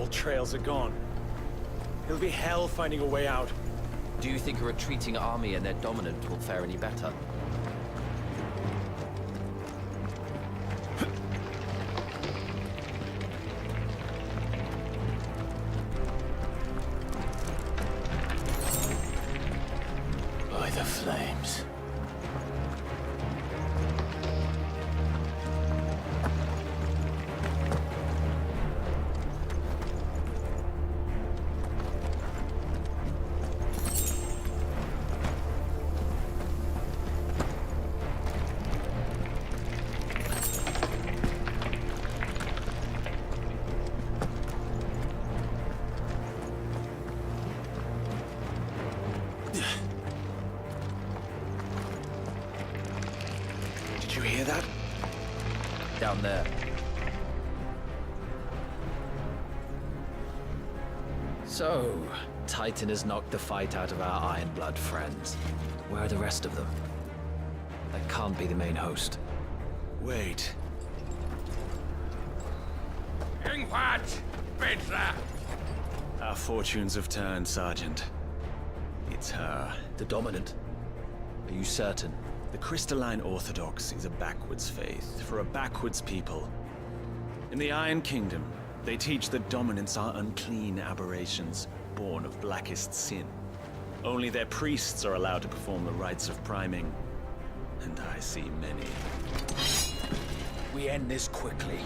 All trails are gone. It'll be hell finding a way out. Do you think a retreating army and their dominant will fare any better? By the flames. Did you hear that? Down there. So, Titan has knocked the fight out of our Ironblood friends. Where are the rest of them? That can't be the main host. Wait. Irgendwas! Petra! Our fortunes have turned, Sergeant. It's her. The Dominant? Are you certain? The Crystalline Orthodox is a backwards faith for a backwards people. In the Iron Kingdom, they teach that dominants are unclean aberrations, born of blackest sin. Only their priests are allowed to perform the rites of priming, and I see many. We end this quickly.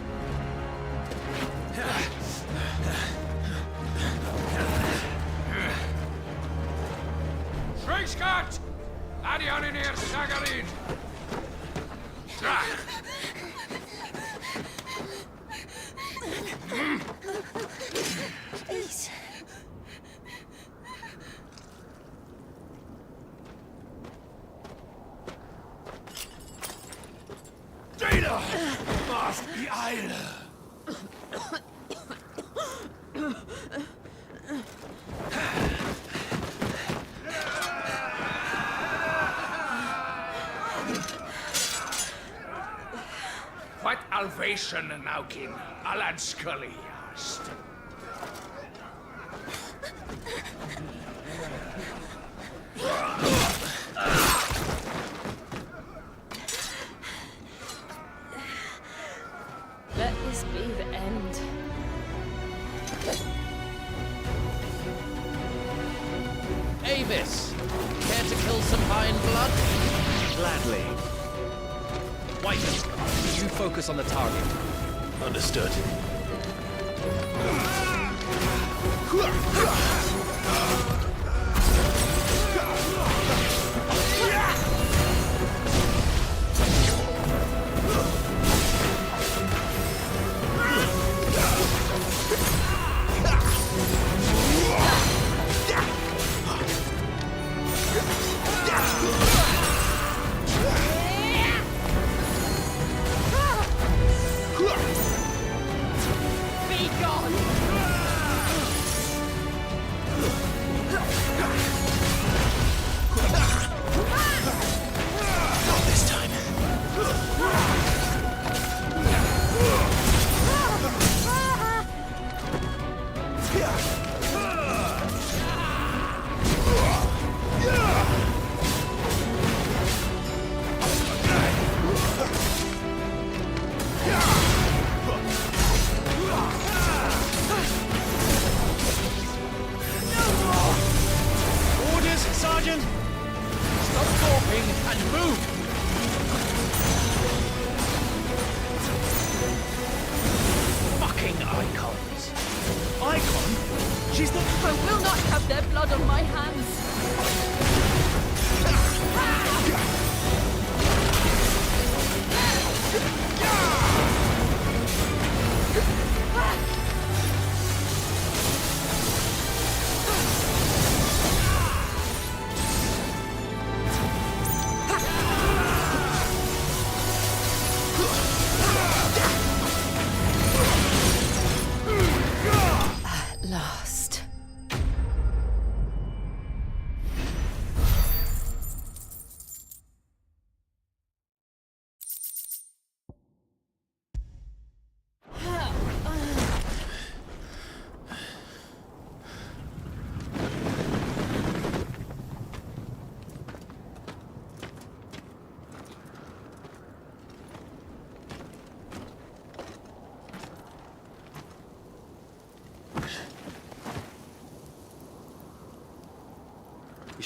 Schweigskart! Adion in hier, Sagarin! Please. Data! Must be Eile! What Alvation Naukin, Alad Scully asked. Let this be the end. Avis! Care to kill some Ironblood? Gladly. White, you focus on the target. Understood. Be gone!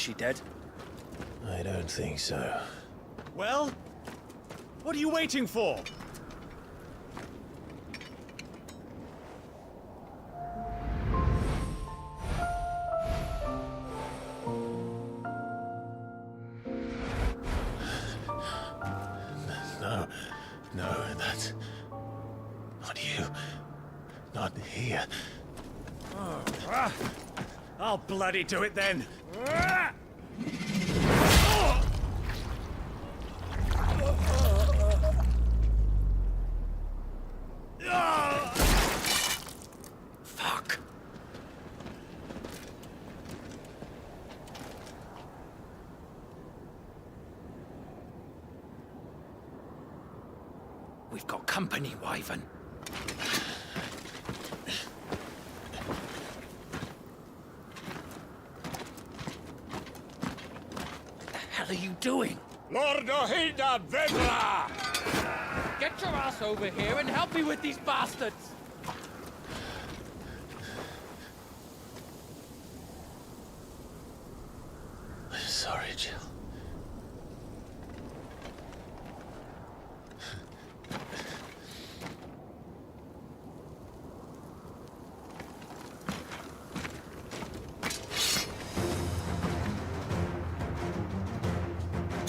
she dead? I don't think so. Well, what are you waiting for? No, that's not you. Not here. I'll bloody do it then. Fuck. We've got company, Wyvern. What the hell are you doing? Lord Ohida Vedra! Get your ass over here and help me with these bastards! I'm sorry, Jill.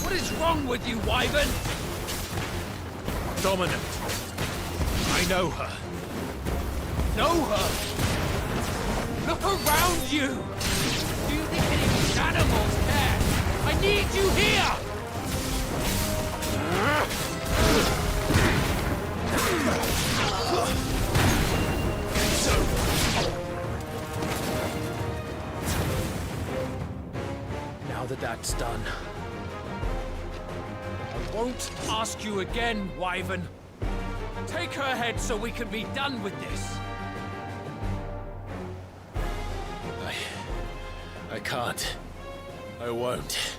What is wrong with you, Wyvern? Dominant. I know her. Know her? Look around you! Do you think any of these animals care? I need you here! Now that that's done, I won't ask you again, Wyvern. Take her head so we can be done with this. I can't. I won't.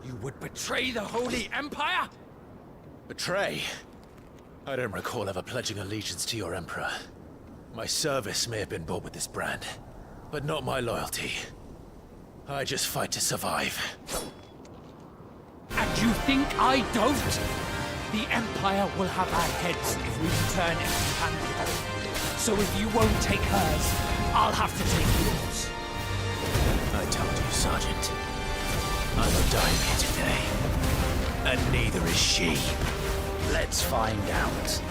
You would betray the Holy Empire? Betray? I don't recall ever pledging allegiance to your Emperor. My service may have been bought with this brand, but not my loyalty. I just fight to survive. And you think I don't? The Empire will have our heads if we return empty-handed. So if you won't take hers, I'll have to take yours. I told you, Sergeant. I'm not dying here today. And neither is she. let's find out.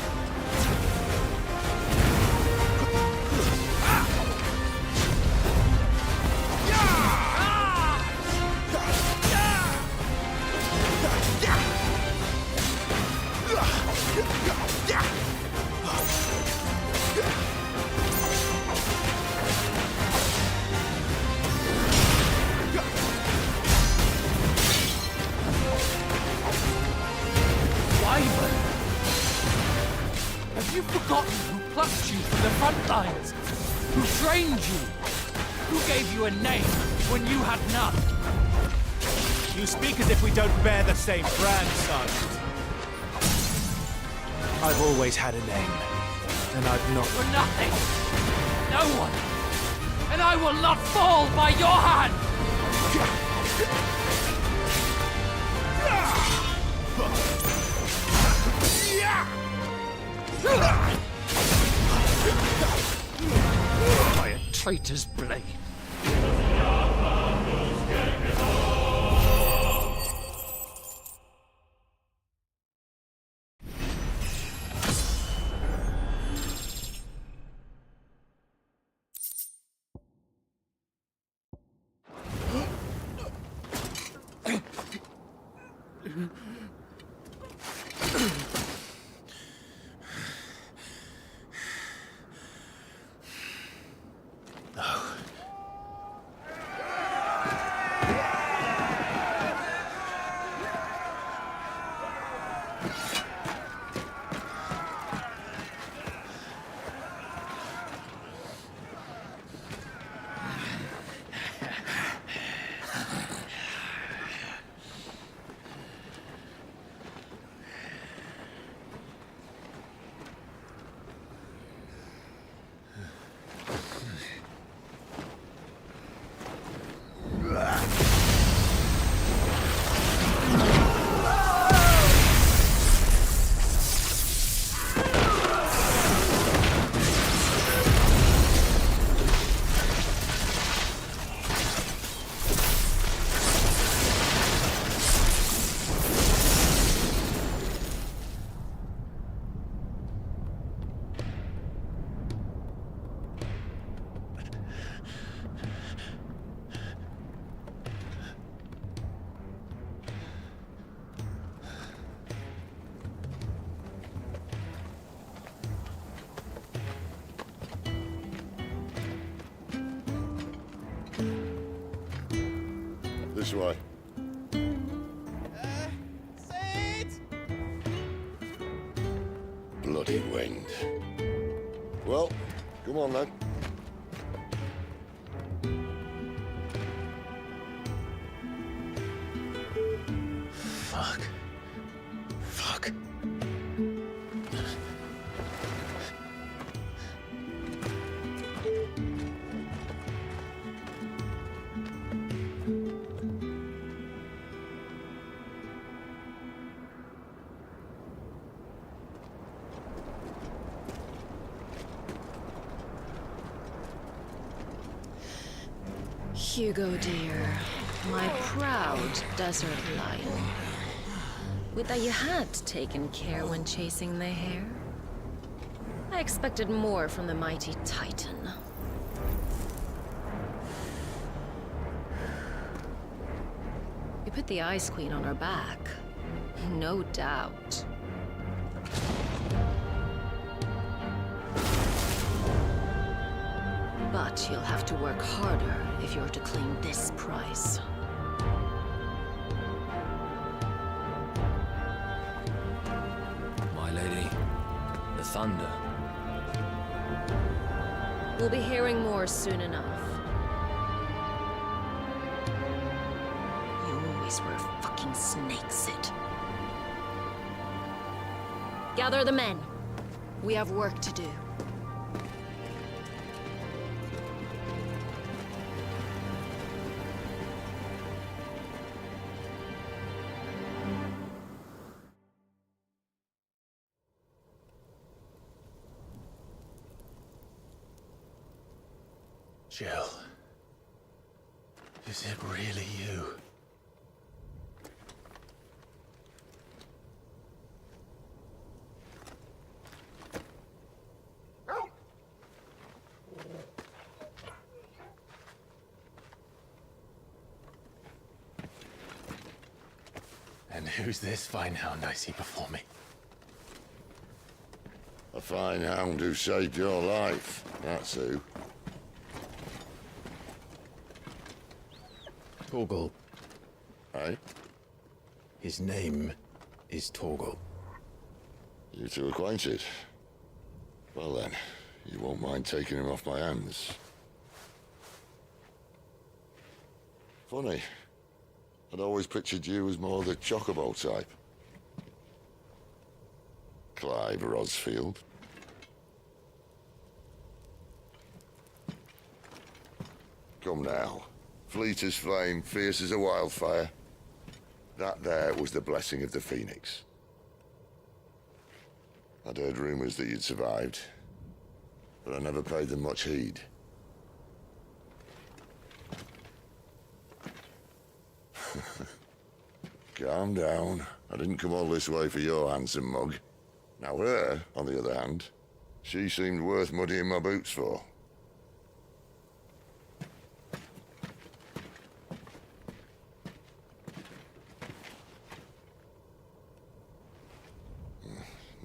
Have you forgotten who plucked you from the front lines? Who trained you? Who gave you a name when you had none? You speak as if we don't bear the same brand, Sergeant. I've always had a name, and I've not... For nothing. No one. And I will not fall by your hand! By a traitor's blade. This way. Bloody wind. Well, come on then. Fuck. Fuck. Hugo, dear, my proud desert lion. Would that you had taken care when chasing the hare? I expected more from the mighty Titan. You put the Ice Queen on her back, no doubt. But you'll have to work harder if you're to claim this prize. My lady, the thunder. We'll be hearing more soon enough. You always were a fucking snake, Sid. Gather the men. We have work to do. Jill. Is it really you? And who's this fine hound I see before me? A fine hound who saved your life. That's who. Torgal. Eh? His name is Torgal. You two acquainted? Well then, you won't mind taking him off my hands. Funny. I'd always pictured you as more the chocobo type. Clive Rosfield. Come now. Fleet as flame, fierce as a wildfire. That there was the blessing of the Phoenix. I'd heard rumors that you'd survived, but I never paid them much heed. Calm down. I didn't come all this way for your handsome mug. Now her, on the other hand, she seemed worth muddying my boots for.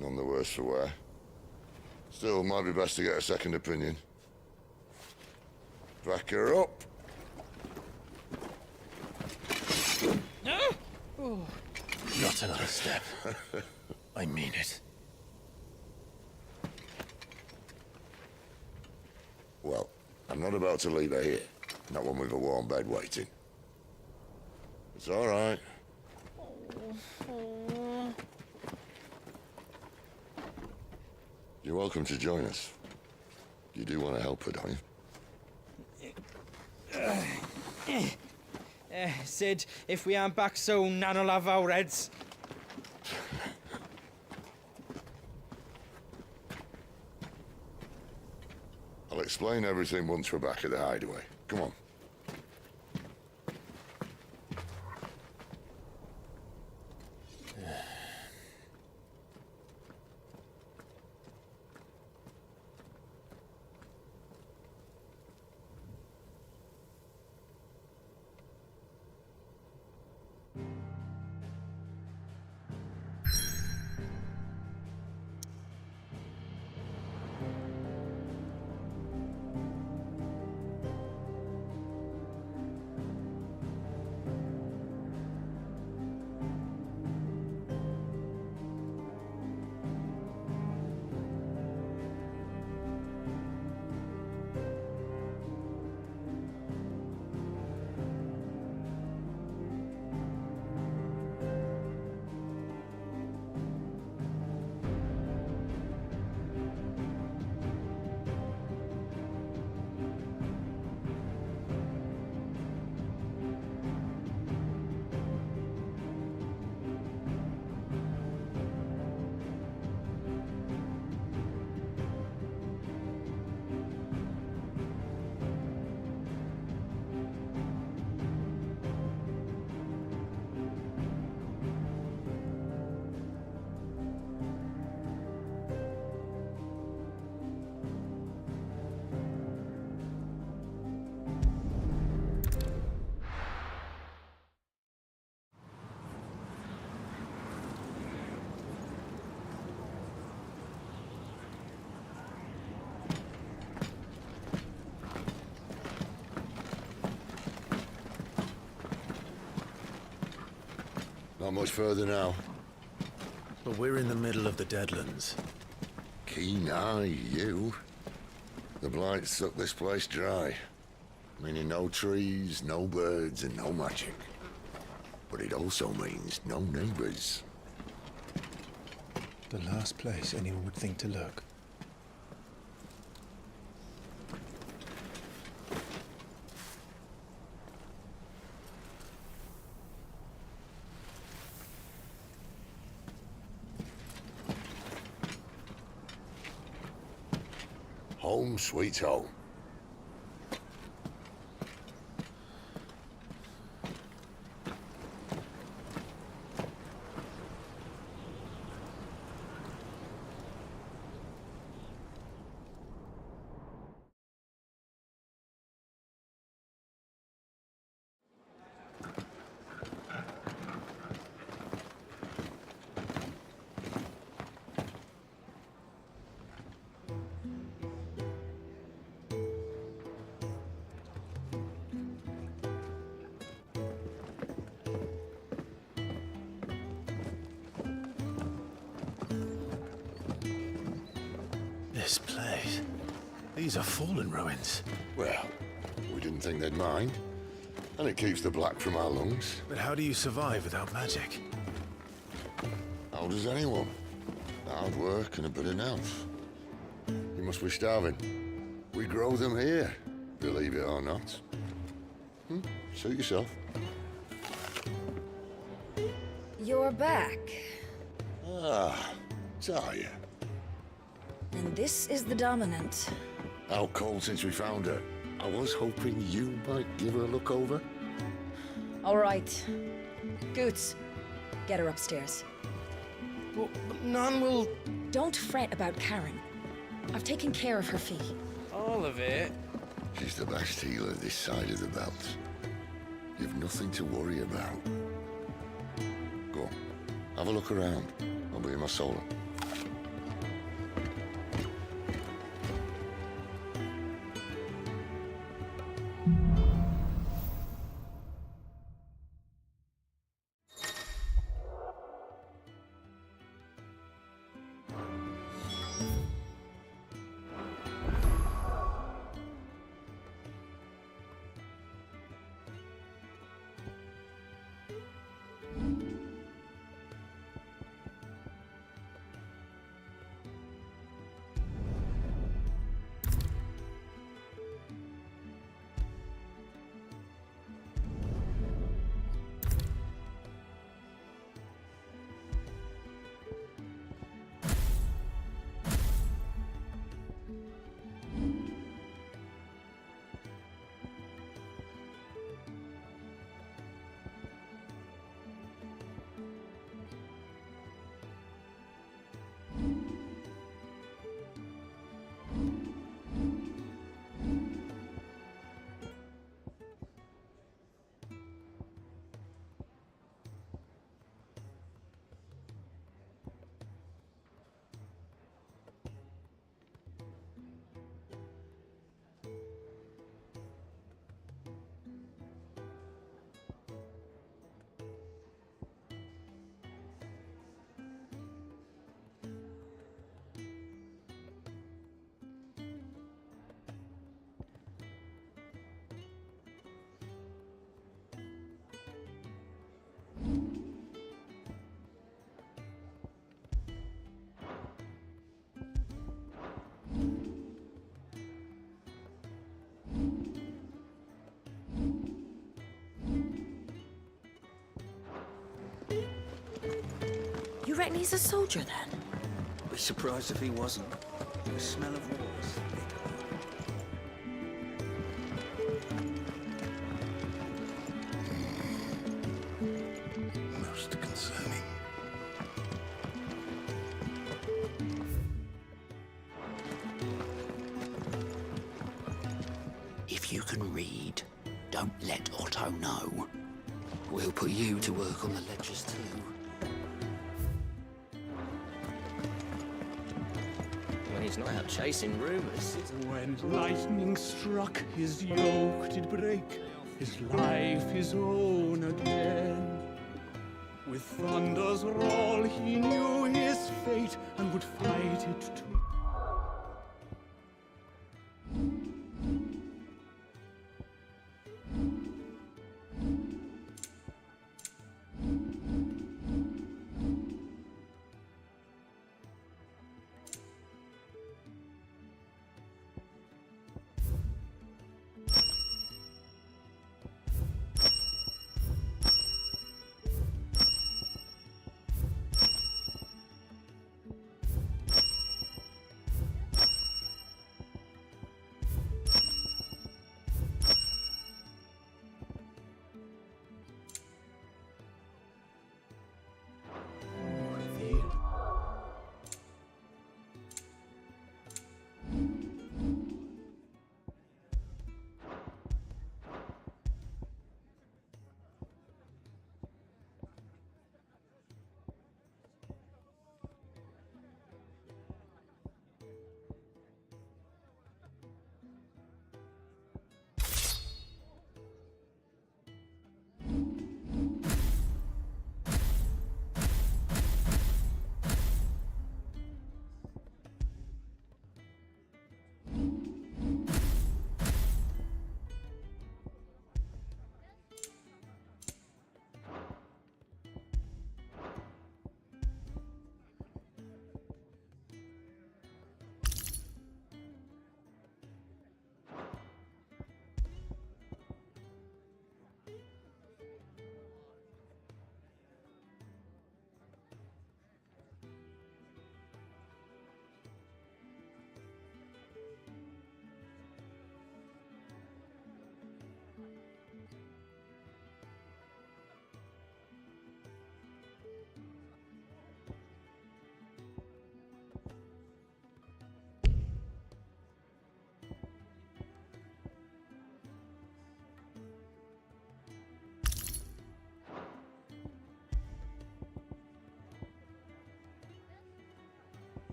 None the worse for wear. Still, might be best to get a second opinion. Back her up. Not another step. I mean it. Well, I'm not about to leave her here. Not one with a warm bed waiting. It's all right. You're welcome to join us. You do want to help her, don't you? Sid, if we aren't back soon, Nan'll have our heads. I'll explain everything once we're back at the hideaway. Come on. Not much further now. But we're in the middle of the Deadlands. Keen eye, you. The blight sucked this place dry. Meaning no trees, no birds, and no magic. But it also means no neighbors. The last place anyone would think to look. Home sweet home. This place. These are fallen ruins. Well, we didn't think they'd mind. And it keeps the black from our lungs. But how do you survive without magic? How does anyone? Hard work and a bit of nerve. You must be starving. We grow them here, believe it or not. Suit yourself. You're back. Ah, Talia. And this is the Dominant. Out cold since we found her. I was hoping you might give her a look over. All right. Goots, get her upstairs. Well, none will... Don't fret about Karen. I've taken care of her fee. All of it? She's the best healer this side of the belt. You've nothing to worry about. Go on, have a look around. I'll be in my solar. You reckon he's a soldier then? Be surprised if he wasn't. The smell of wars. Most concerning. If you can read, don't let Otto know. We'll put you to work on the ledgers too. When he's not out chasing rumors. When lightning struck, his yoke did break. His life his own again. With thunder's roll, he knew his fate and would fight it too.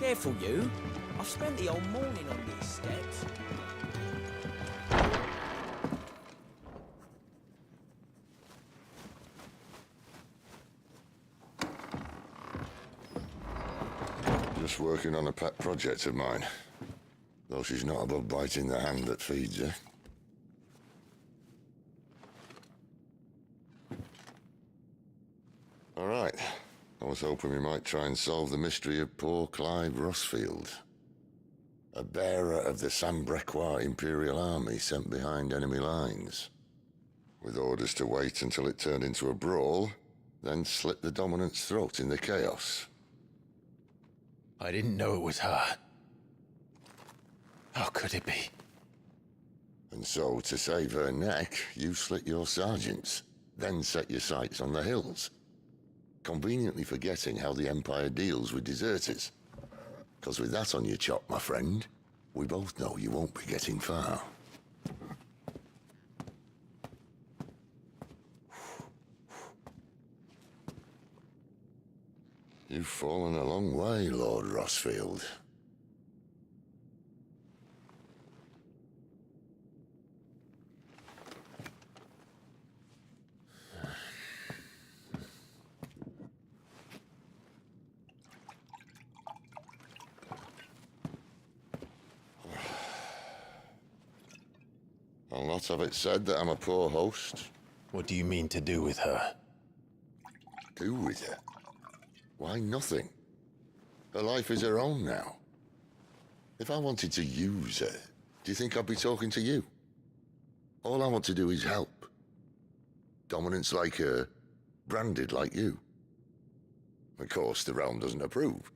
Careful, you. I've spent the whole morning on these steps. Just working on a pet project of mine. Though she's not above biting the hand that feeds her. All right. I was hoping we might try and solve the mystery of poor Clive Rossfield. A bearer of the Sambrequois Imperial Army sent behind enemy lines. With orders to wait until it turned into a brawl, then slit the dominant's throat in the chaos. I didn't know it was her. How could it be? And so, to save her neck, you slit your sergeants, then set your sights on the hills. Conveniently forgetting how the Empire deals with deserters. Because with that on your chop, my friend, we both know you won't be getting far. You've fallen a long way, Lord Rossfield. I'll not have it said that I'm a poor host. What do you mean to do with her? Do with her? Why, nothing. Her life is her own now. If I wanted to use her, do you think I'd be talking to you? All I want to do is help. Dominants like her, branded like you. Of course, the realm doesn't approve,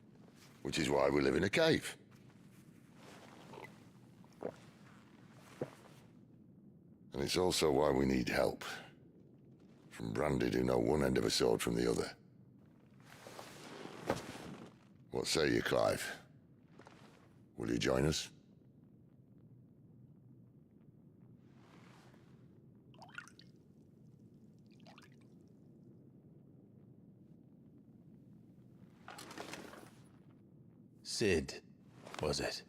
which is why we live in a cave. And it's also why we need help. From branded who know one end of a sword from the other. What say you, Clive? Will you join us? Sid, was it?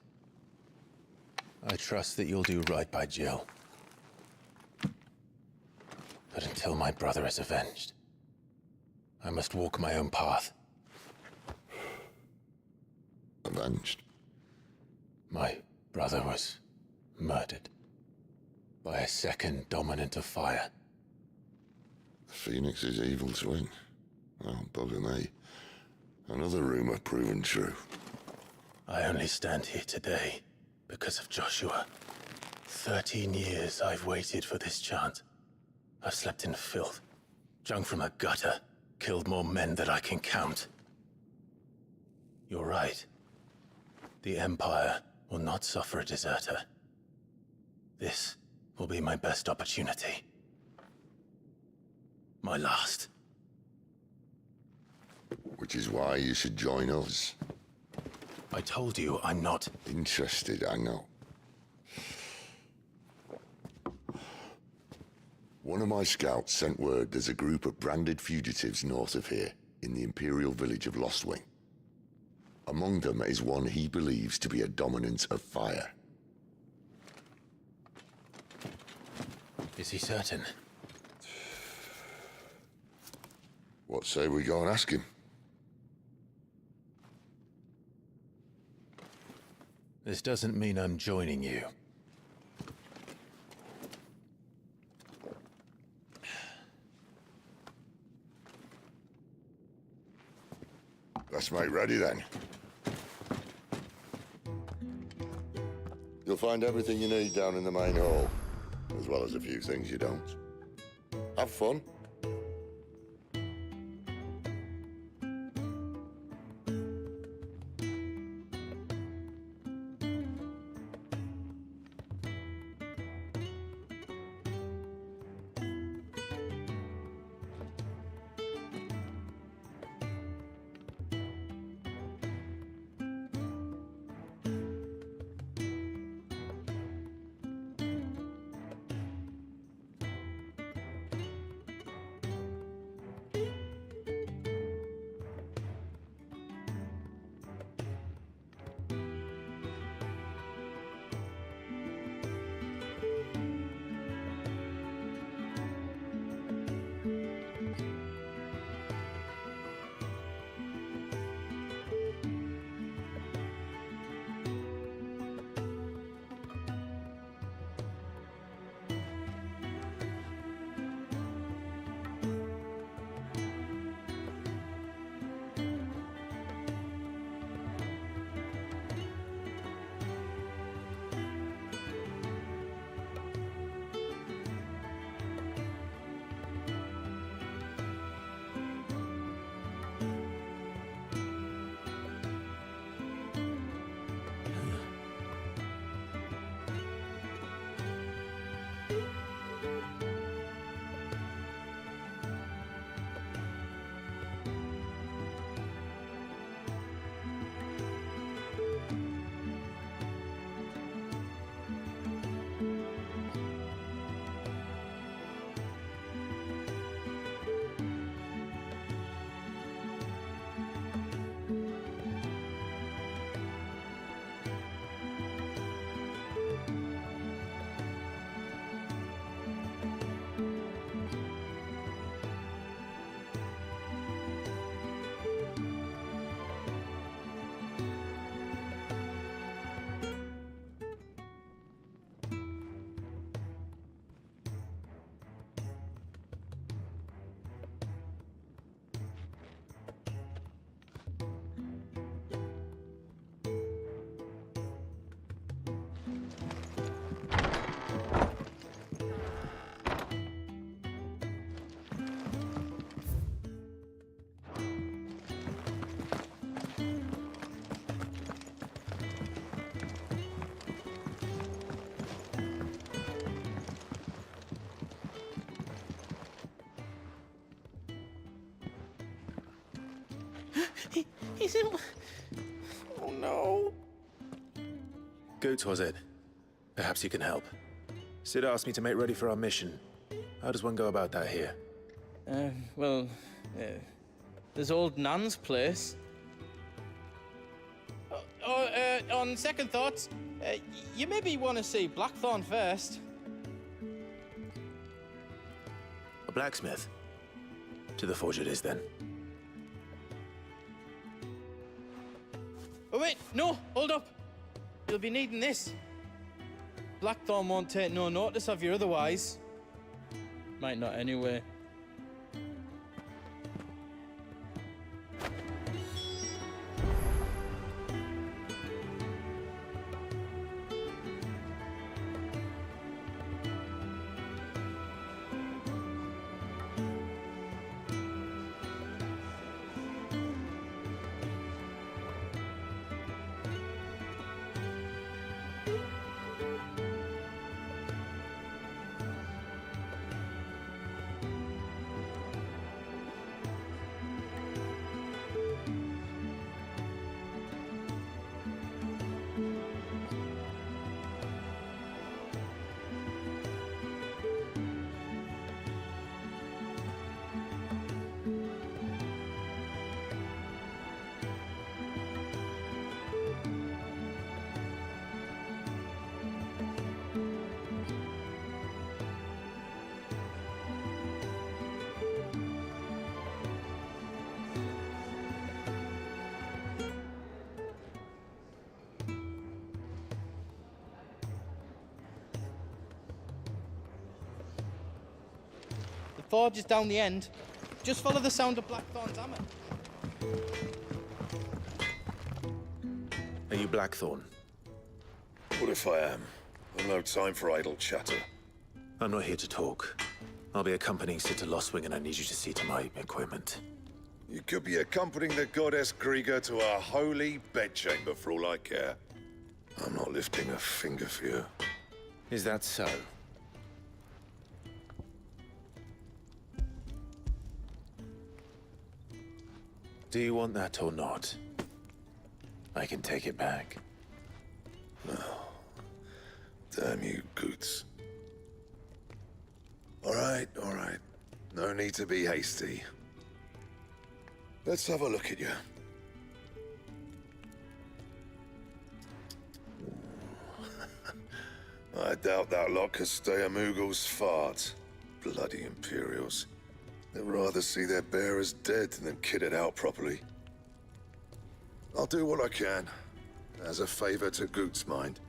I trust that you'll do right by Jill. But until my brother is avenged, I must walk my own path. Avenged? My brother was murdered by a second dominant of fire. Phoenix's evil twin. Oh, bugger me. Another rumor proven true. I only stand here today because of Joshua. 13 years I've waited for this chance. I've slept in filth, drunk from a gutter, killed more men than I can count. You're right. The Empire will not suffer a deserter. This will be my best opportunity. My last. Which is why you should join us. I told you I'm not Interested, I know. One of my scouts sent word there's a group of branded fugitives north of here, in the Imperial village of Lostwing. Among them is one he believes to be a dominant of fire. Is he certain? What say we go and ask him? This doesn't mean I'm joining you. Let's make ready then. You'll find everything you need down in the main hall, as well as a few things you don't. Have fun. He's in... Oh no. Goots, was it? Perhaps you can help. Sid asked me to make ready for our mission. How does one go about that here? There's old Nan's place. but on second thoughts, you maybe want to see Blackthorn first. A blacksmith? To the forge it is, then. Oh wait, no, hold up. You'll be needing this. Blackthorn won't take no notice of you otherwise. Might not anyway. The forge is down the end. Just follow the sound of Blackthorn's hammer. Are you Blackthorn? What if I am? I've no time for idle chatter. I'm not here to talk. I'll be accompanying Sitter Lostwing, and I need you to see to my equipment. You could be accompanying the goddess Krieger to our holy bedchamber for all I care. I'm not lifting a finger for you. Is that so? Do you want that or not? I can take it back. No. Damn you, Goots. All right. No need to be hasty. Let's have a look at you. I doubt that lot could stay a Moogle's fart. Bloody Imperials. They'd rather see their bearers dead than kitted out properly. I'll do what I can, as a favor to Goot's mind.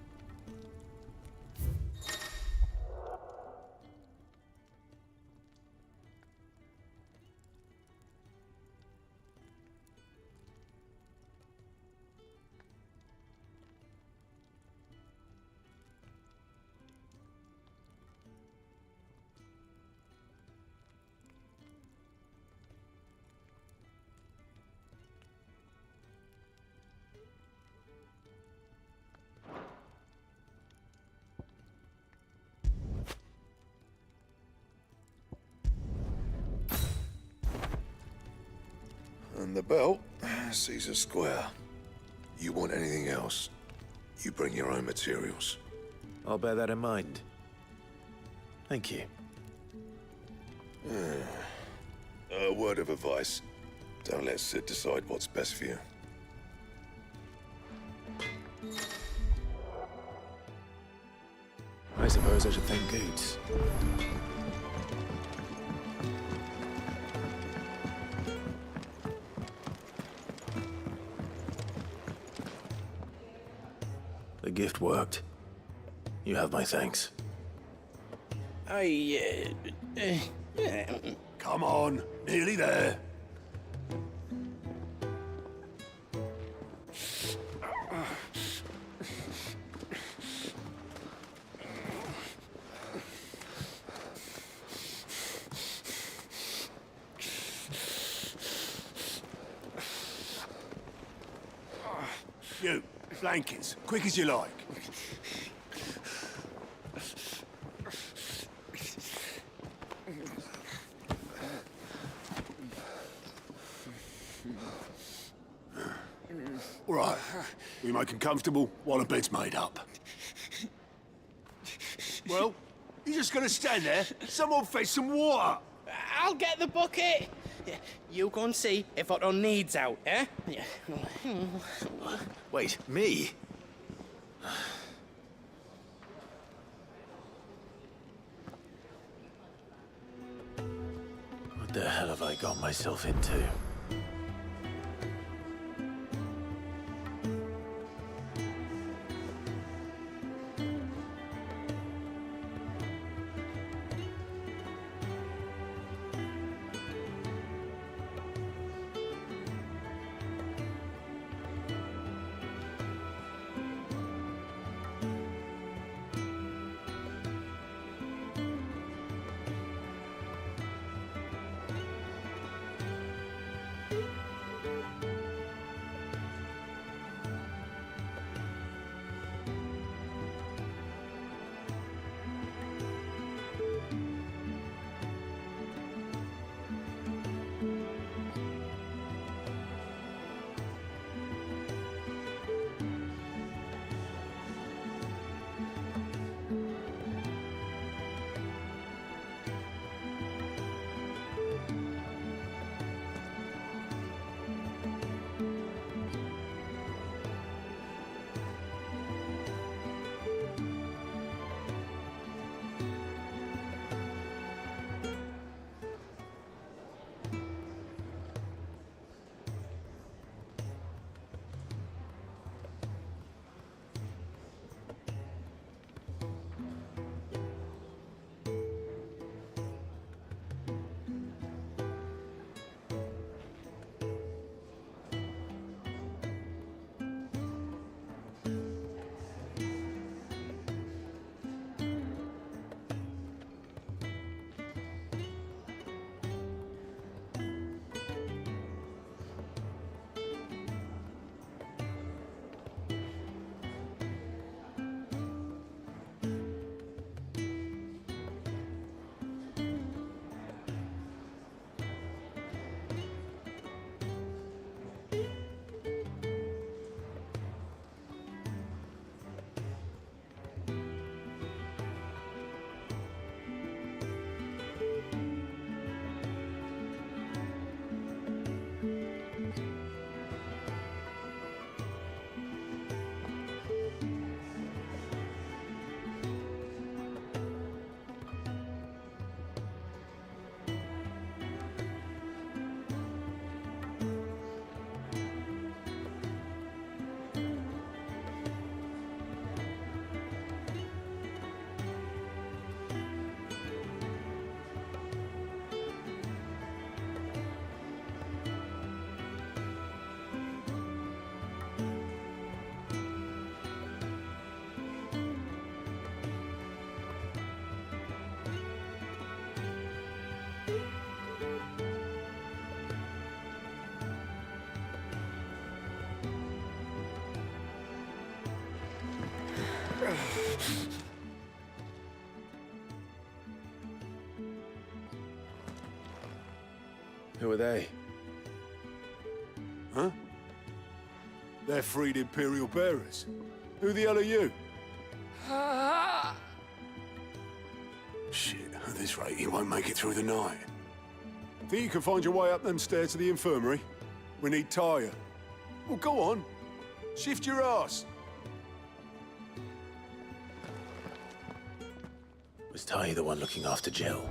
And the belt sees a square. You want anything else, you bring your own materials. I'll bear that in mind. Thank you. A word of advice. Don't let Sid decide what's best for you. I suppose I should thank Goots. The gift worked. You have my thanks. Come on, nearly there. You, blankets, quick as you like. All right, we make him comfortable while the bed's made up. Well, you just gonna stand there? Someone fetch some water. I'll get the bucket. You go and see if Otto needs out, eh? Wait, me? What the hell have I got myself into? Who are they? Huh? They're freed Imperial bearers. Who the hell are you? Shit, at this rate, you won't make it through the night. Think you can find your way up them stairs to the infirmary? We need Taya. Well, go on. Shift your ass. Was Ty the one looking after Jill?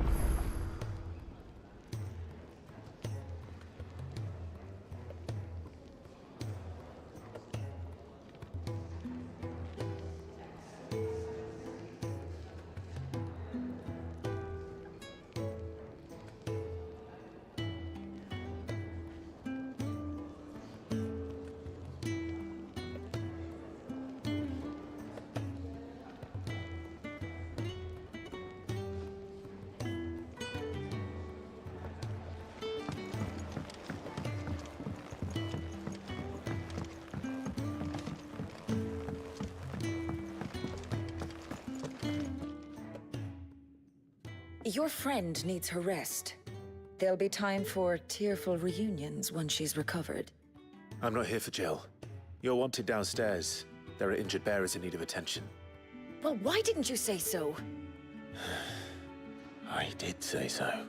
Your friend needs her rest. There'll be time for tearful reunions when she's recovered. I'm not here for Jill. You're wanted downstairs. There are injured bearers in need of attention. Well, why didn't you say so? I did say so.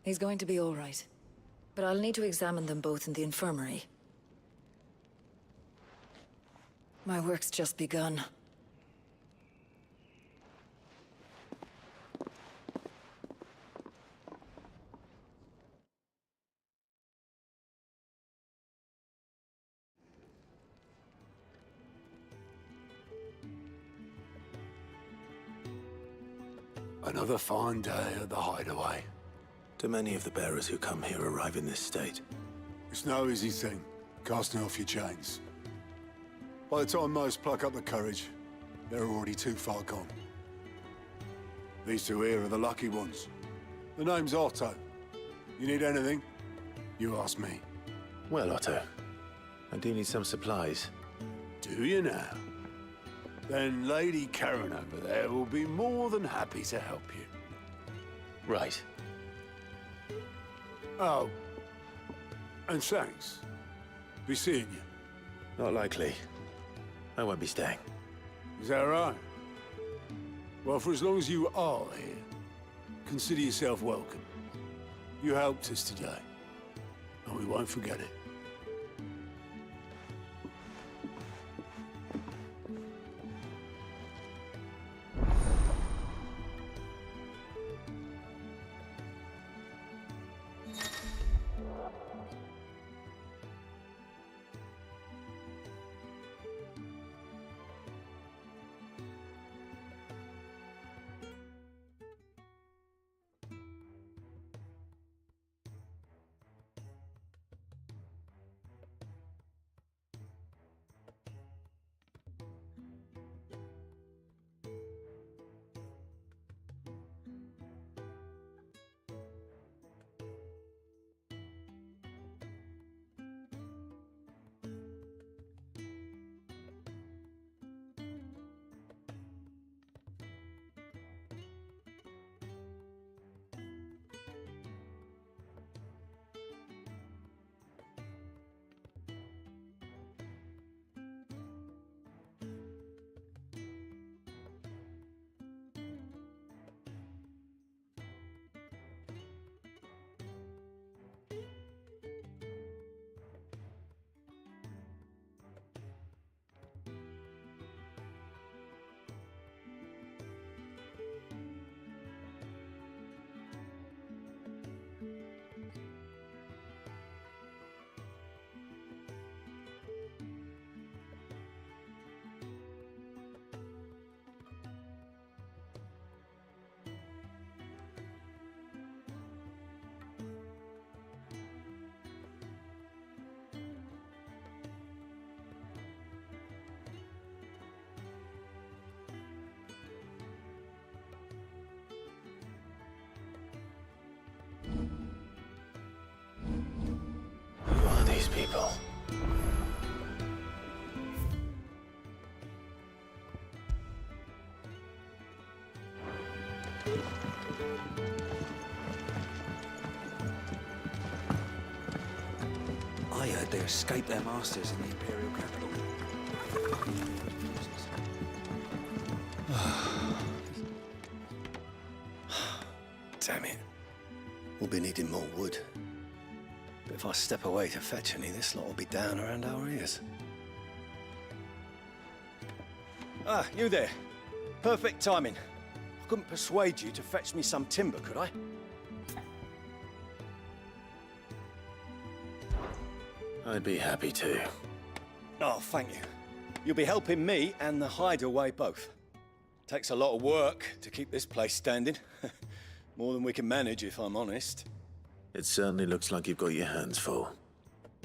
He's going to be all right. But I'll need to examine them both in the infirmary. My work's just begun. Another fine day at the Hideaway. Do many of the bearers who come here arrive in this state? It's no easy thing, casting off your chains. By the time most pluck up the courage, they're already too far gone. These two here are the lucky ones. The name's Otto. You need anything? You ask me. Well, Otto, I do need some supplies. Do you now? Then Lady Karen over there will be more than happy to help you. Right. Oh. And thanks. Be seeing you. Not likely. I won't be staying. Is that right? Well, for as long as you are here, consider yourself welcome. You helped us today, and we won't forget it. Who are these people? I heard they escaped their masters in the Imperial capital. Damn it. We'll be needing more wood. But if I step away to fetch any, this lot will be down around our ears. Ah, you there. Perfect timing. I couldn't persuade you to fetch me some timber, could I? I'd be happy to. Oh, thank you. You'll be helping me and the Hideaway both. Takes a lot of work to keep this place standing. More than we can manage, if I'm honest. It certainly looks like you've got your hands full.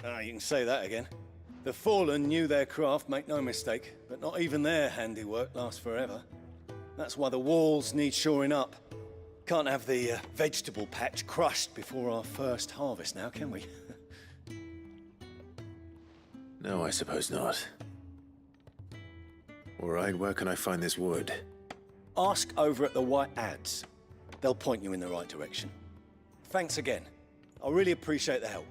Ah, you can say that again. The Fallen knew their craft, make no mistake, but not even their handiwork lasts forever. That's why the walls need shoring up. Can't have the vegetable patch crushed before our first harvest now, can we? No, I suppose not. All right, where can I find this wood? Ask over at the White Ads. They'll point you in the right direction. Thanks again. I really appreciate the help.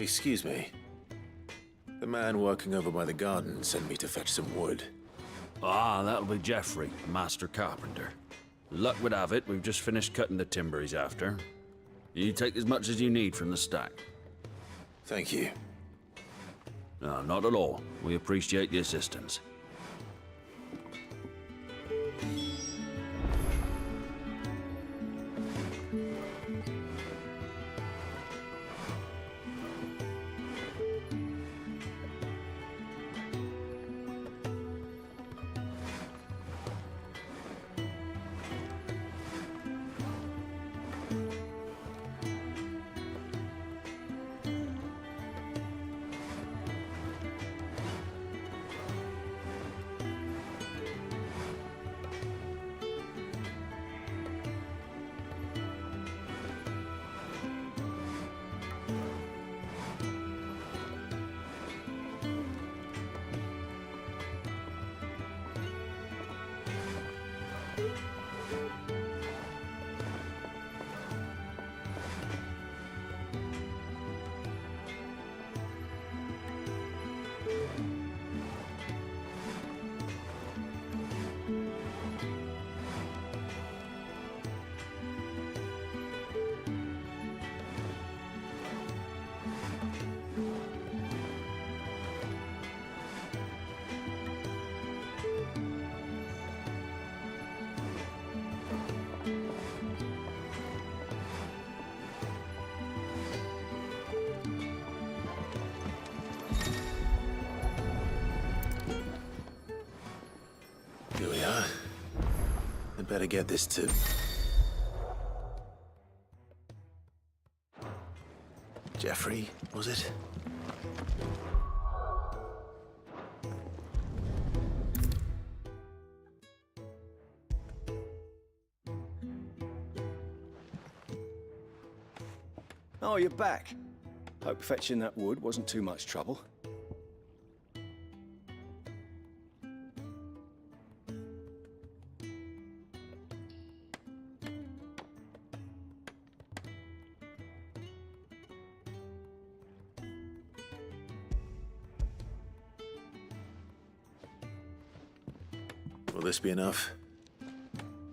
Excuse me. The man working over by the garden sent me to fetch some wood. Ah, that'll be Geoffrey, master carpenter. Luck would have it, we've just finished cutting the timber he's after. You take as much as you need from the stack. Thank you. No, not at all. We appreciate the assistance. Here we are. I'd better get this to... Geoffrey, was it? Oh, you're back. Hope fetching that wood wasn't too much trouble. Will this be enough?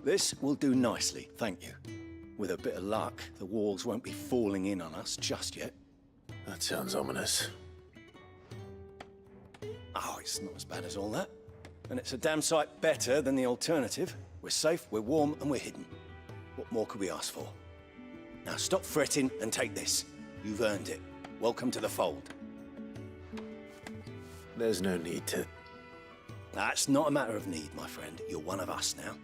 This will do nicely, thank you. With a bit of luck, the walls won't be falling in on us just yet. That sounds ominous. Oh, it's not as bad as all that. And it's a damn sight better than the alternative. We're safe, we're warm, and we're hidden. What more could we ask for? Now stop fretting and take this. You've earned it. Welcome to the fold. There's no need to... That's not a matter of need, my friend. You're one of us now.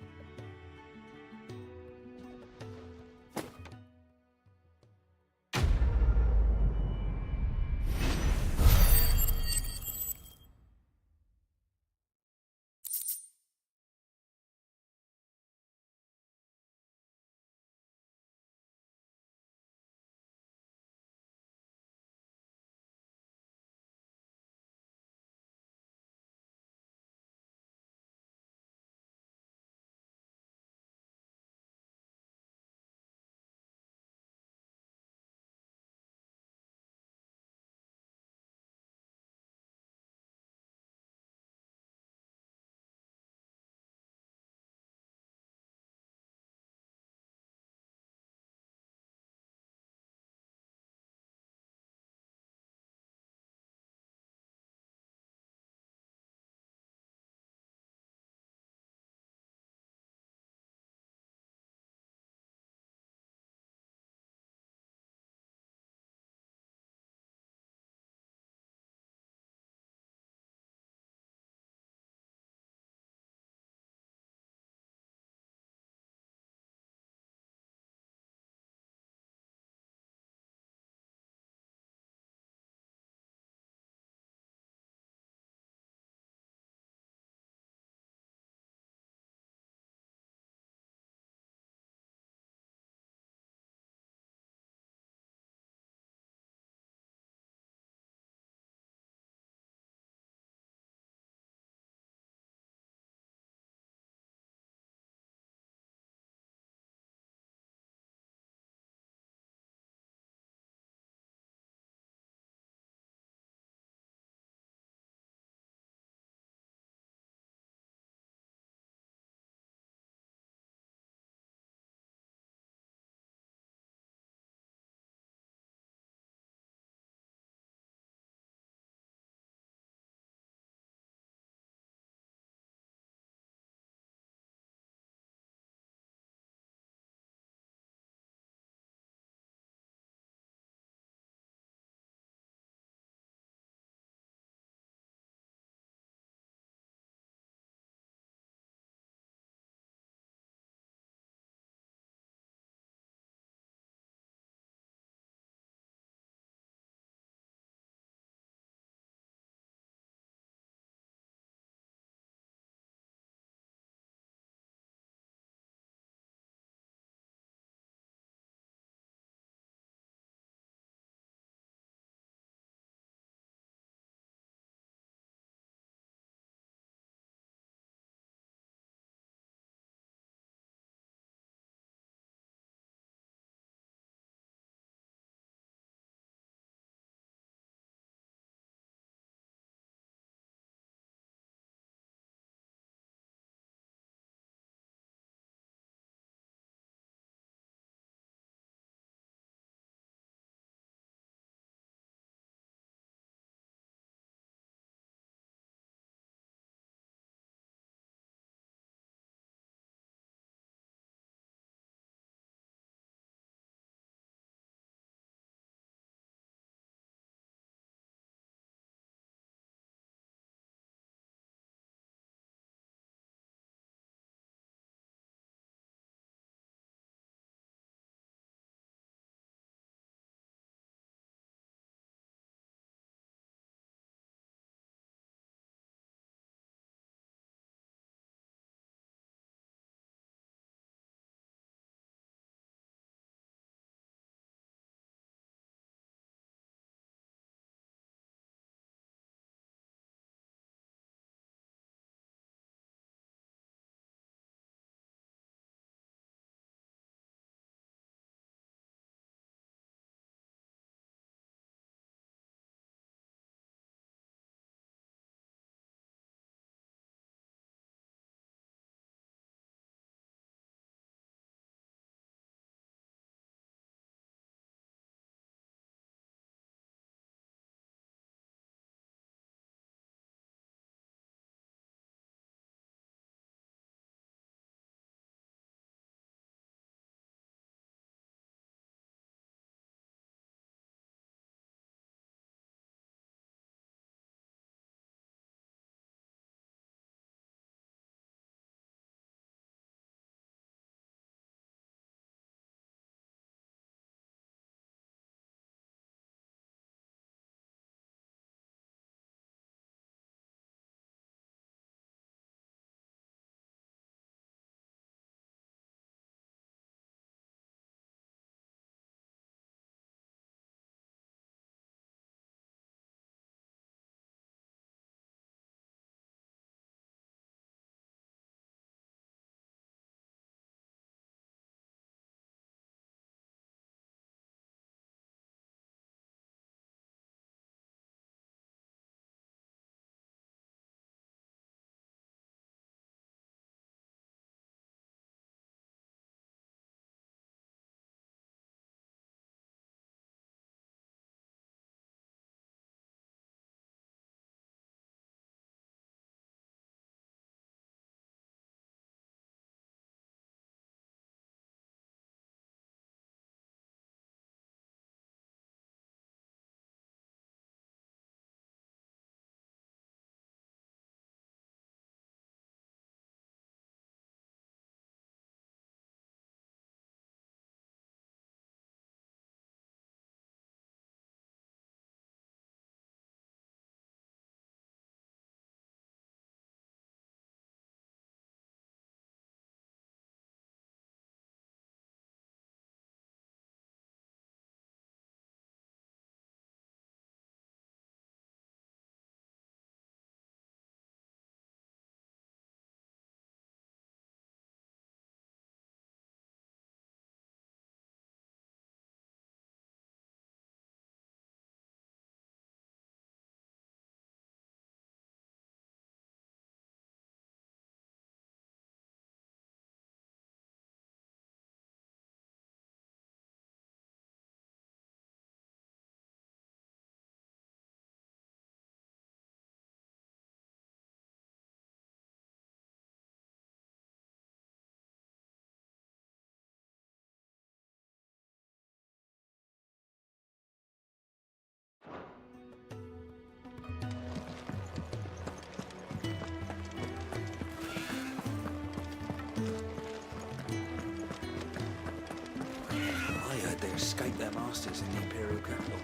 their masters in the Imperial capital.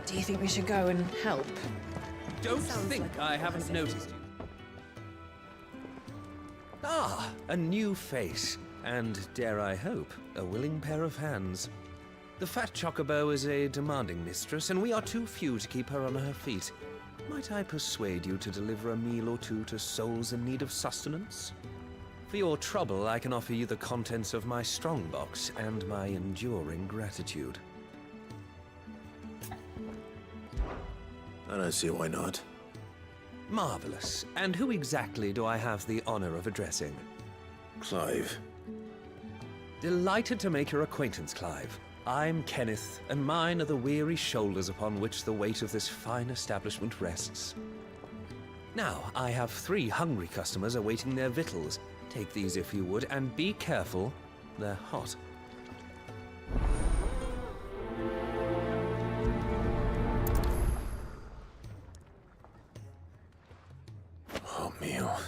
Do you think we should go and help? Don't think I haven't noticed you. Ah, a new face. And, dare I hope, a willing pair of hands. The fat chocobo is a demanding mistress, and we are too few to keep her on her feet. Might I persuade you to deliver a meal or two to souls in need of sustenance? For your trouble, I can offer you the contents of my strongbox and my enduring gratitude. I don't see why not. Marvelous. And who exactly do I have the honor of addressing? Clive. Delighted to make your acquaintance, Clive. I'm Kenneth, and mine are the weary shoulders upon which the weight of this fine establishment rests. Now, I have 3 hungry customers awaiting their victuals. Take these if you would, and be careful, they're hot. Hot meal.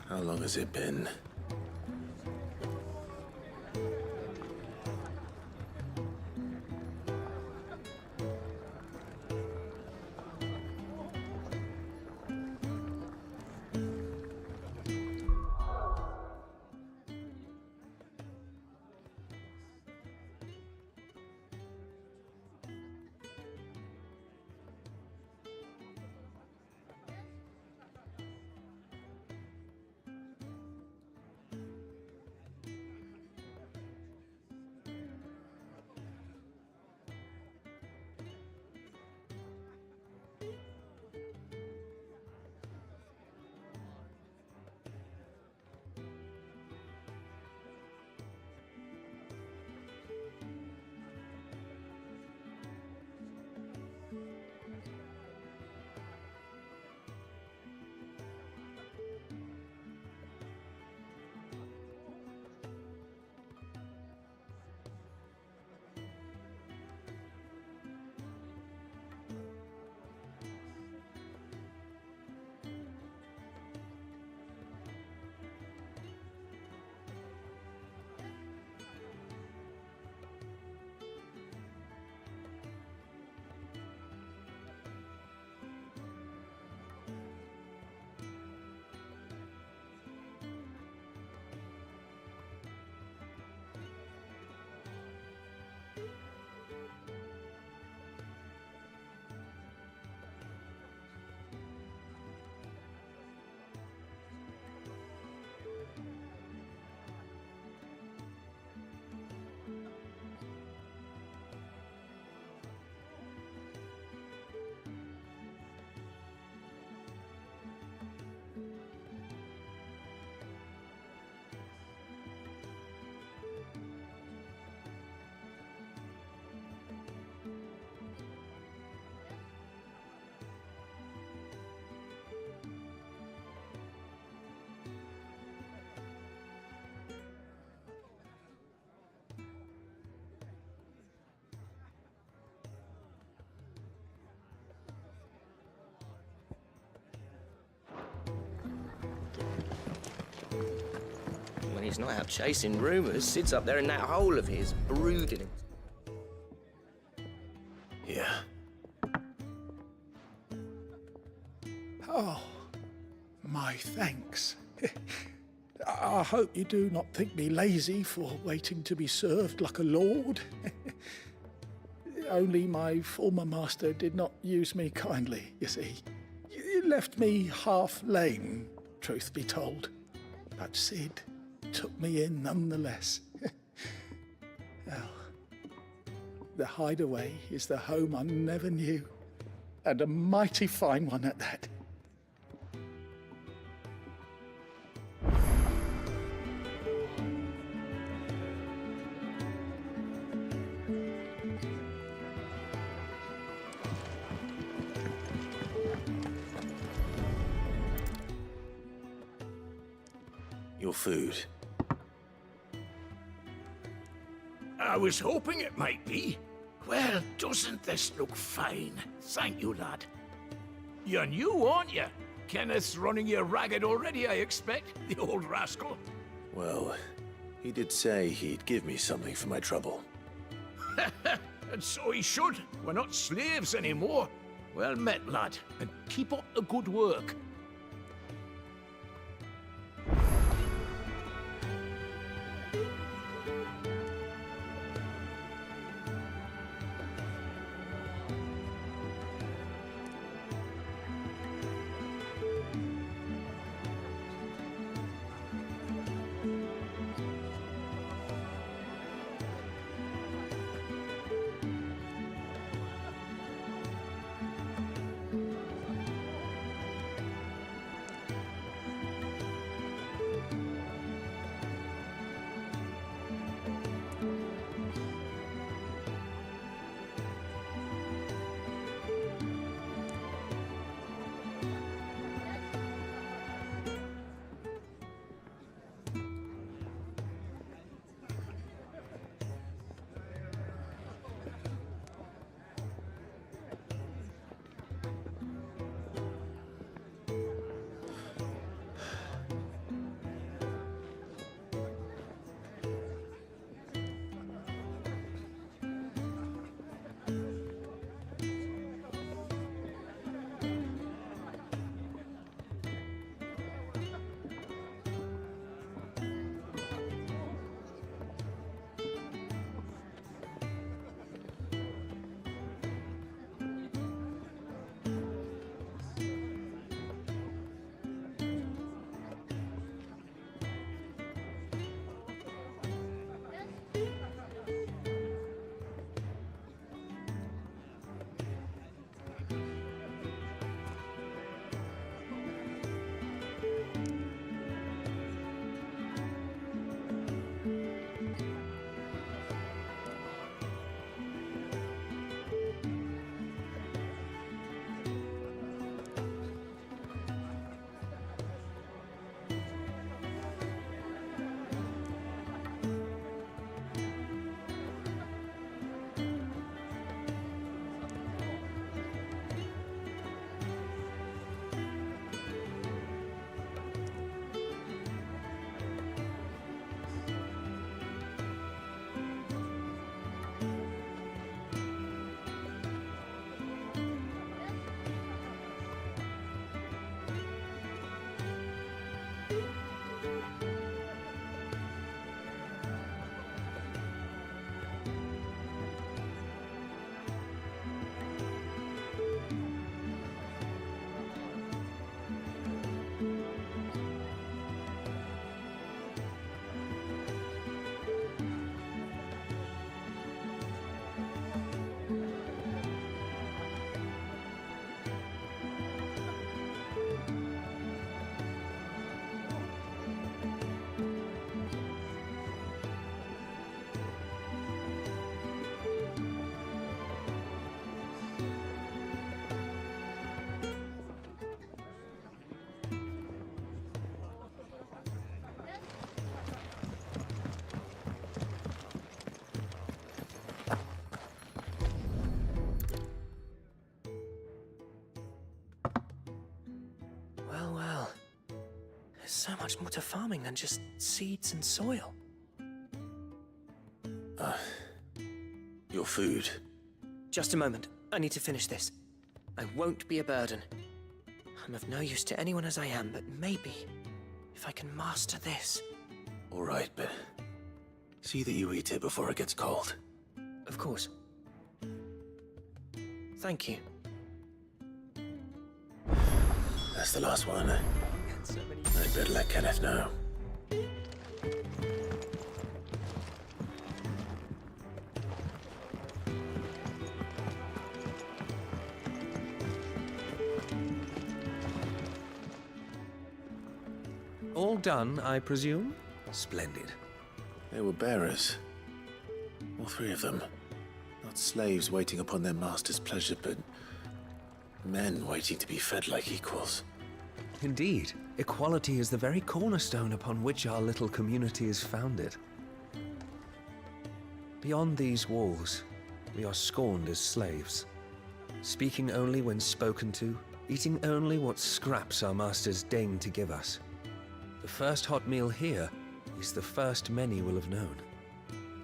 How long has it been? When he's not out chasing rumours, sits up there in that hole of his, brooding. Yeah. Oh, my thanks. I hope you do not think me lazy for waiting to be served like a lord. Only my former master did not use me kindly, you see. He left me half lame, truth be told. But Sid took me in nonetheless. Well, the hideaway is the home I never knew, and a mighty fine one at that. Your food. I was hoping it might be. Well, doesn't this look fine? Thank you, lad. You're new, aren't you? Kenneth's running you ragged already, I expect, the old rascal. Well, He did say he'd give me something for my trouble. And so he should. We're not slaves anymore. Well met, lad, and keep up the good work. There's so much more to farming than just seeds and soil. Your food. Just a moment. I need to finish this. I won't be a burden. I'm of no use to anyone as I am, but maybe if I can master this. All right, but see that you eat it before it gets cold. Of course. Thank you. That's the last one. I'd better let Kenneth know. All done, I presume? Splendid. They were bearers. All three of them. Not slaves waiting upon their master's pleasure, but men waiting to be fed like equals. Indeed. Equality is the very cornerstone upon which our little community is founded. Beyond these walls, we are scorned as slaves, speaking only when spoken to, eating only what scraps our masters deign to give us. The first hot meal here is the first many will have known.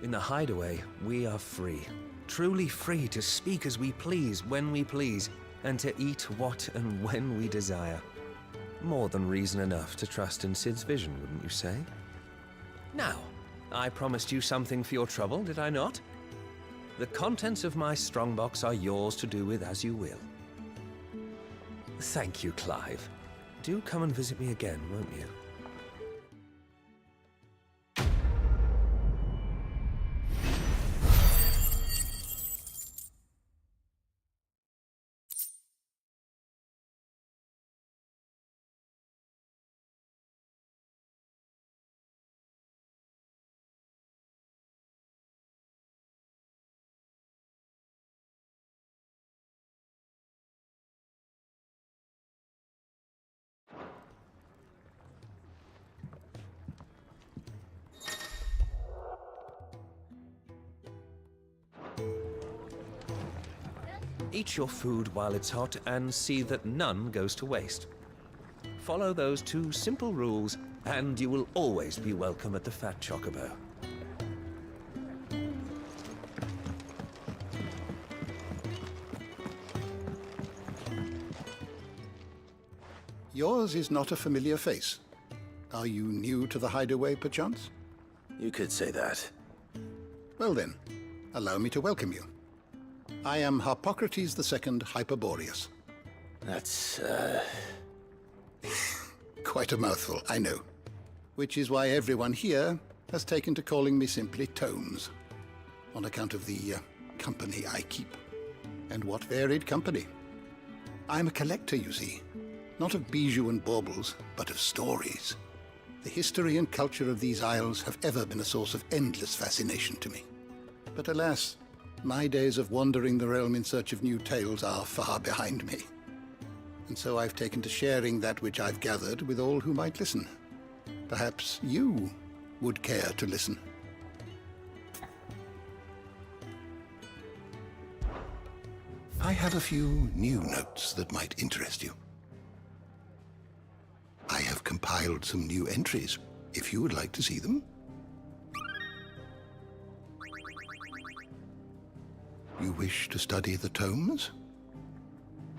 In the hideaway, we are free. Truly free to speak as we please, when we please, and to eat what and when we desire. More than reason enough to trust in Sid's vision, wouldn't you say? Now, I promised you something for your trouble, did I not? The contents of my strongbox are yours to do with as you will. Thank you, Clive. Do come and visit me again, won't you? Eat your food while it's hot and see that none goes to waste. Follow those 2 simple rules and you will always be welcome at the Fat Chocobo. Yours is not a familiar face. Are you new to the hideaway, perchance? You could say that. Well then, allow me to welcome you. I am Harpocrates II Hyperboreus. That's, Quite a mouthful, I know. Which is why everyone here has taken to calling me simply Tomes, on account of the company I keep. And what varied company. I'm a collector, you see. Not of bijou and baubles, but of stories. The history and culture of these isles have ever been a source of endless fascination to me. But alas, my days of wandering the realm in search of new tales are far behind me. And so I've taken to sharing that which I've gathered with all who might listen. Perhaps you would care to listen. I have a few new notes that might interest you. I have compiled some new entries, if you would like to see them. You wish to study the tomes?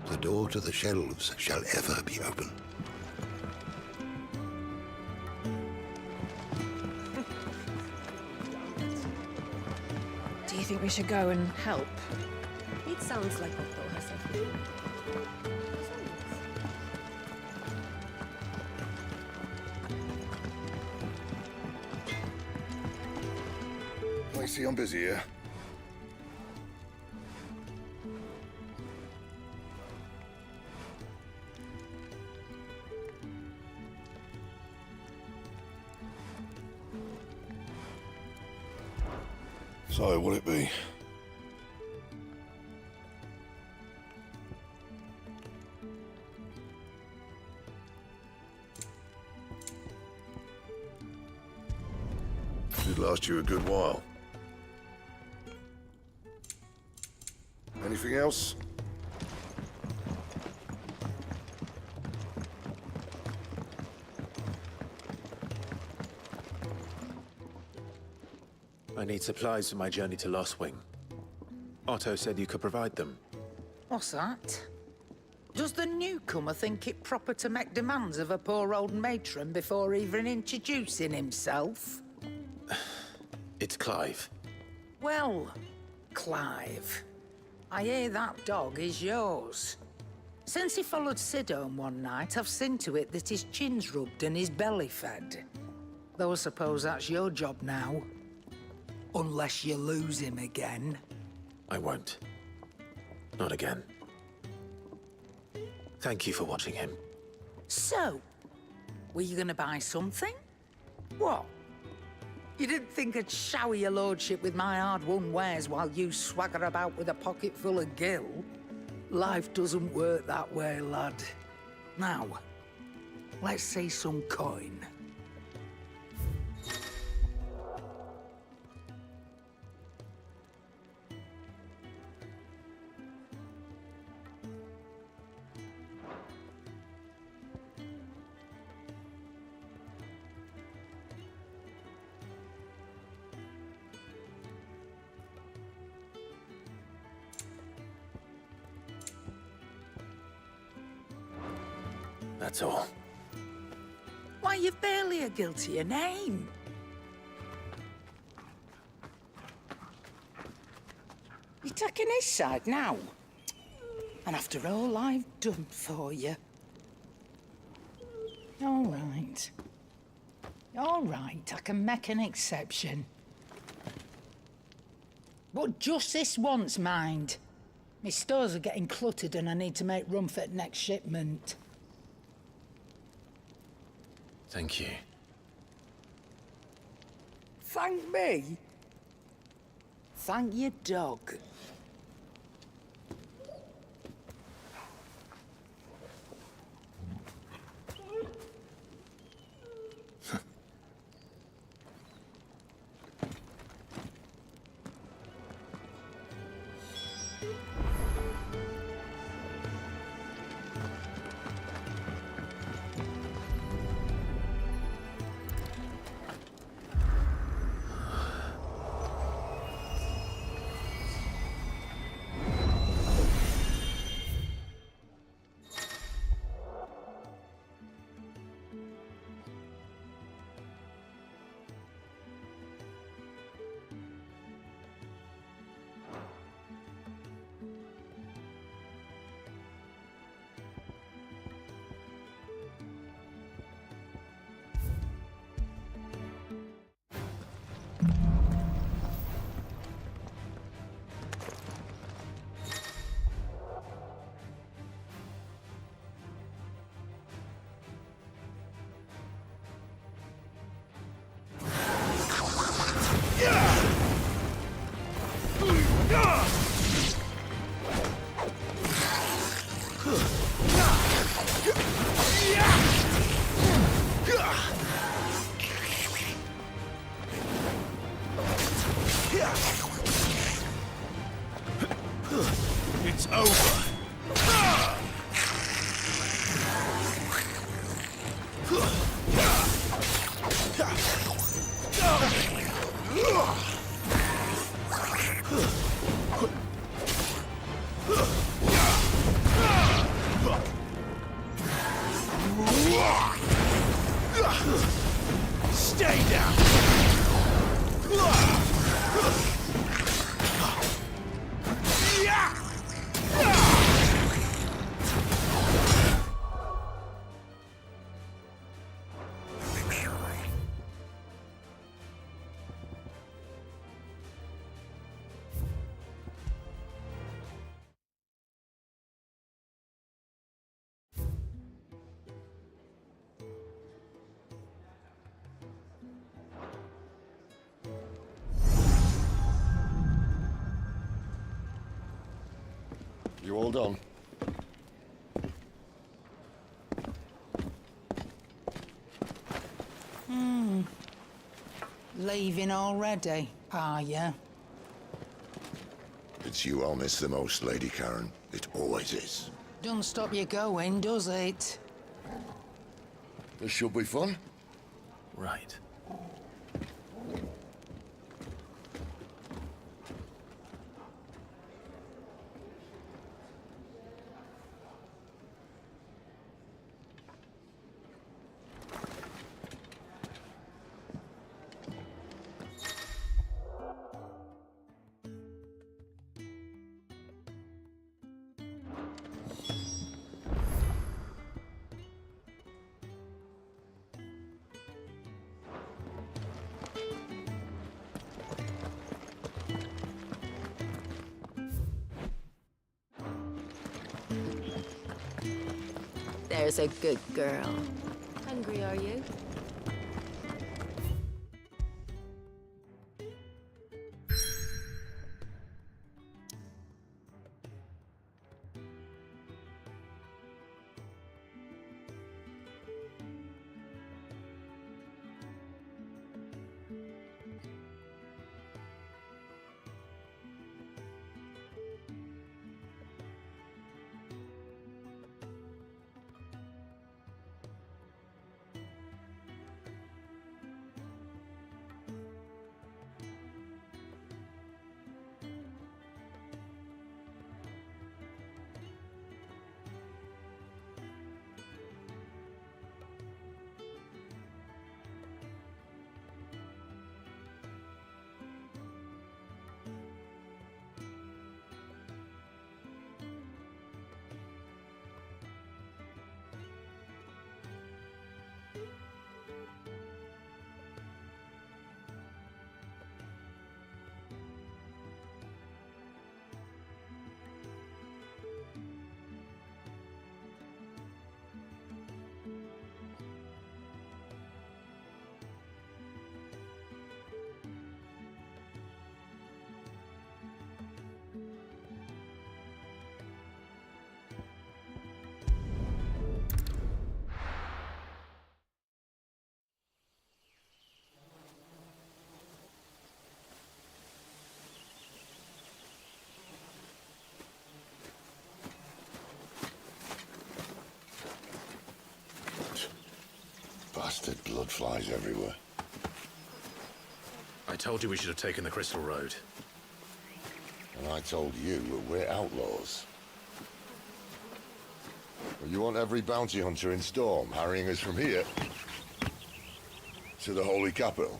The door to the shelves shall ever be open. Do you think we should go and help? It sounds like Otto has a feeling. I see I'm busy here. So, what'll it be? Should last you a good while. Anything else? I need supplies for my journey to Lostwing. Otto said you could provide them. What's that? Does the newcomer think it proper to make demands of a poor old matron before even introducing himself? It's Clive. Well, Clive, I hear that dog is yours. Since he followed Sid home one night, I've seen to it that his chin's rubbed and his belly fed. Though I suppose that's your job now. Unless you lose him again. I won't. Not again. Thank you for watching him. So, were you gonna buy something? What? You didn't think I'd shower your lordship with my hard-won wares while you swagger about with a pocket full of gil? Life doesn't work that way, lad. Now, let's see some coin. That's all. Why, you've barely a guiltier name. You're taking his side now? And after all I've done for you. All right. All right, I can make an exception. But just this once, mind. My stores are getting cluttered and I need to make room for the next shipment. Thank you. Thank me? Thank your dog. It's over. Stay down. You all done? Leaving already, are you? It's you I'll miss the most, Lady Karen. It always is. Don't stop you going, does it? This should be fun. Right. There's a good girl. Hungry, are you? Bastard blood flies everywhere. I told you we should have taken the Crystal Road. And I told you we're outlaws. Well, you want every bounty hunter in Storm harrying us from here to the Holy Capital?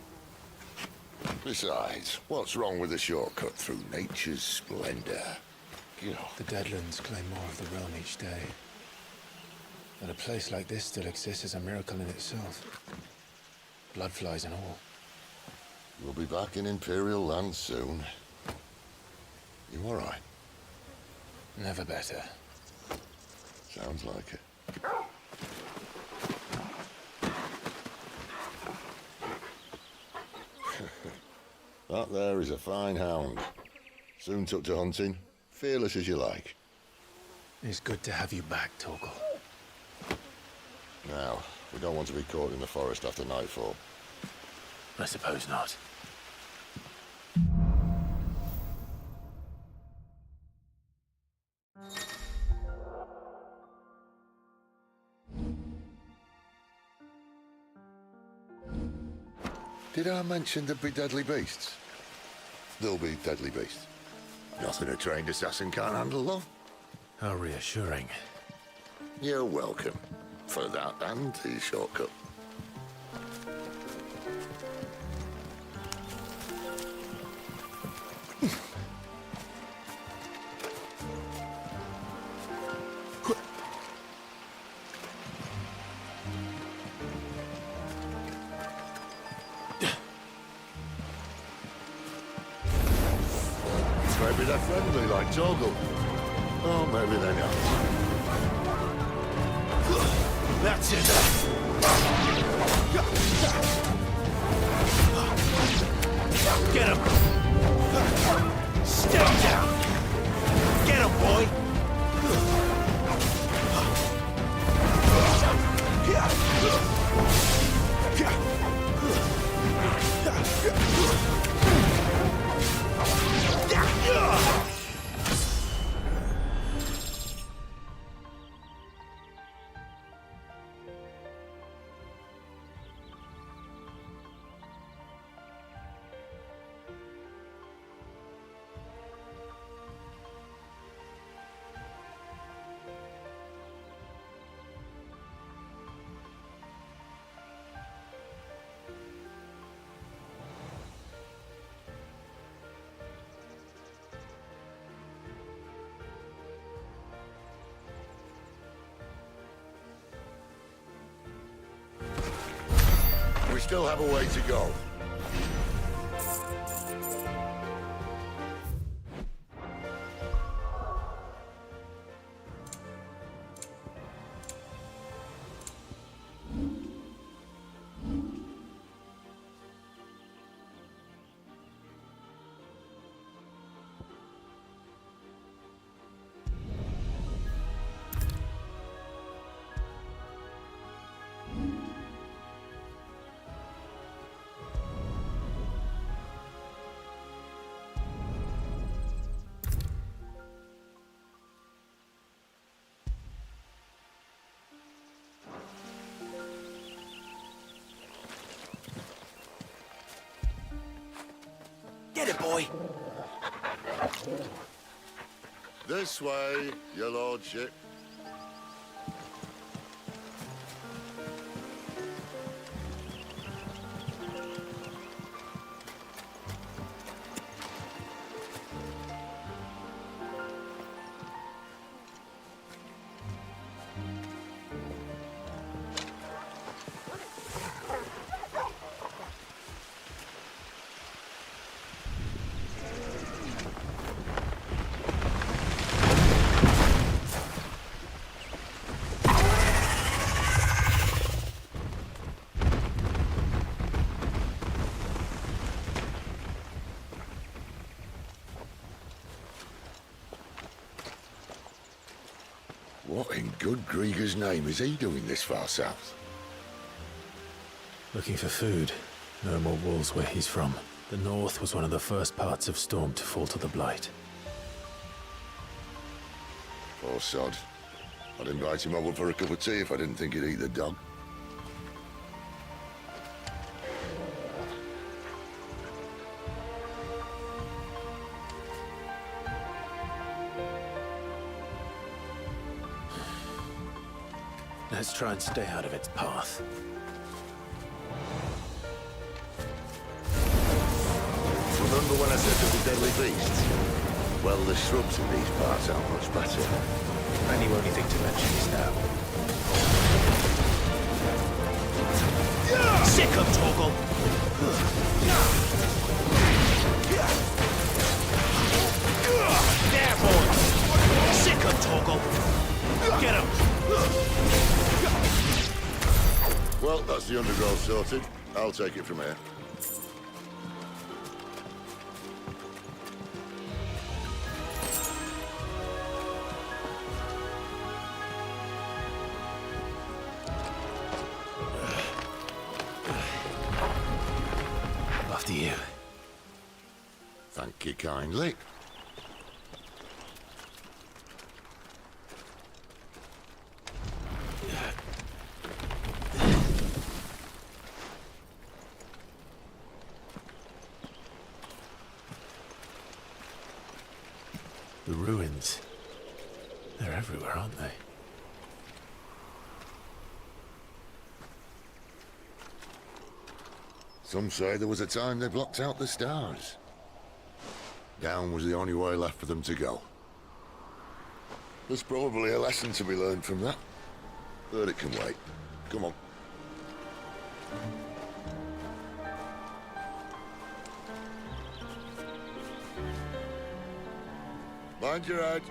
Besides, what's wrong with a shortcut through nature's splendor? The Deadlands claim more of the realm each day. That a place like this still exists is a miracle in itself. Bloodflies and all. We'll be back in Imperial land soon. You all right? Never better. Sounds like it. That there is a fine hound. Soon took to hunting. Fearless as you like. It's good to have you back, Torgal. Now, we don't want to be caught in the forest after nightfall. I suppose not. Did I mention there'd be deadly beasts? There'll be deadly beasts. Nothing a trained assassin can't handle, though. How reassuring. You're welcome. For that and the shortcut. Maybe they're friendly like Torgal. Oh, maybe they're not. That's it. Get him. Stay down. Get him, boy. We still have a way to go. Get it, boy. This way, your lordship. What in good Grieger's name is he doing this far south? Looking for food. No more wolves where he's from. The north was one of the first parts of Storm to fall to the Blight. Poor sod. I'd invite him over for a cup of tea if I didn't think he'd eat the dog. Let's try and stay out of its path. Remember when I said there were deadly beasts? Well, the shrubs in these parts aren't much better. And you only think to mention this now. Sick of Torgal! There, boys! Sick of Torgal! Get him! Well, that's the undergrowth sorted. I'll take it from here. After you. Thank you kindly. The ruins. They're everywhere, aren't they? Some say there was a time they blocked out the stars. Down was the only way left for them to go. There's probably a lesson to be learned from that. But it can wait. Come on. Mind your head.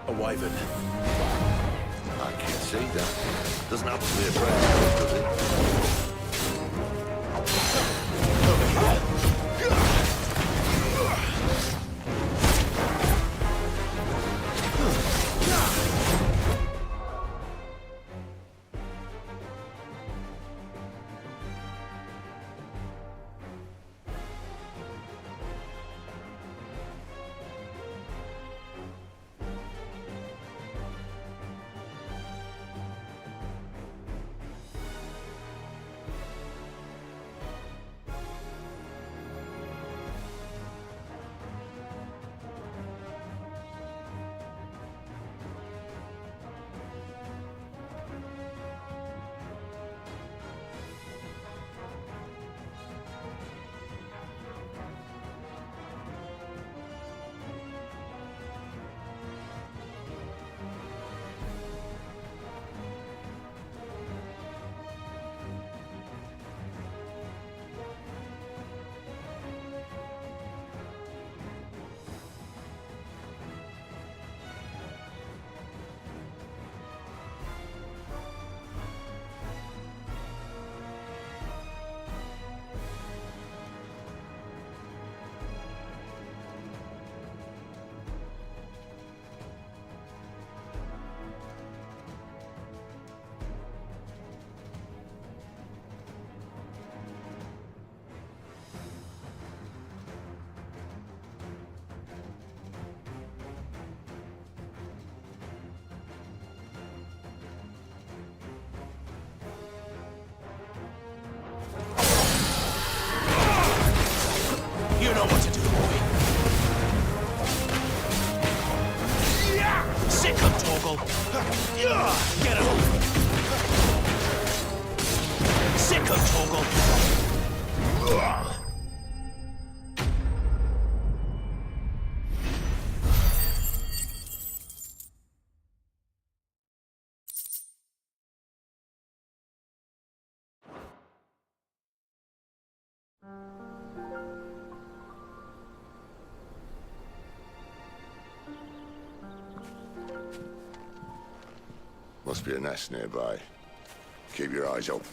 A wyvern. I can see that. Doesn't happen to be a friend, does it? You know what to do, boy. Sick of Torgal. Get him. Sick of Torgal. Must be a nest nearby. Keep your eyes open.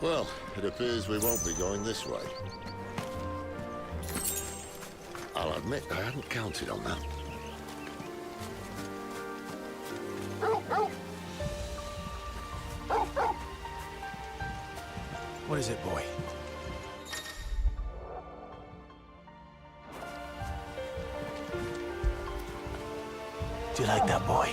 Well, it appears we won't be going this way. I'll admit I hadn't counted on that. What is it, boy? Do you like that, boy?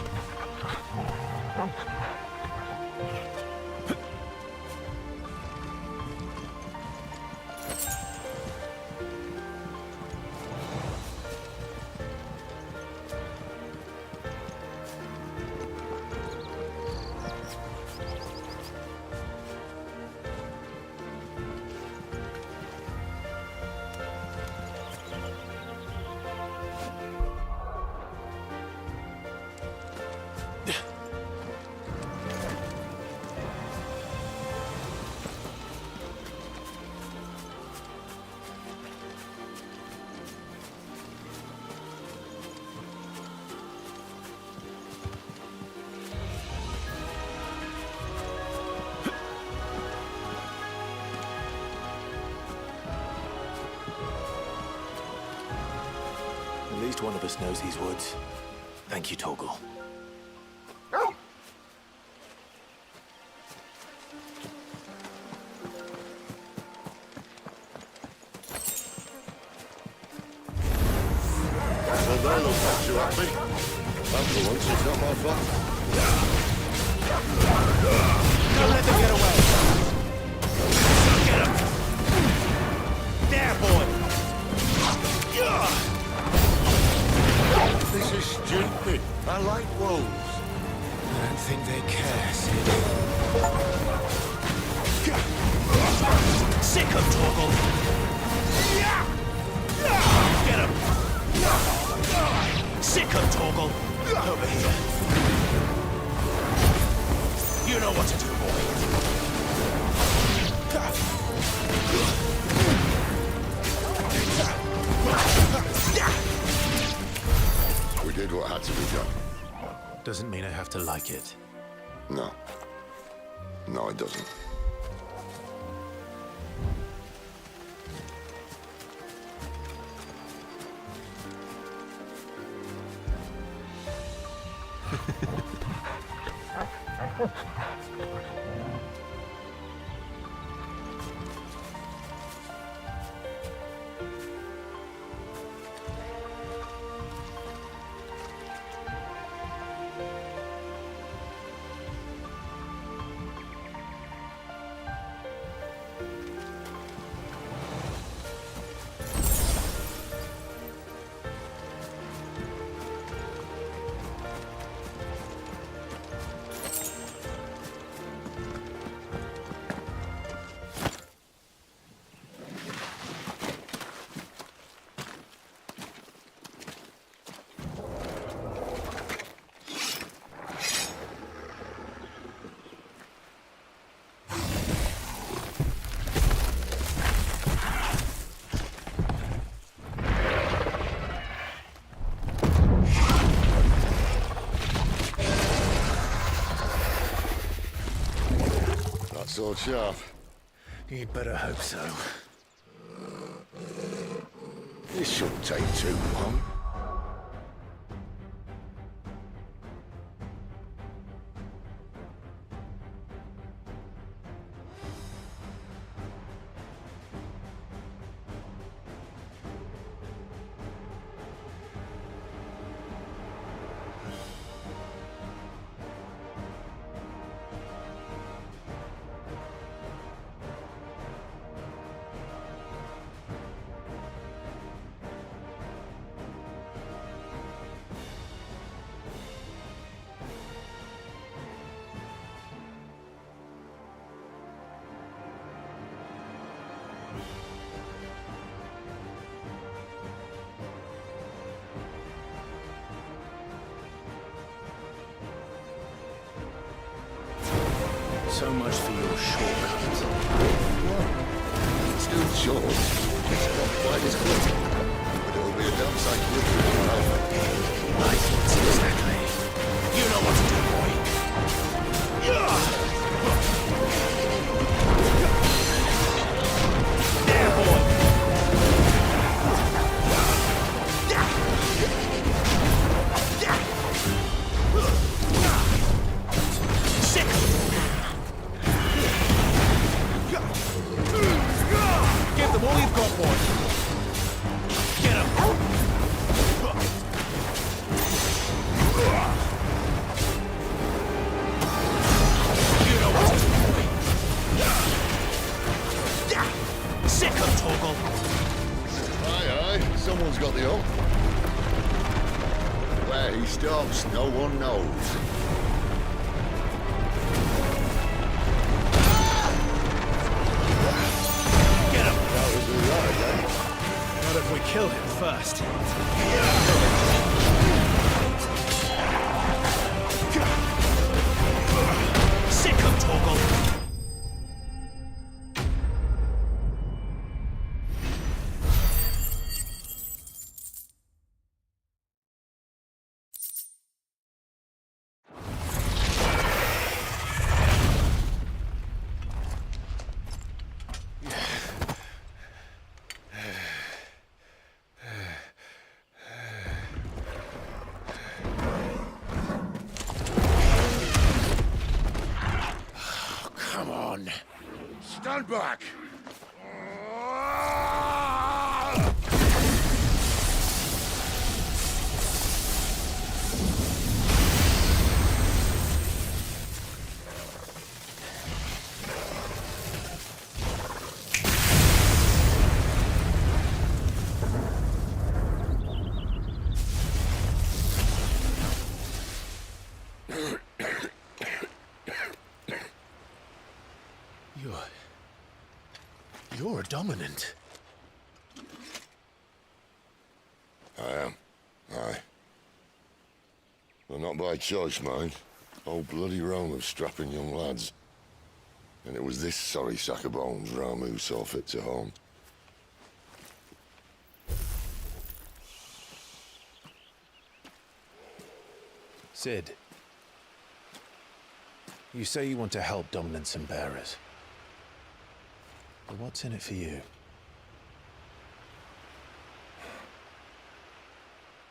At least one of us knows these woods. Thank you, Torgal. Well, that looks like you happy. And for once, it's not my fault. Don't let them get away! Get him! There, boy! This is stupid. I like wolves. I don't think they care, Sid. Sick of Torgal! Get him! Sick of Torgal! Over here. You know what to do, We did what had to be done. Doesn't mean I have to like it. No. No, it doesn't. Sword sharp. You'd better hope so. This shouldn't take too long. So much for your shortcut. Still short. It's not quite as quick. But it'll be a damn sight quicker if you know. My thoughts exactly. You know what to do, boy. There, boy. Sick. Give them all you've got, boy. Get him. You know what to do, boy. Sick of Torgal. Aye, someone's got the hook. Where he stops, no one knows. Get him. That was all right, eh? Not if we kill him first. Sick of Torgal. Come on. Stand back! You're a dominant. I am. Aye. Well, not by choice, mind. Whole bloody realm of strapping young lads. And it was this sorry sack of bones Ramu saw fit to haunt. Sid. You say you want to help dominants and bearers. But what's in it for you?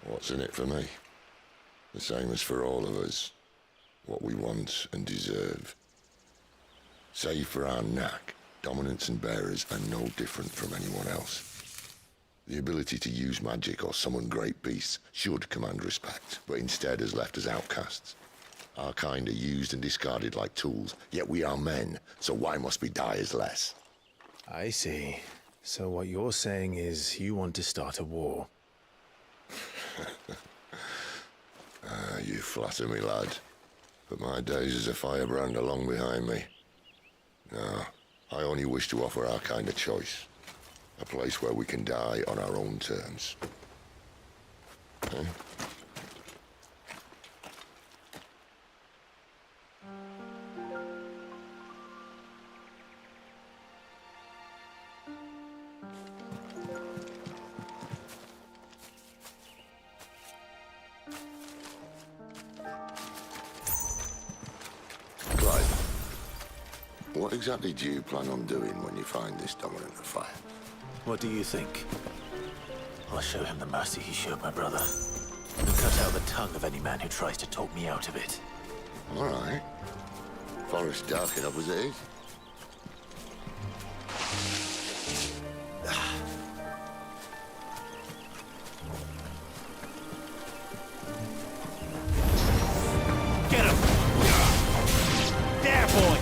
What's in it for me? The same as for all of us. What we want and deserve. Save for our knack, dominants and bearers are no different from anyone else. The ability to use magic or summon great beasts should command respect, but instead has left us outcasts. Our kind are used and discarded like tools, yet we are men, so why must we die as less? I see. So what you're saying is you want to start a war. You flatter me, lad. But my days as a firebrand are long behind me. No, I only wish to offer our kind a choice. A place where we can die on our own terms. Eh? What exactly do you plan on doing when you find this dominant of fire? What do you think? I'll show him the mercy he showed my brother. And cut out the tongue of any man who tries to talk me out of it. All right. Forest dark enough as it is. Get him! There, boy!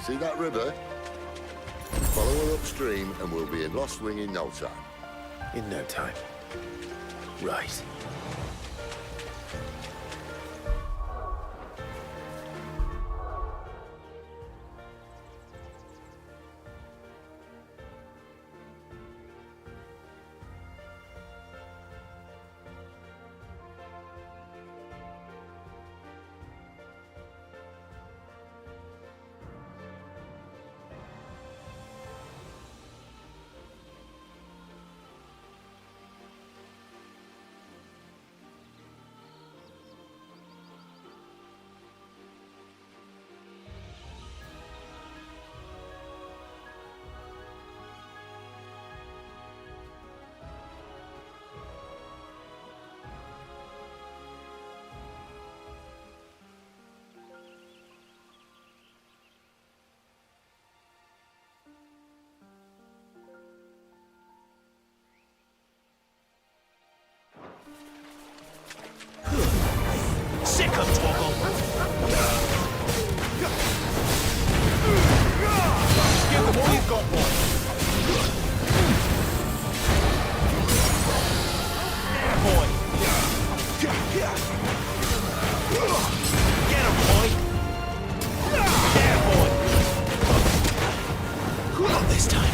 See that river? Follow her upstream and we'll be in Lost Wing in no time. In no time. Right. Sick of Toggle! Give them all you've got, boy! There, boy! Get him, boy! There, boy! Not this time!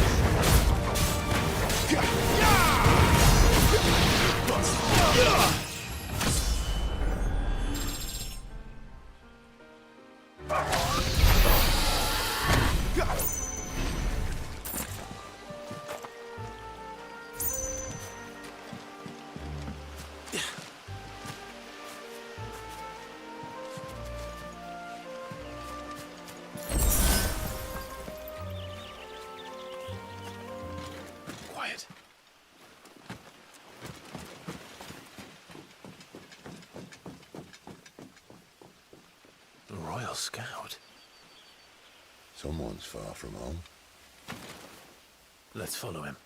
Quiet. A Royal Scout? Someone's far from home. Let's follow him.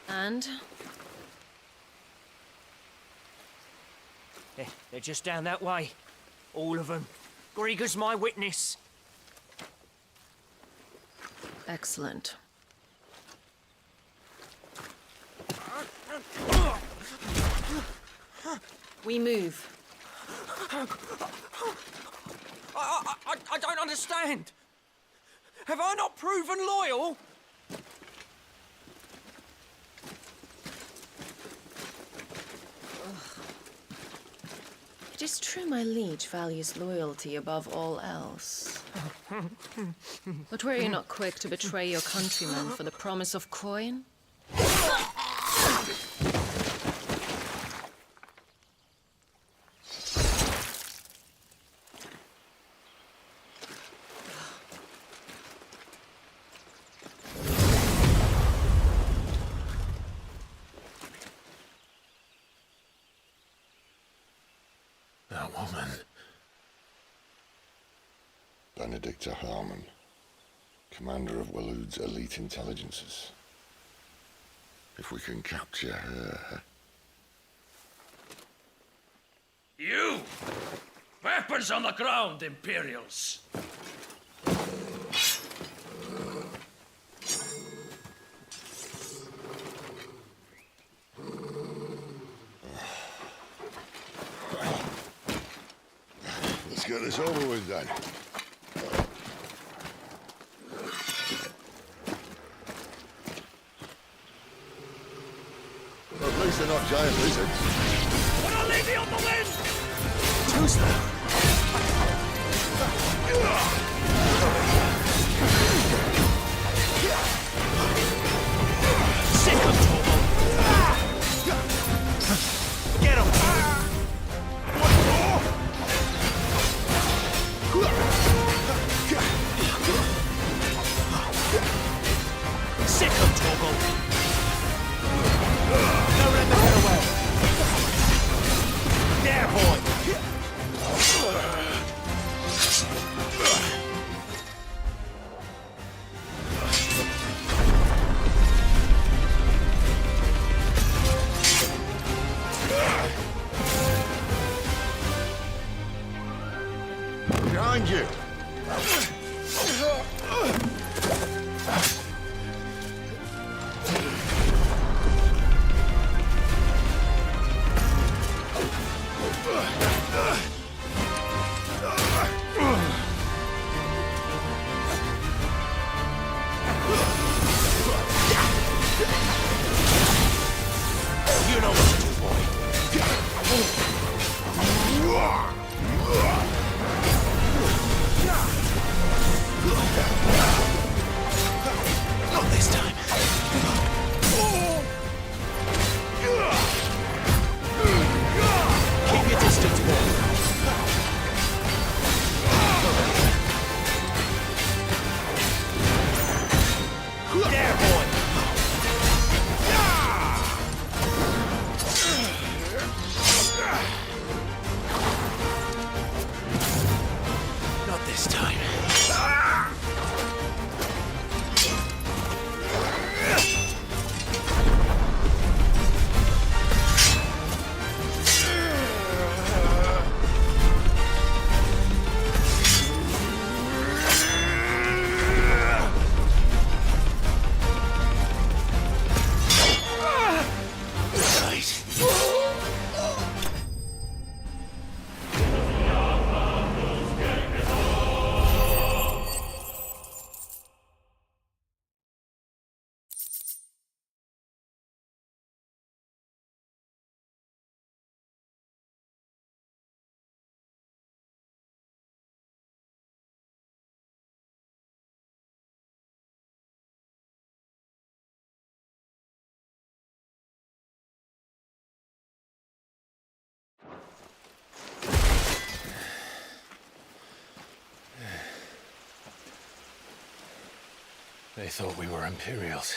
And? They're just down that way. All of them. Grieger's my witness. Excellent. We move. I don't understand. Have I not proven loyal? It is true my liege values loyalty above all else. But were you not quick to betray your countrymen for the promise of coin? That woman. Benedicta Harmon, commander of Waloed's elite intelligences. If we can capture her... You! Weapons on the ground, Imperials! Let's get this over with then. Well, at least they're not giant lizards. Put a lady on the wind! Too slow. Sick of trouble! Get him! Sick of trouble! Don't let them get away! There, boy! They thought we were Imperials.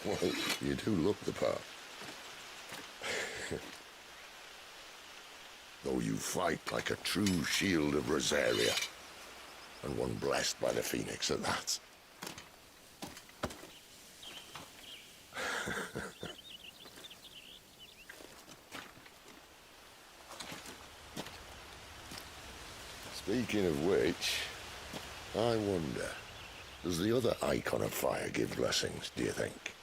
Well, you do look the part. Though you fight like a true shield of Rosaria. And one blessed by the Phoenix at that. Speaking of which, I wonder, does the other icon of fire give blessings, do you think?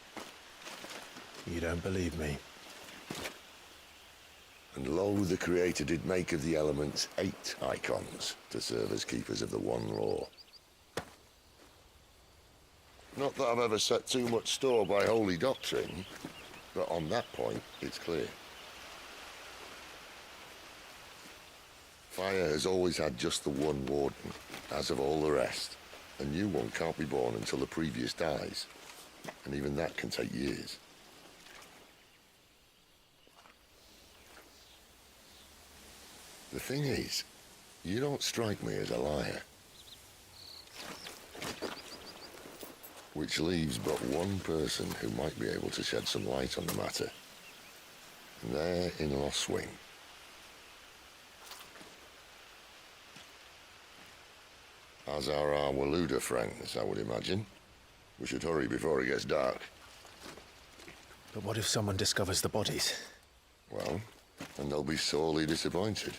You don't believe me? And lo, the Creator did make of the elements 8 icons to serve as keepers of the one law. Not that I've ever set too much store by holy doctrine, but on that point, it's clear. Fire has always had just the one warden, as of all the rest. A new one can't be born until the previous dies, and even that can take years. The thing is, you don't strike me as a liar. Which leaves but one person who might be able to shed some light on the matter. And they're in Lost Wing. As are our Waluda friends, I would imagine. We should hurry before it gets dark. But what if someone discovers the bodies? Well, and they'll be sorely disappointed.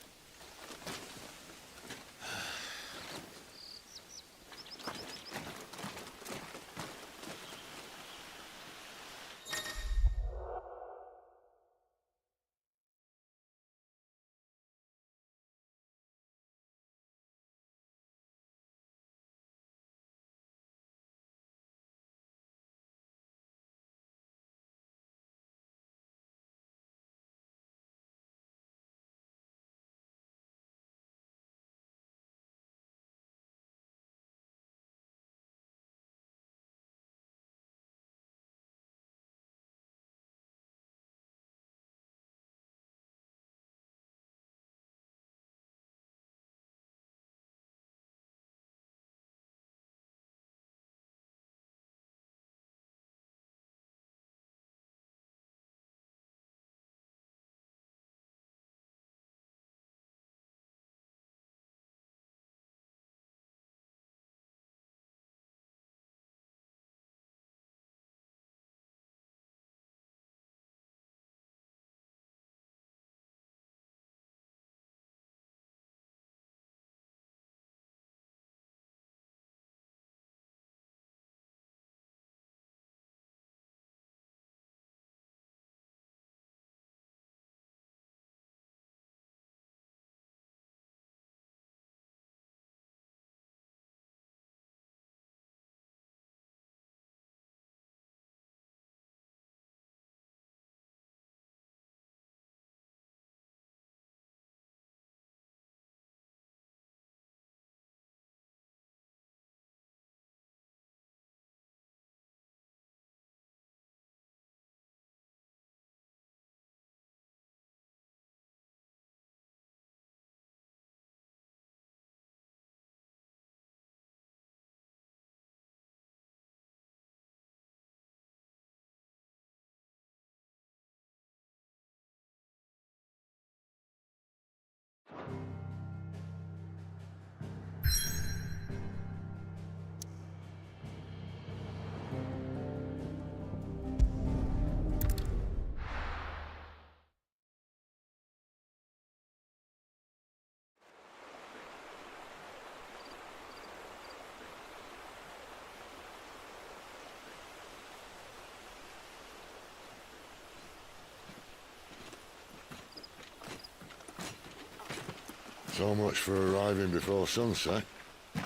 So much for arriving before sunset.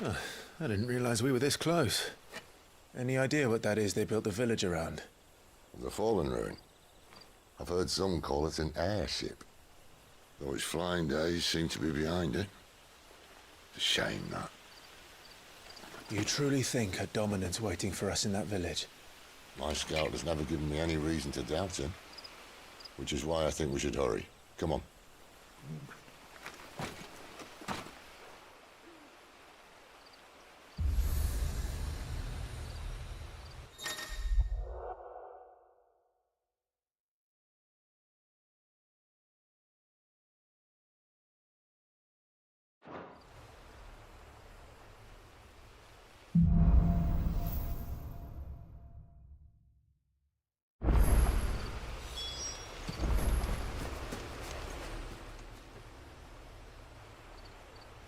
Oh, I didn't realize we were this close. Any idea what that is they built the village around? The Fallen Ruin. I've heard some call it an airship. Though its flying days seem to be behind it. It's a shame, that. You truly think a dominant's waiting for us in that village? My scout has never given me any reason to doubt him. Which is why I think we should hurry. Come on.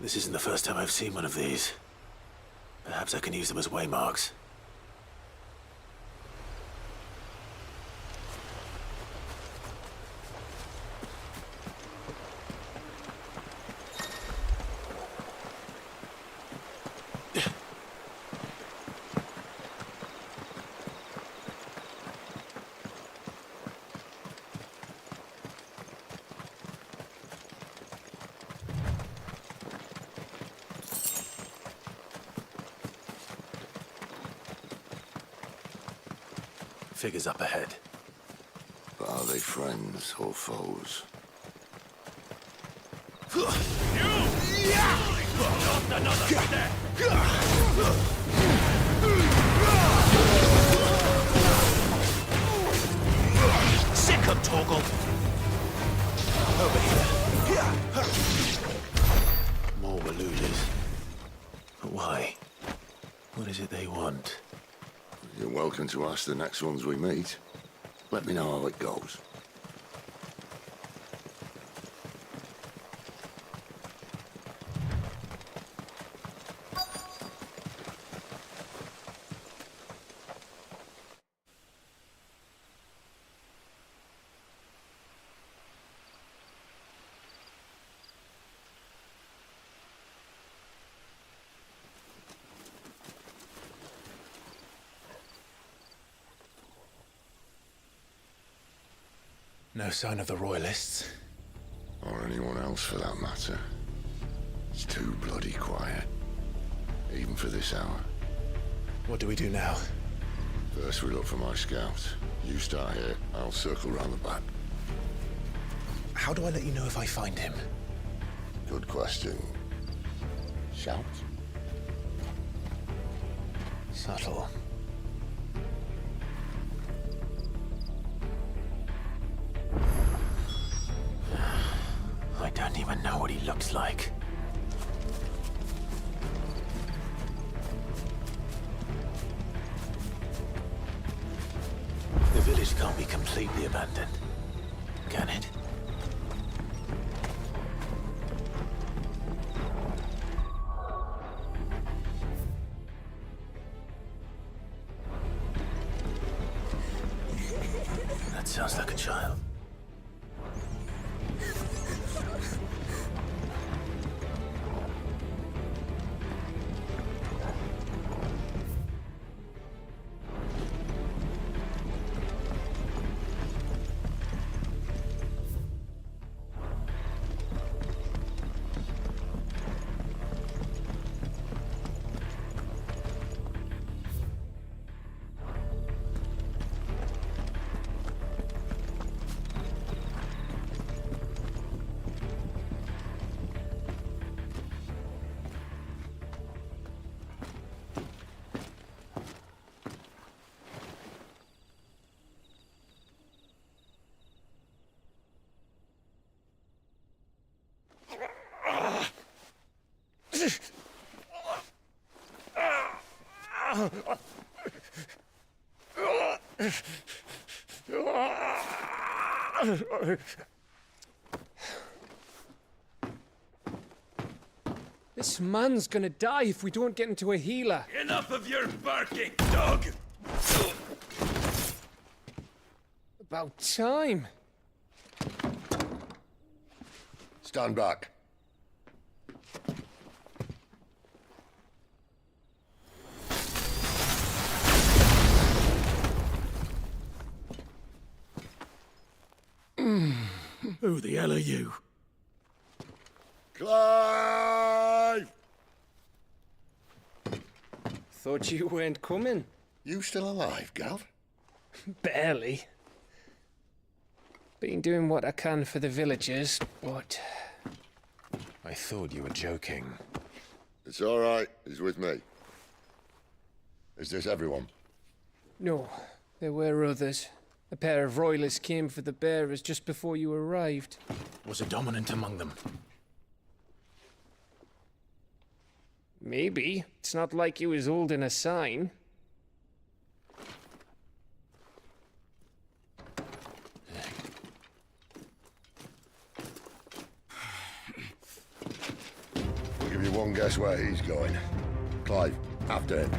This isn't the first time I've seen one of these. Perhaps I can use them as waymarks. Figures up ahead. But are they friends or foes? Sick of Torgal! Over here. More Waluders. But why? What is it they want? You're welcome to ask the next ones we meet. Let me know how it goes. No sign of the Royalists. Or anyone else for that matter. It's too bloody quiet. Even for this hour. What do we do now? First we look for my scouts. You start here, I'll circle round the back. How do I let you know if I find him? Good question. Shout? Subtle. I don't even know what he looks like. The village can't be completely abandoned, can it? That sounds like a child. This man's gonna die if we don't get into a healer. Enough of your barking, dog! About time. Stand back. Who the hell are you? Clive! Thought you weren't coming. You still alive, Gav? Barely. Been doing what I can for the villagers, but... I thought you were joking. It's all right. He's with me. Is this everyone? No, there were others. A pair of royalists came for the bearers just before you arrived. Was a dominant among them? Maybe. It's not like he was holding a sign. We'll guess where he's going. Clive, after him.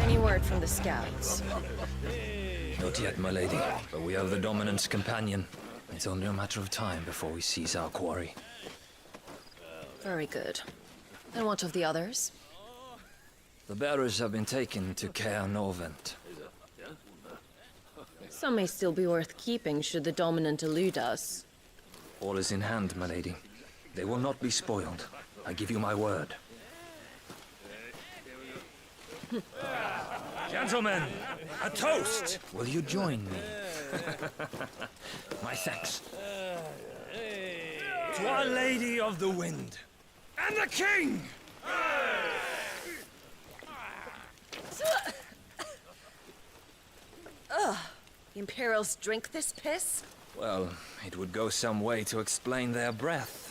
Any word from the scouts? Not yet, my lady, but we have the Dominant's companion. It's only a matter of time before we seize our quarry. Very good. And what of the others? The bearers have been taken to Caer Norvent. Some may still be worth keeping should the Dominant elude us. All is in hand, my lady. They will not be spoiled. I give you my word. Gentlemen, a toast! Will you join me? My thanks. To Our Lady of the Wind. And the King! Ugh. The Imperials drink this piss? Well, it would go some way to explain their breath.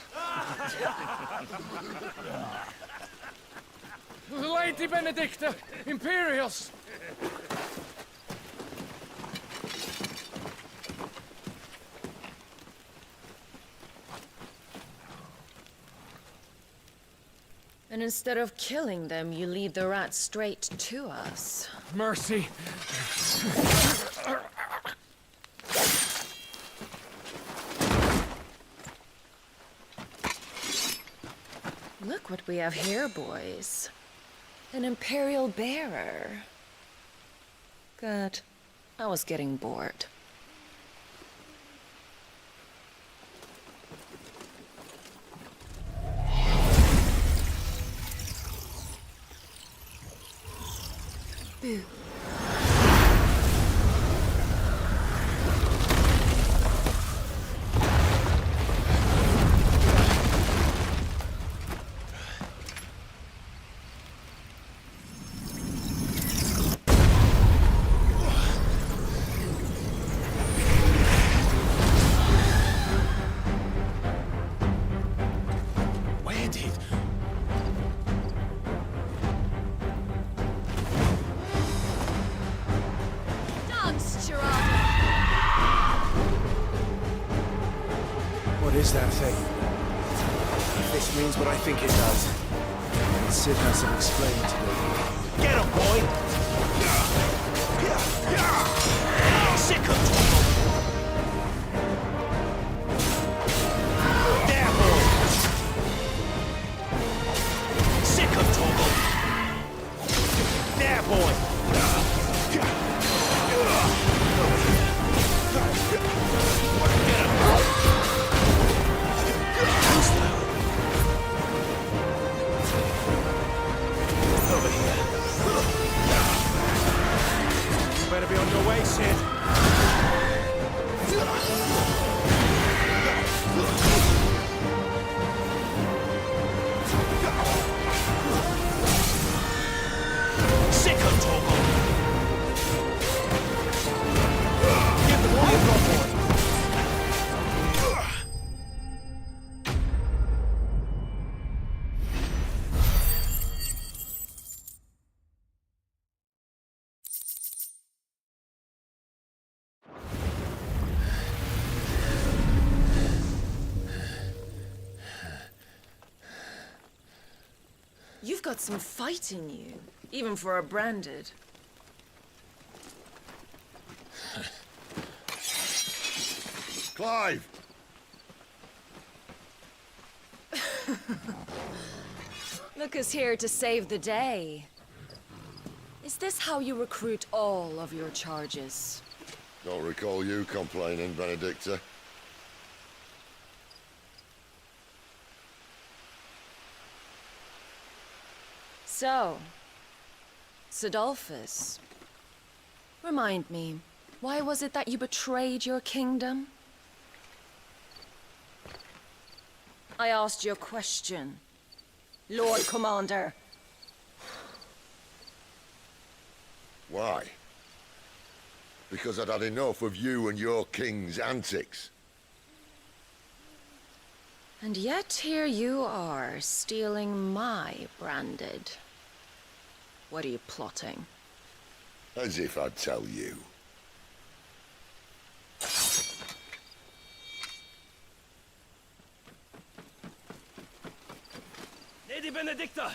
Lady Benedicta, Imperials! And instead of killing them, you lead the rats straight to us. Mercy. Look what we have here, boys. An Imperial bearer. Good. I was getting bored. Boo. What is that thing? If this means what I think it does, then Sid has some explaining to do. Get him, boy! Sick of there, boy! Sick of Torgal! There, boy! Better be on your way, Sid. Sick of Torgal! Give them all you've got, boy! You've got some fight in you, even for a branded. Clive! Look who's here to save the day. Is this how you recruit all of your charges? Don't recall you complaining, Benedicta. So, Sidolphus, remind me, why was it that you betrayed your kingdom? I asked you a question, Lord Commander. Why? Because I'd had enough of you and your king's antics. And yet here you are, stealing my branded. What are you plotting? As if I'd tell you. Lady Benedicta,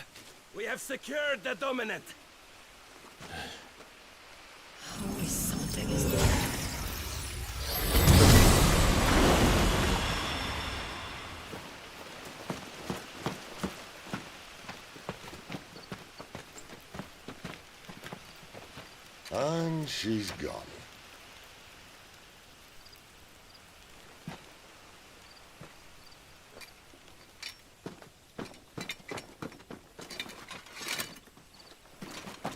we have secured the dominant. Always something, isn't there? And she's gone.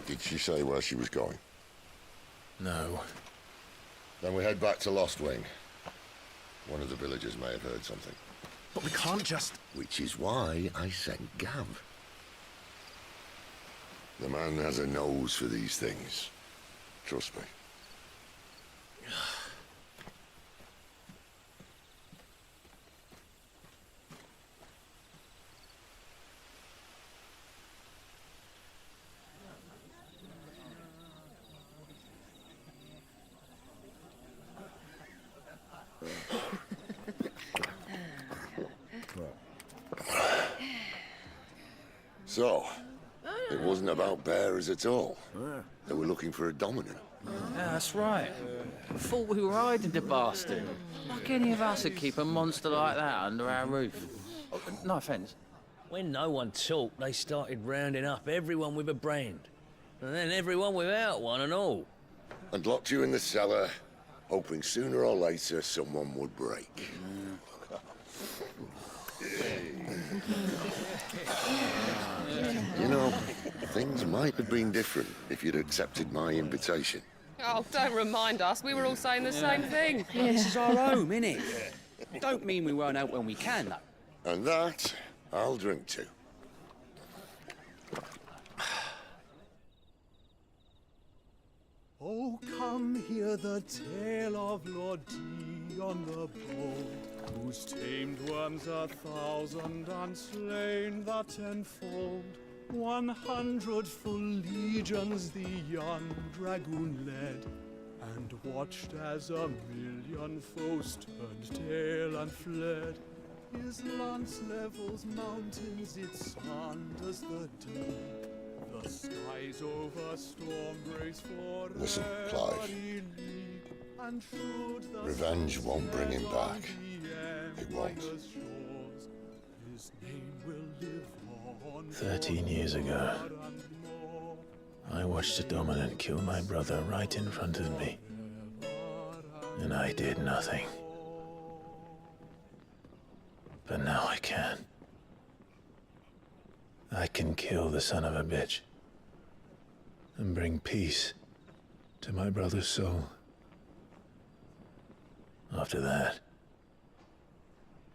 Did she say where she was going? No. Then we head back to Lost Wing. One of the villagers may have heard something. But we can't just... Which is why I sent Gav. The man has a nose for these things. Trust me. So, it wasn't about bearers at all. They were looking for a dominant. Yeah, that's right. I thought we were hiding the bastard. Like any of us would keep a monster like that under our roof. Oh, no offence. When no one talked, they started rounding up everyone with a brand. And then everyone without one and all. And locked you in the cellar, hoping sooner or later someone would break. You know, things might have been different if you'd accepted my invitation. Oh, don't remind us. We were all saying the same thing. This is our home, innit? Don't mean we won't out when we can, though. And that, I'll drink to. Oh, come hear the tale of Lord Dion the Bold, whose tamed worms 1,000 and slain the tenfold. 100 full legions the young dragoon led, and watched as 1,000,000 foes turned tail and fled. His lance levels mountains, it sanders the deep. The skies over storm brace for Listen, Clive. and should the Revenge won't bring him back. It won't. His name will live on 13 years ago, I watched a dominant kill my brother right in front of me. And I did nothing. But now I can. I can kill the son of a bitch and bring peace to my brother's soul. After that,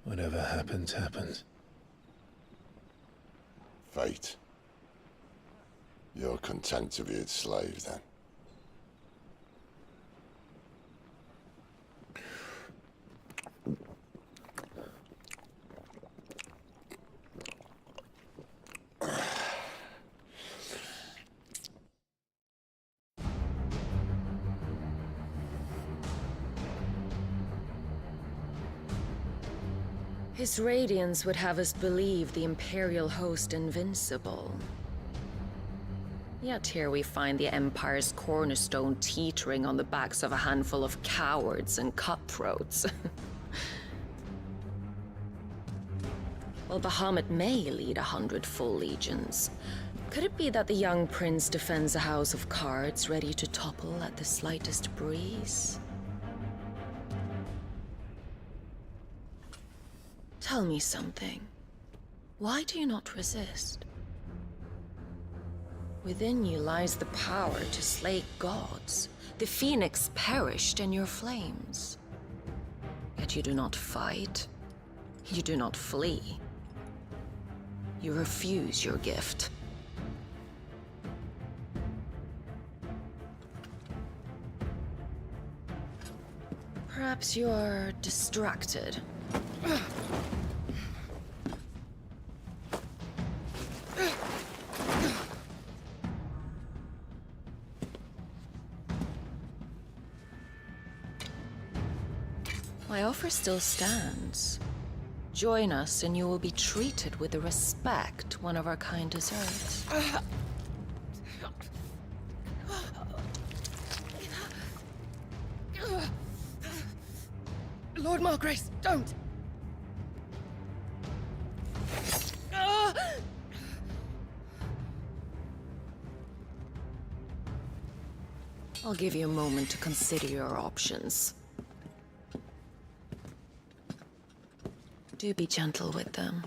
whatever happens, happens. Fate. You're content to be its slave, then? His radiance would have us believe the Imperial host invincible. Yet here we find the Empire's cornerstone teetering on the backs of a handful of cowards and cutthroats. Well, Bahamut may lead 100 full legions. Could it be that the young prince defends a house of cards ready to topple at the slightest breeze? Tell me something. Why do you not resist? Within you lies the power to slay gods. The phoenix perished in your flames. Yet you do not fight. You do not flee. You refuse your gift. Perhaps you're distracted. My offer still stands. Join us and you will be treated with the respect one of our kind deserves. Lord Margrace, don't! I'll give you a moment to consider your options. Do be gentle with them.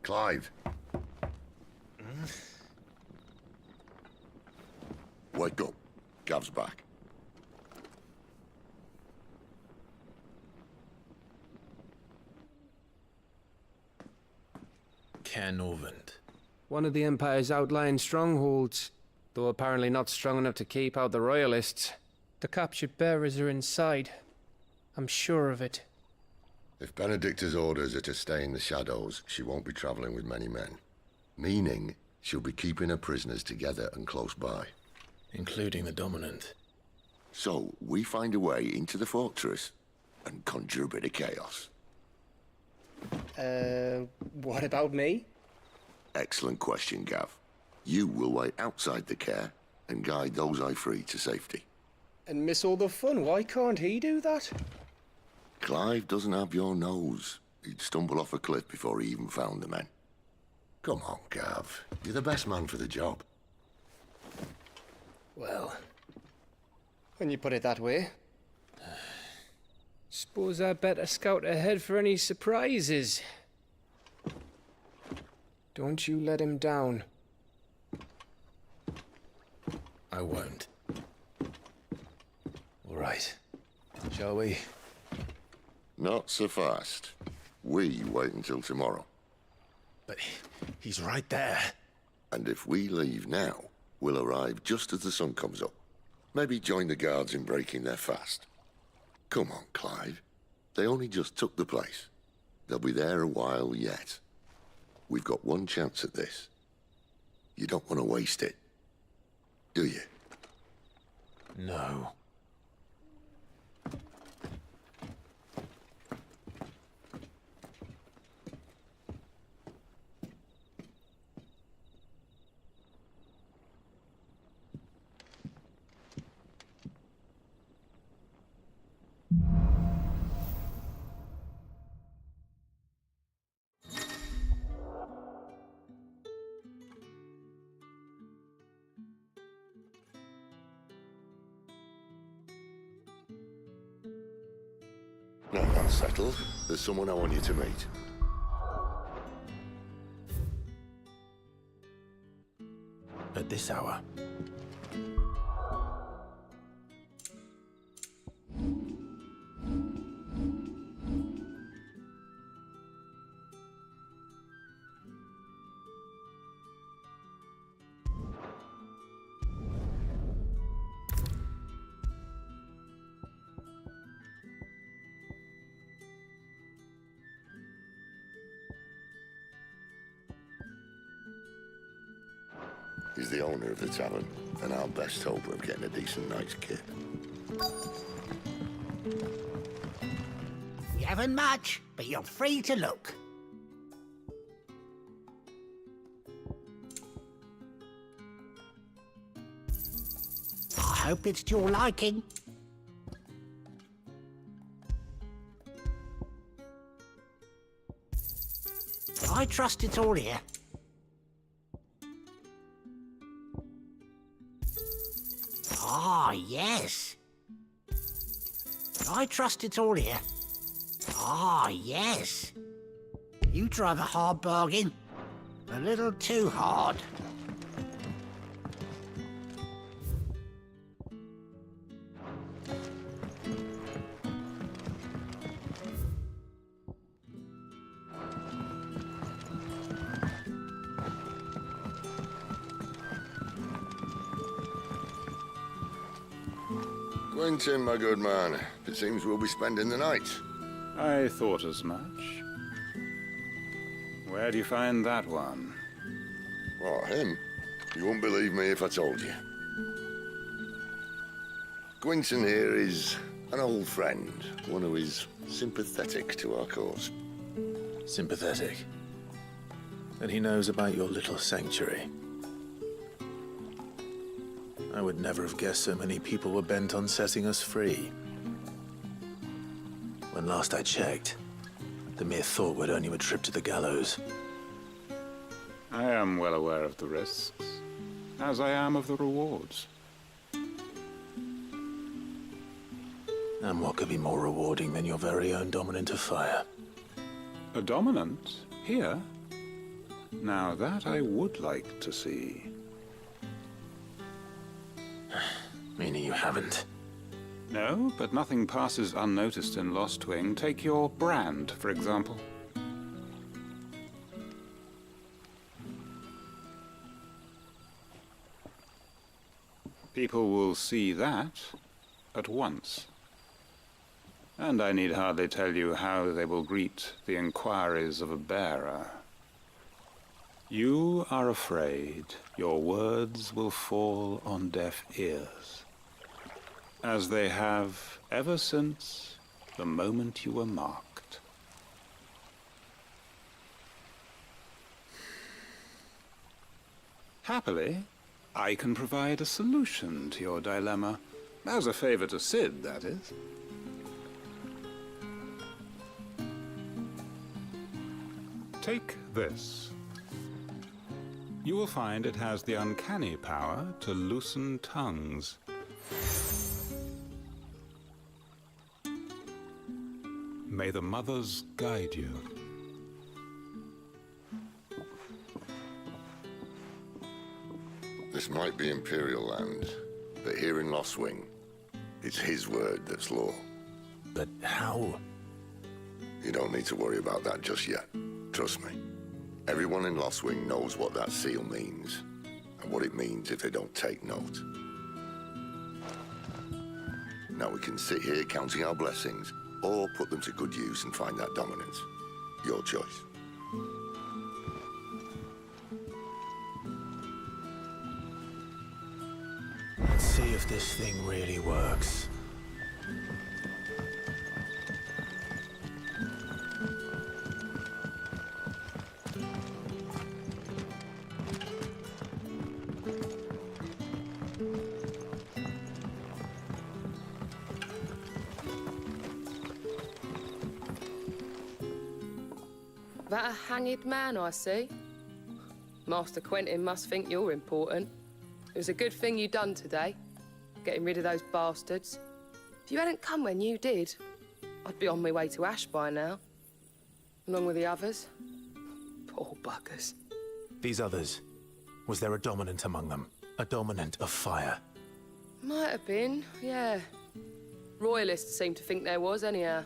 Clive. Wake up. Gav's back. Norvend. One of the Empire's outlying strongholds, though apparently not strong enough to keep out the Royalists. The captured bearers are inside. I'm sure of it. If Benedicta's orders are to stay in the shadows, she won't be traveling with many men. Meaning, she'll be keeping her prisoners together and close by. Including the Dominant. So, we find a way into the fortress and conjure a bit of chaos. What about me? Excellent question, Gav. You will wait outside the care and guide those I free to safety. And miss all the fun. Why can't he do that? Clive doesn't have your nose. He'd stumble off a cliff before he even found the men. Come on, Gav. You're the best man for the job. Well, when you put it that way. Suppose I better scout ahead for any surprises. Don't you let him down. I won't. All right. Shall we? Not so fast. We wait until tomorrow. But he's right there. And if we leave now, we'll arrive just as the sun comes up. Maybe join the guards in breaking their fast. Come on, Clive. They only just took the place. They'll be there a while yet. We've got one chance at this. You don't want to waste it, do you? No. Now that's settled. There's someone I want you to meet. At this hour. He's the owner of the tavern, and our best hope of getting a decent night's kit. You haven't much, but you're free to look. I hope it's to your liking. I trust it's all here. Ah, yes. I trust it's all here. Ah, yes. You drive a hard bargain. A little too hard. Quentin, my good man. It seems we'll be spending the night. I thought as much. Where do you find that one? What, him? You wouldn't believe me if I told you. Quentin here is an old friend, one who is sympathetic to our cause. Sympathetic? And he knows about your little sanctuary. I would never have guessed so many people were bent on setting us free. When last I checked, the mere thought would earn you a trip to the gallows. I am well aware of the risks, as I am of the rewards. And what could be more rewarding than your very own dominant of fire? A dominant? Here? Now that I would like to see. Meaning you haven't? No, but nothing passes unnoticed in Lost Wing. Take your brand, for example. People will see that at once. And I need hardly tell you how they will greet the inquiries of a bearer. You are afraid your words will fall on deaf ears, as they have ever since the moment you were marked. Happily, I can provide a solution to your dilemma, as a favor to Sid, that is. Take this. You will find it has the uncanny power to loosen tongues. May the mothers guide you. This might be Imperial land, but here in Lost Wing, it's his word that's law. But how? You don't need to worry about that just yet. Trust me. Everyone in Lost Wing knows what that seal means, and what it means if they don't take note. Now we can sit here counting our blessings, or put them to good use and find that dominance. Your choice. Let's see if this thing really works. That a hanged man I see? Master Quentin must think you're important. It was a good thing you done today, getting rid of those bastards. If you hadn't come when you did, I'd be on my way to Ash by now, along with the others. Poor buggers. These others, was there a dominant among them? A dominant of fire? Might have been, yeah. Royalists seem to think there was, anyhow.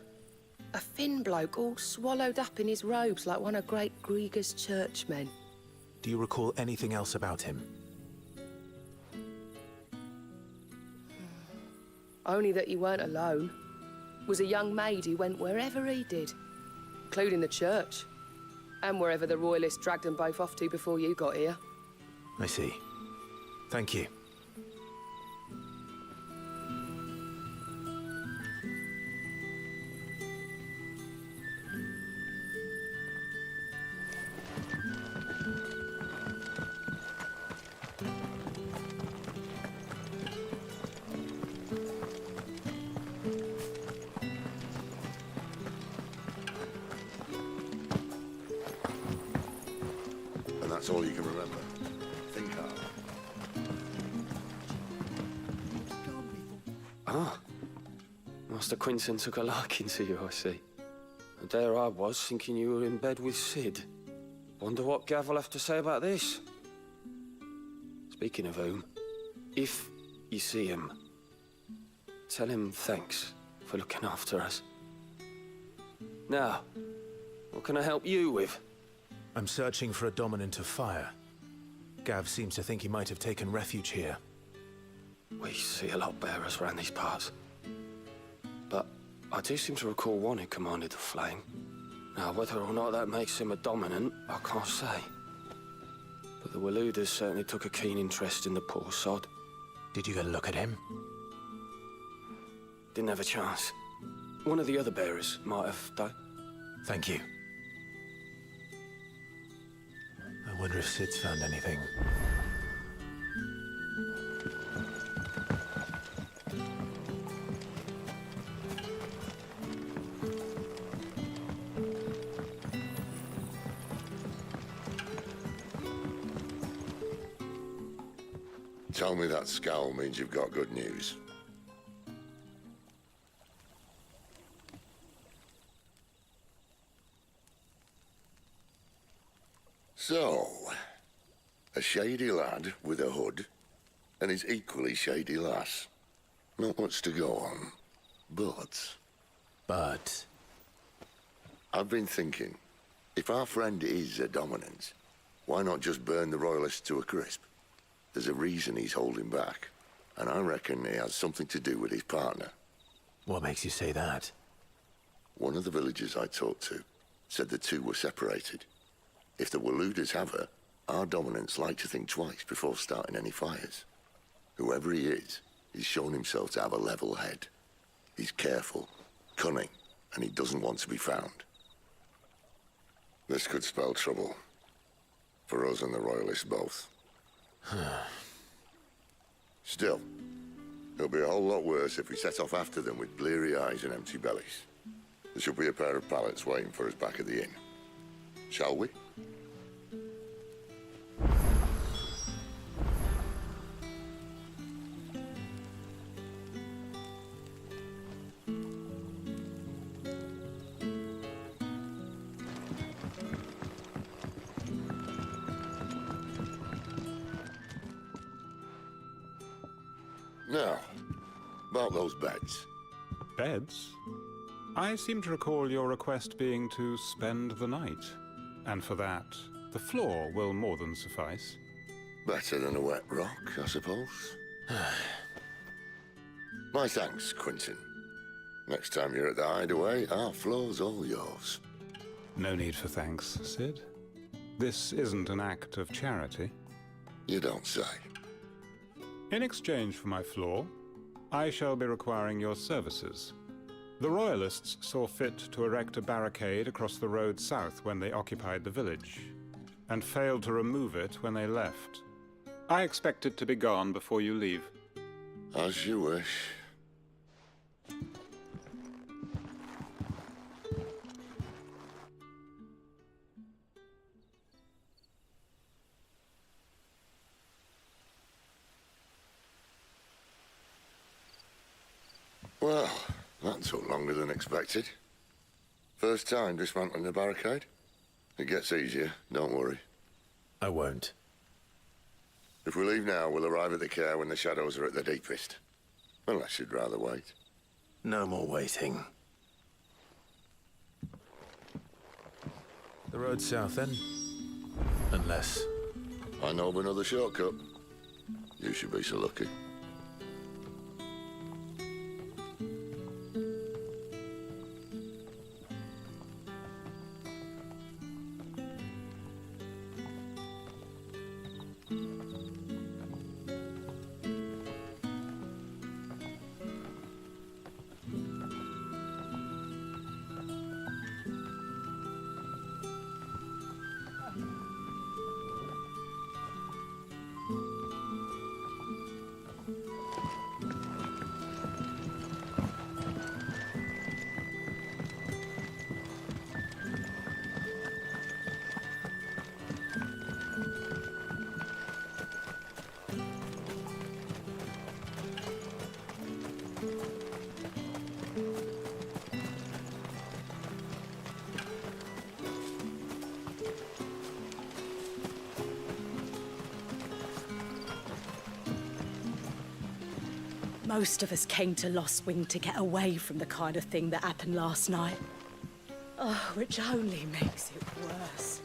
A thin bloke all swallowed up in his robes like one of Great Grieger's churchmen. Do you recall anything else about him? Only that he weren't alone. Was a young maid who went wherever he did, including the church, and wherever the Royalists dragged them both off to before you got here. I see. Thank you. And that's all you can remember. Think hard. Ah. Master Quinton took a liking to you, I see. And there I was, thinking you were in bed with Sid. Wonder what Gav will have to say about this. Speaking of whom, if you see him, tell him thanks for looking after us. Now, what can I help you with? I'm searching for a dominant of fire. Gav seems to think he might have taken refuge here. We see a lot of bearers around these parts. But I do seem to recall one who commanded the flame. Now, whether or not that makes him a dominant, I can't say. But the Waluders certainly took a keen interest in the poor sod. Did you get a look at him? Didn't have a chance. One of the other bearers might have, though. Thank you. I wonder if Sid's found anything. Tell me that scowl means you've got good news. So, a shady lad with a hood, and his equally shady lass. Not much to go on, but... I've been thinking, if our friend is a dominant, why not just burn the Royalists to a crisp? There's a reason he's holding back, and I reckon he has something to do with his partner. What makes you say that? One of the villagers I talked to said the two were separated. If the Waluders have her, our dominants like to think twice before starting any fires. Whoever he is, he's shown himself to have a level head. He's careful, cunning, and he doesn't want to be found. This could spell trouble. For us and the Royalists both. Still, it'll be a whole lot worse if we set off after them with bleary eyes and empty bellies. There should be a pair of pallets waiting for us back at the inn. Shall we? Now, about those beds. Beds? I seem to recall your request being to spend the night. And for that, the floor will more than suffice. Better than a wet rock, I suppose. My thanks, Quinton. Next time you're at the hideaway, our floor's all yours. No need for thanks, Sid. This isn't an act of charity. You don't say. In exchange for my floor, I shall be requiring your services. The Royalists saw fit to erect a barricade across the road south when they occupied the village, and failed to remove it when they left. I expect it to be gone before you leave. As you wish. Well, that took longer than expected. First time dismantling a barricade? It gets easier, don't worry. I won't. If we leave now, we'll arrive at the care when the shadows are at their deepest. Unless you'd rather wait. No more waiting. The road south, then? Unless... I know of another shortcut. You should be so lucky. Most of us came to Lost Wing to get away from the kind of thing that happened last night. Oh, which only makes it worse.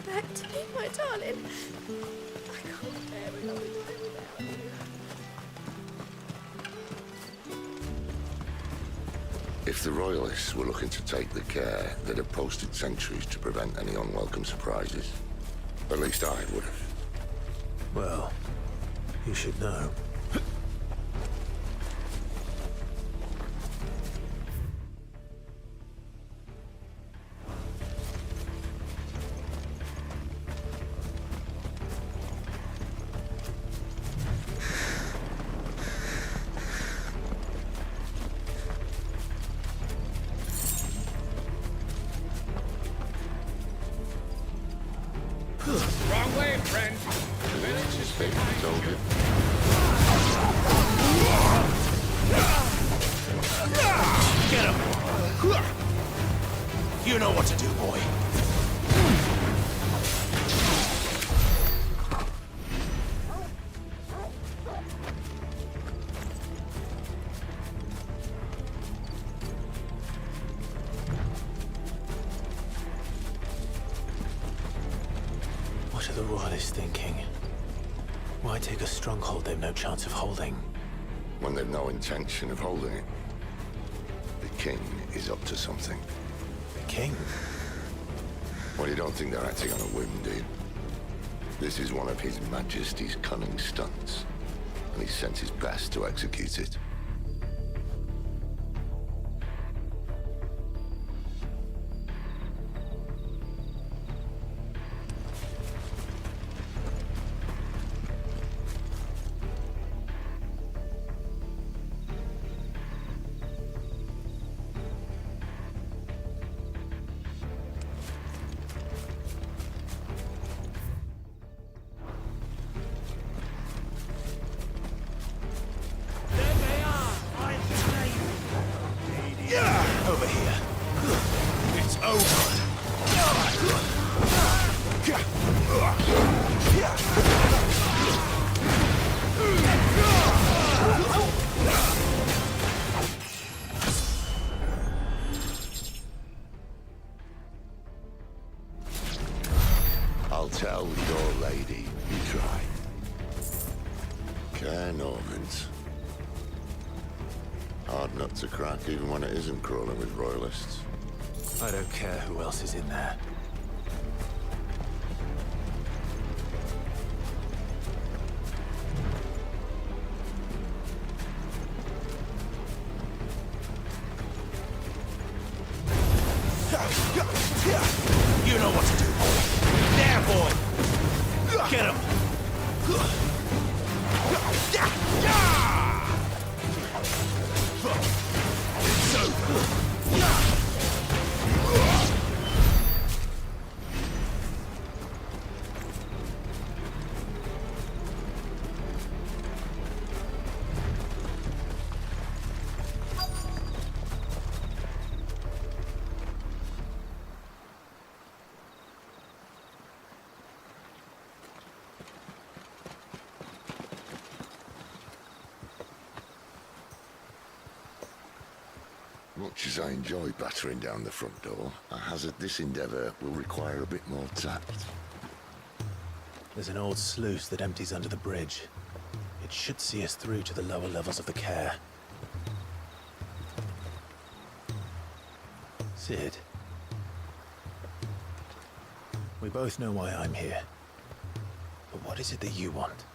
Back to me, my darling. I can't bear another day without you. If the Royalists were looking to take the care, they'd have posted sentries to prevent any unwelcome surprises. At least I would have. Well, you should know. Wrong way, friend. The village is behind you. Get him! You know what to do, boy. What are the Royalists thinking? Why take a stronghold they've no chance of holding? When they've no intention of holding it. The king is up to something. The king? Well, you don't think they're acting on a whim, do you? This is one of His Majesty's cunning stunts, and he sent his best to execute it. Over here. It's over. I'll tell your lady you tried. Care Norvins. Hard nut to crack, even when it isn't crawling with Royalists. I don't care who else is in there. You know what to do, boy. There, boy. Get him. It's over. Much as I enjoy battering down the front door, I hazard this endeavour will require a bit more tact. There's an old sluice that empties under the bridge. It should see us through to the lower levels of the care. Sid, We both know why I'm here. But what is it that you want?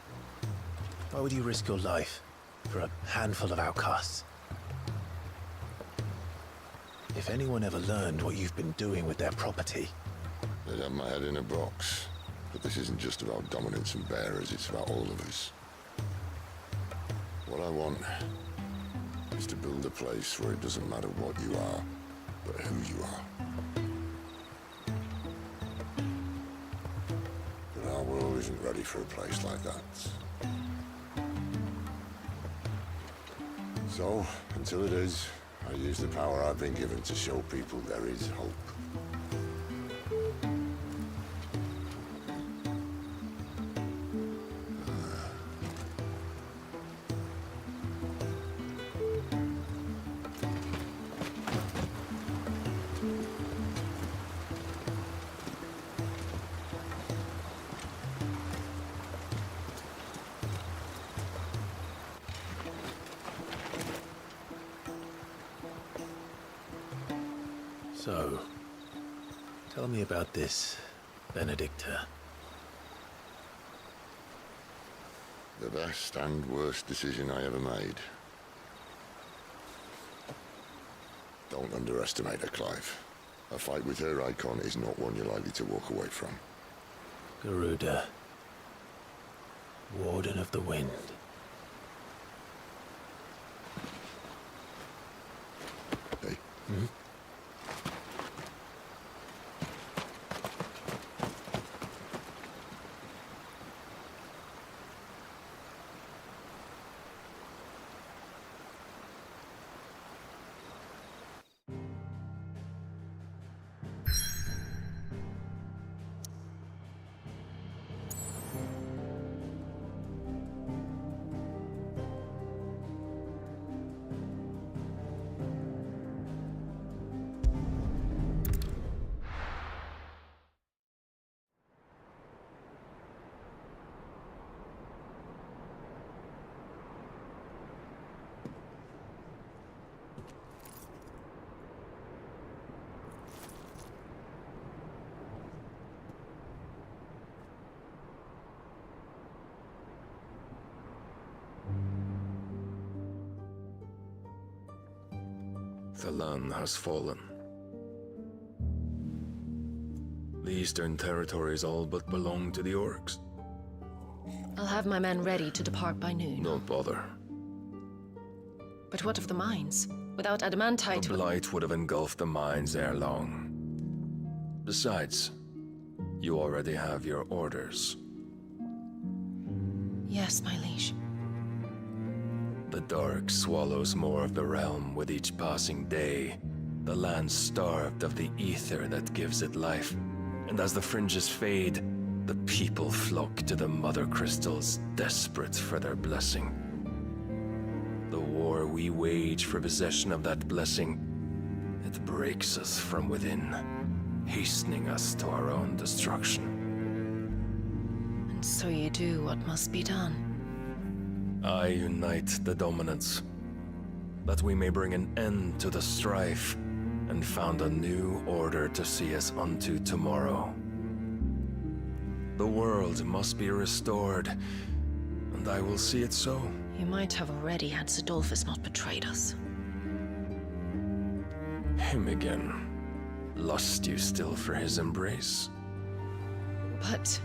Why would you risk your life for a handful of outcasts? If anyone ever learned what you've been doing with their property... They'd have my head in a box. But this isn't just about dominance and bearers, it's about all of us. What I want is to build a place where it doesn't matter what you are, but who you are. But our world isn't ready for a place like that. So, until it is, I use the power I've been given to show people there is hope. So, tell me about this Benedicta. The best and worst decision I ever made. Don't underestimate her, Clive. A fight with her icon is not one you're likely to walk away from. Garuda. Warden of the Wind. Hey. Hmm? The land has fallen. The eastern territories all but belong to the orcs. I'll have my men ready to depart by noon. Don't bother. But what of the mines? Without adamantite... The blight would have engulfed the mines ere long. Besides, you already have your orders. Yes, my liege. The dark swallows more of the realm with each passing day. The land starved of the ether that gives it life. And as the fringes fade, the people flock to the mother crystals, desperate for their blessing. The war we wage for possession of that blessing, it breaks us from within, hastening us to our own destruction. And so you do what must be done. I unite the dominants, that we may bring an end to the strife, and found a new order to see us unto tomorrow. The world must be restored, and I will see it so. You might have already had Sidolphus not betrayed us. Him again. Lust you still for his embrace? But...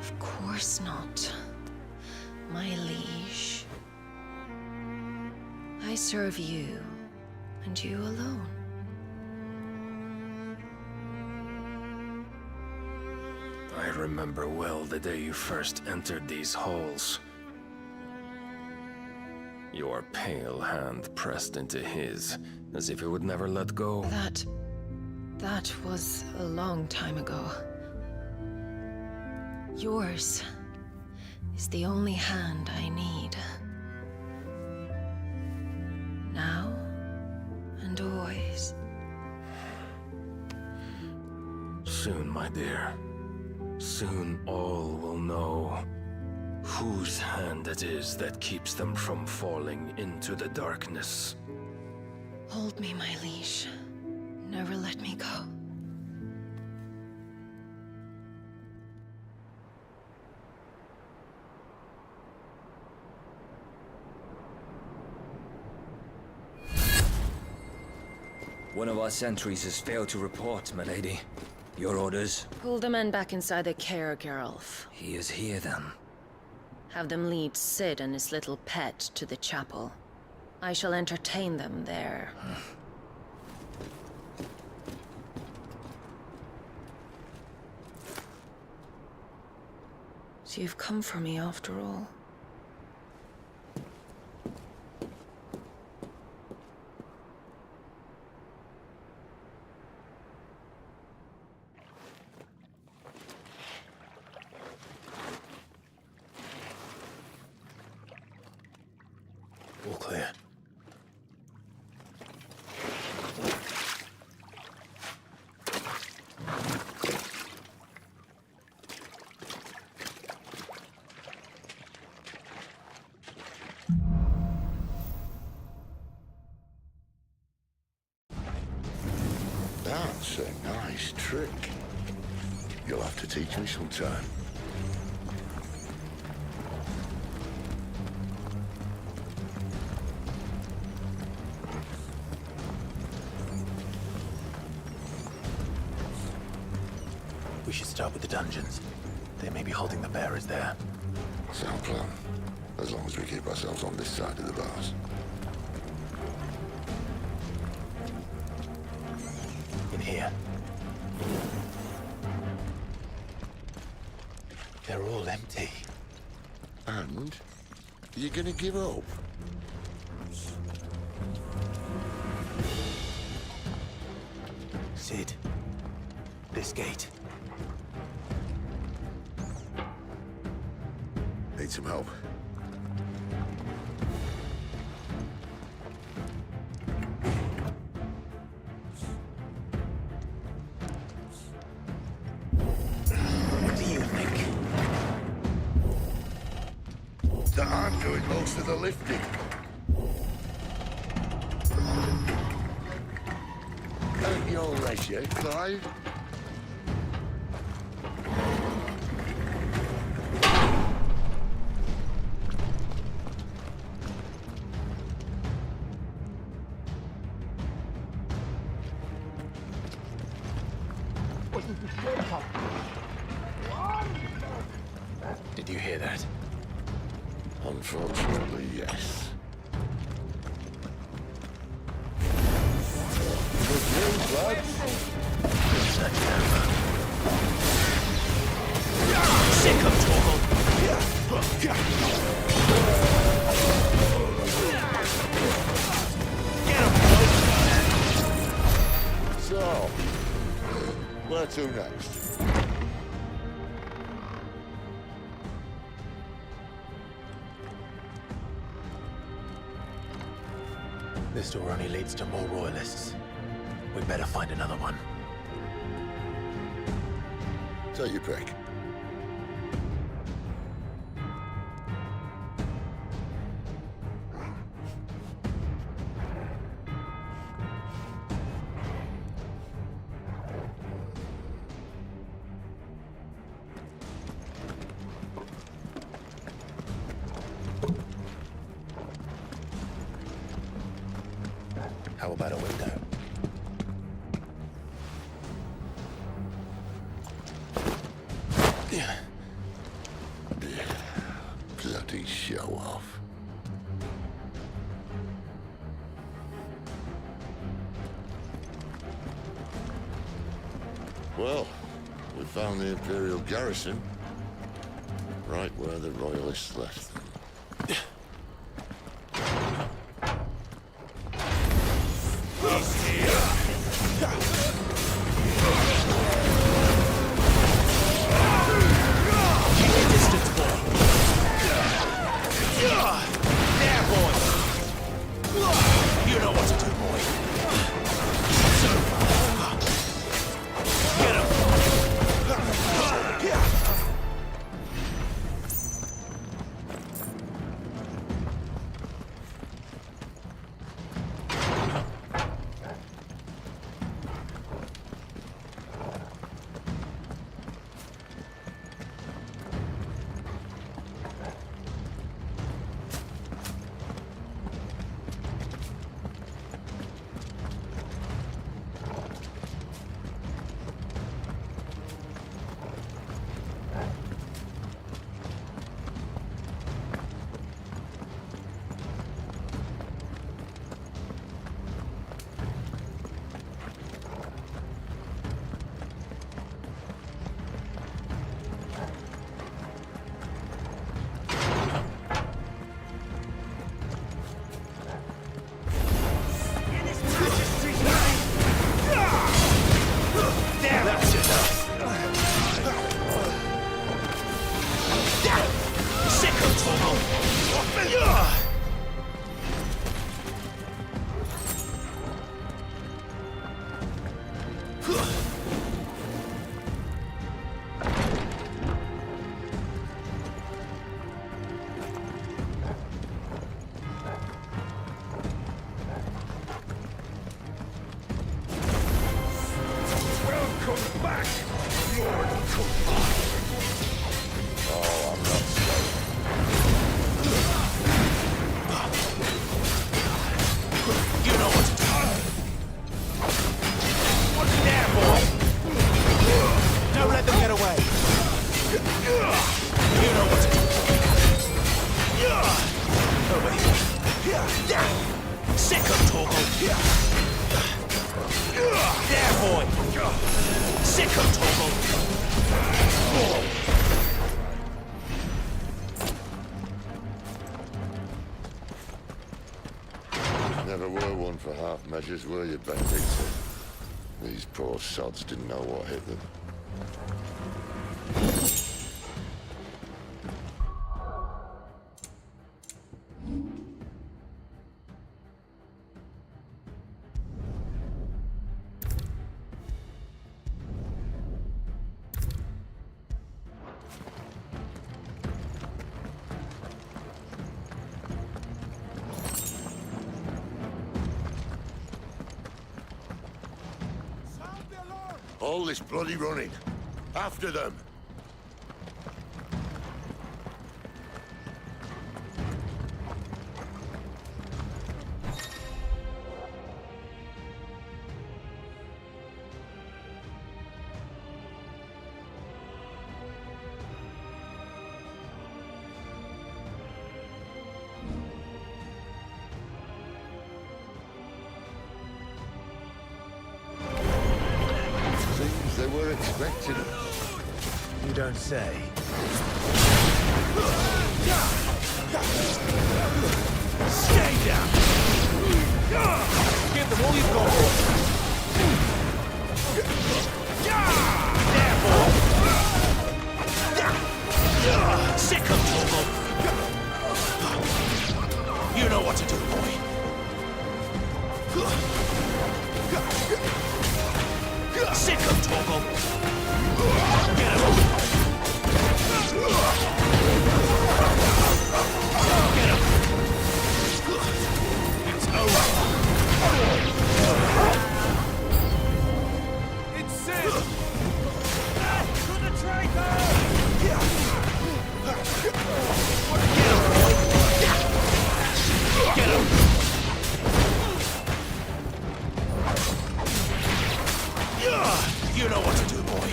of course not. My liege. I serve you, and you alone. I remember well the day you first entered these halls. Your pale hand pressed into his, as if it would never let go. That was a long time ago. Yours is the only hand I need. Now and always. Soon, my dear. Soon all will know whose hand it is that keeps them from falling into the darkness. Hold me, my liege. Never let me go. One of our sentries has failed to report, milady. Your orders? Pull the men back inside the care, Geralf. He is here, then. Have them lead Sid and his little pet to the chapel. I shall entertain them there. So you've come for me after all. All clear. That's a nice trick. You'll have to teach me sometime. We should start with the dungeons. They may be holding the bearers there. Sound plan. As long as we keep ourselves on this side of the bars. In here. They're all empty. And? You're gonna give up? Sid. This gate. Need some help. What do you think? That I'm doing most of the lifting. At your leisure, Clive. Did you hear that? Unfortunately, yes. Good news, lads. Sick of trouble. So, where to next? This door only leads to more royalists. We'd better find another one. Take your pick. How about a window? Bloody show off. Well, we found the Imperial garrison. Right where the Royalists left them. come back, mortal combat. Oh, I'm not scared. You know what to do. What's there, boy? Don't let them get away. You know what to do. Over here. Second toggle. There, boy. Second toggle. Never were one for half measures, were you, Benedicta? These poor sods didn't know what hit them. All this bloody running. After them. They were expecting us. You don't say. Stay down! Give them all you've got. There, boy! Second toggle! You know what to do, boy. Second toggle! Get him! Get him! It's over! It's Sid! To the traitor! Get him! Get him! You know what to do, boy.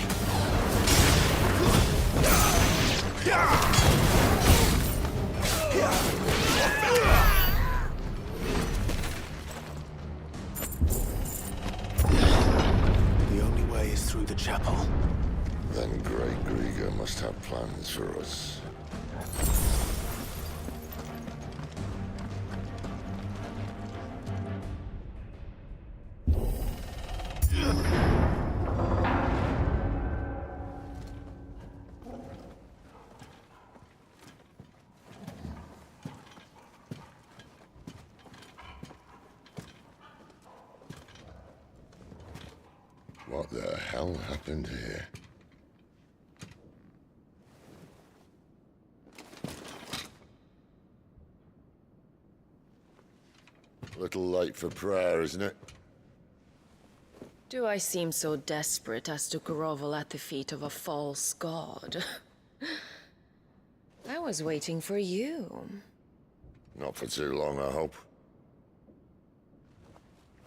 The only way is through the chapel. Then Great Grieger must have plans for us. What the hell happened here? Little late for prayer, isn't it? Do I seem so desperate as to grovel at the feet of a false god? I was waiting for you. Not for too long, I hope.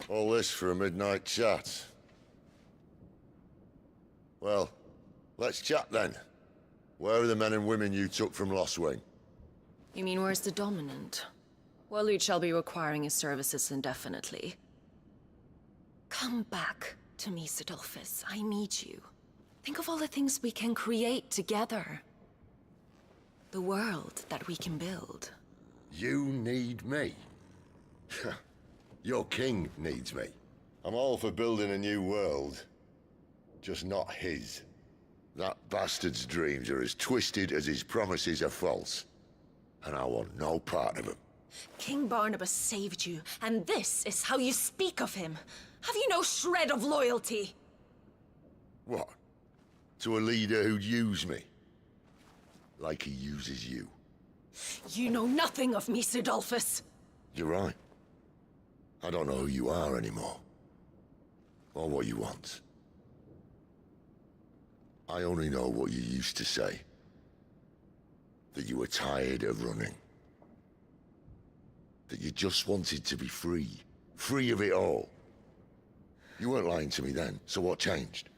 All this for a midnight chat. Well, let's chat then. Where are the men and women you took from Lost Wing? You mean where's the dominant? Waleed shall be requiring his services indefinitely. Come back to me, Sidolphus. I need you. Think of all the things we can create together. The world that we can build. You need me? Your king needs me. I'm all for building a new world. Just not his. That bastard's dreams are as twisted as his promises are false. And I want no part of them. King Barnabas saved you, and this is how you speak of him. Have you no shred of loyalty? What? To a leader who'd use me? Like he uses you. You know nothing of me, Sidolphus. You're right. I don't know who you are anymore. Or what you want. I only know what you used to say. That you were tired of running. That you just wanted to be free. Free of it all. You weren't lying to me then, so what changed?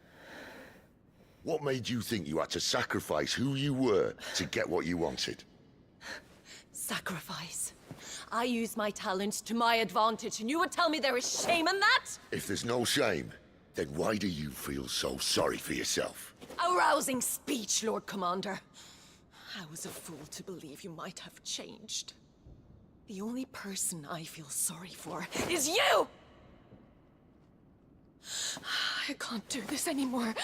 What made you think you had to sacrifice who you were to get what you wanted? Sacrifice. I use my talents to my advantage, and you would tell me there is shame in that? If there's no shame, then why do you feel so sorry for yourself? A rousing speech, Lord Commander. I was a fool to believe you might have changed. The only person I feel sorry for is you! I can't do this anymore.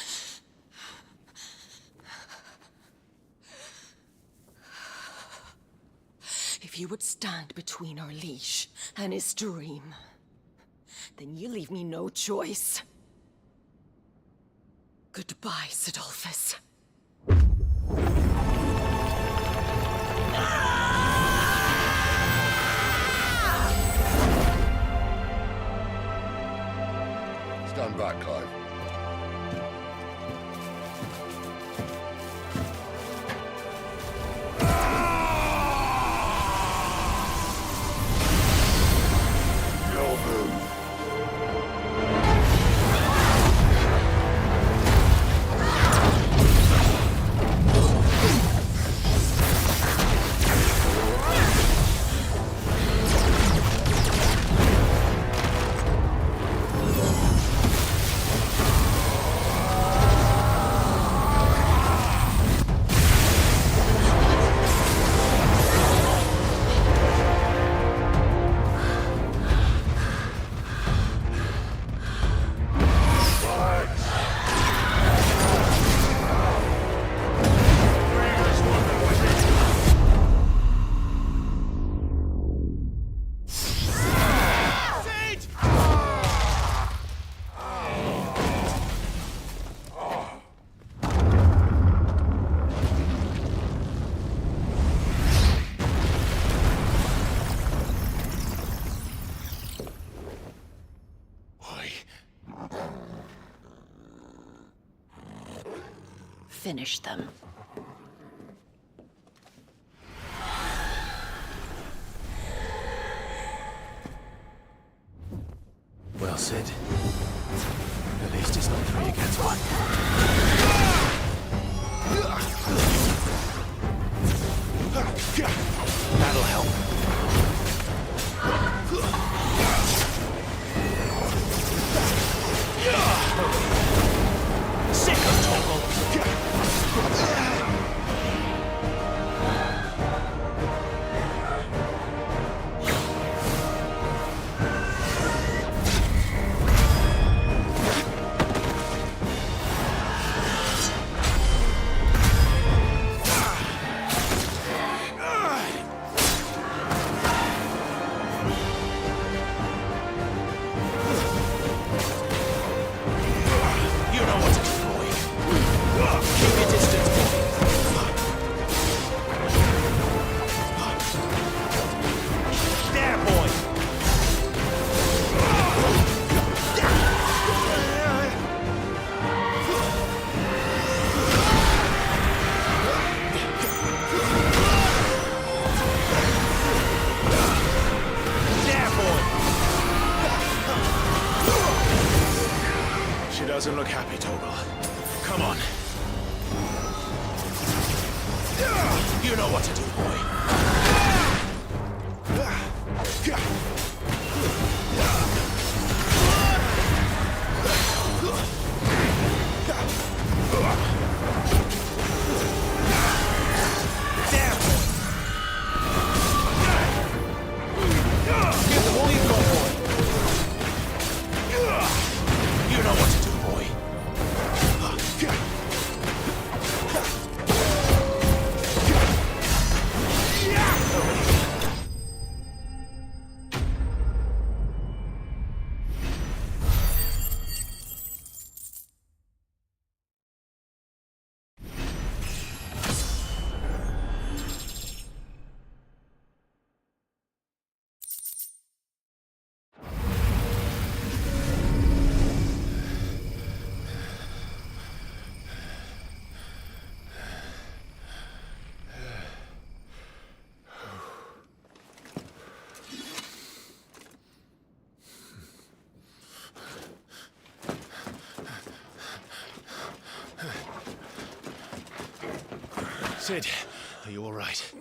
If you would stand between our liege and his dream, then you leave me no choice. Goodbye, Sidolphus. Stand back, Clive. Finish them. Well, Sid. At least it's not 3 against 1. That'll help. Sick of Toggle! Doesn't look happy, Toggle. Come on. You know what to do, boy. Give them all you've got, boy. You know what to do. Sid, are you all right?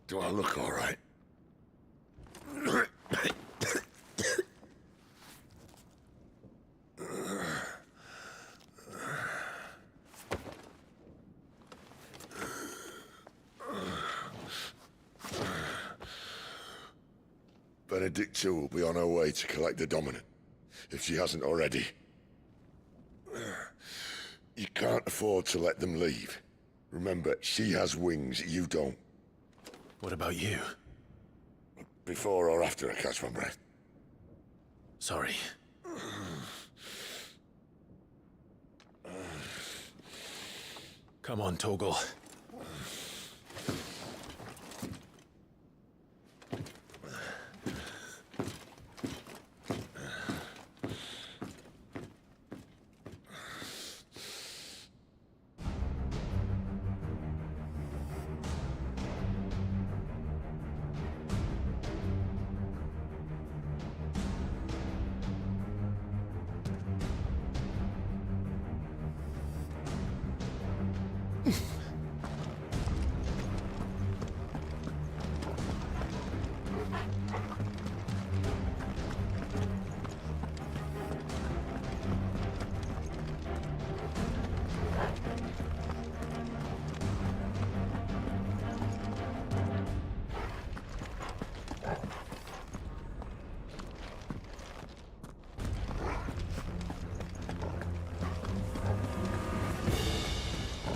Do I look all right? Benedicta will be on her way to collect the Dominant, if she hasn't already. You can't afford to let them leave. Remember, she has wings, you don't. What about you? Before or after I catch my breath? Sorry. Come on, Torgal.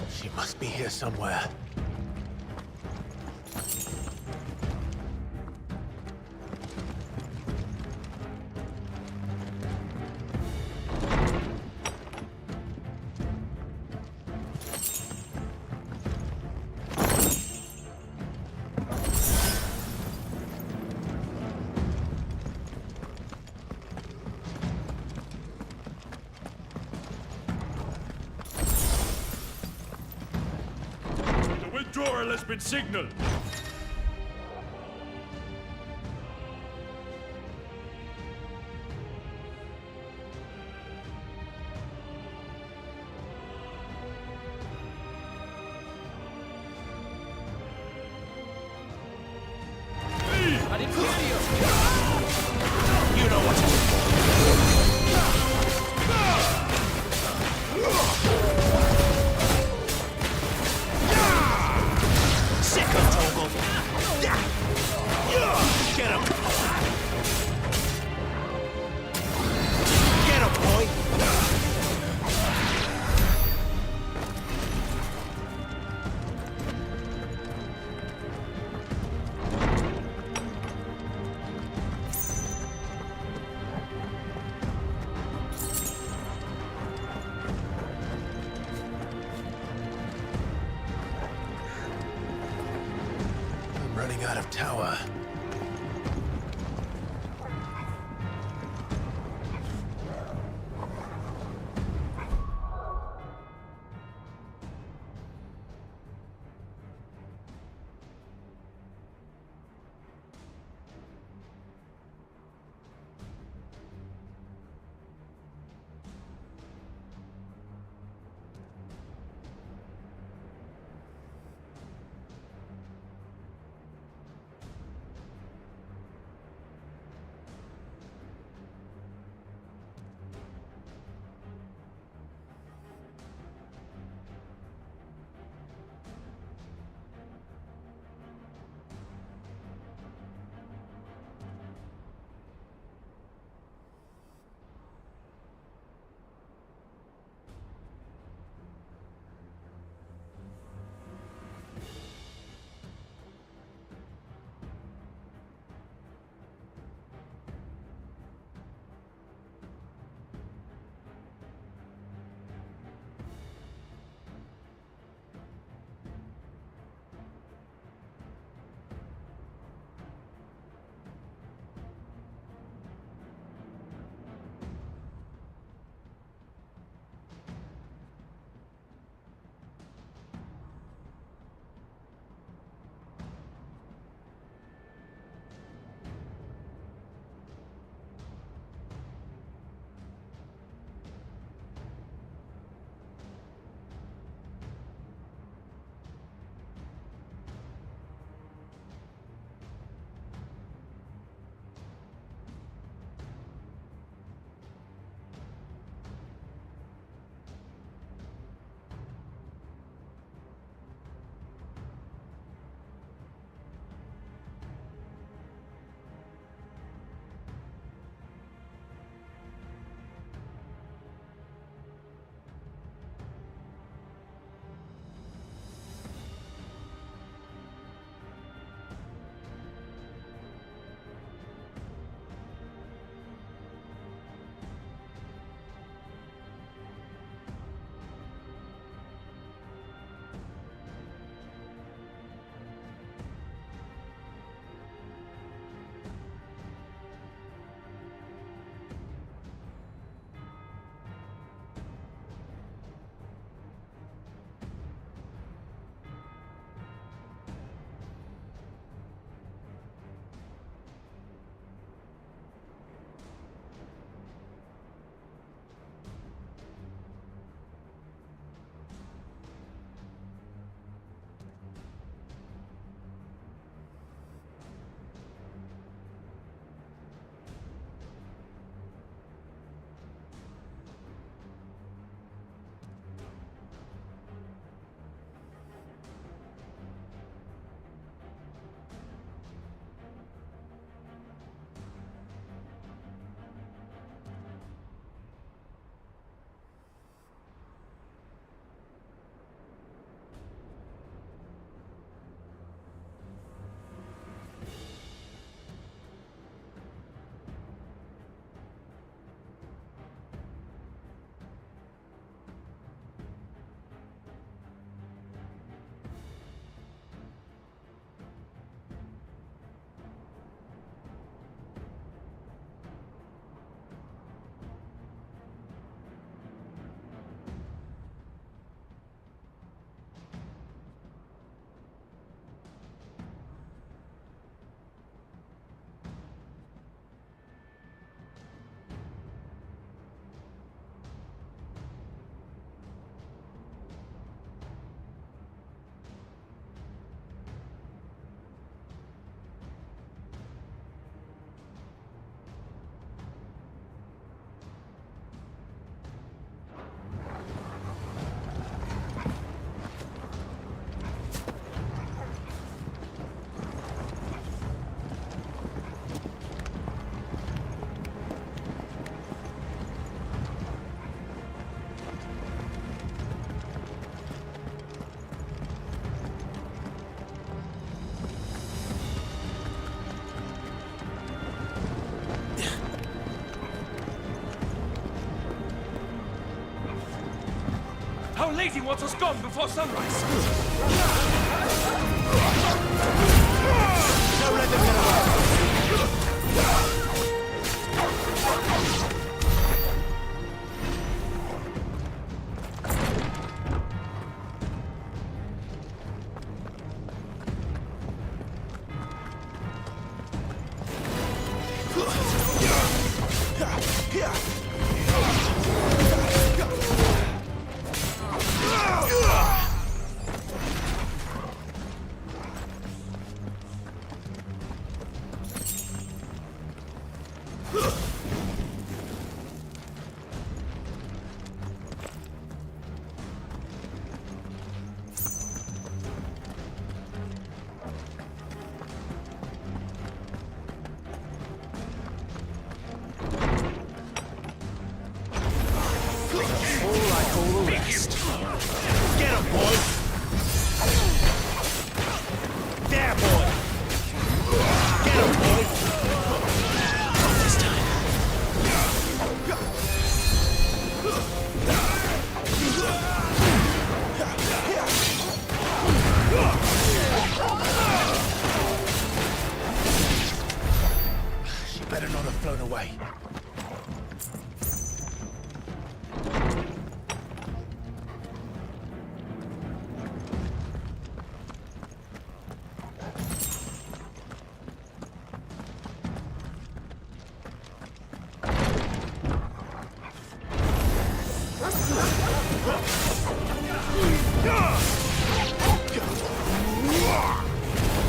She must be here somewhere. Withdrawal has been signaled. I didn't hear you. You know what to do. Sick of Torgal. Get him. Get him, boy. I'm running out of tower. Our lady wants us gone before sunrise. Don't let them get away. Better not have flown away.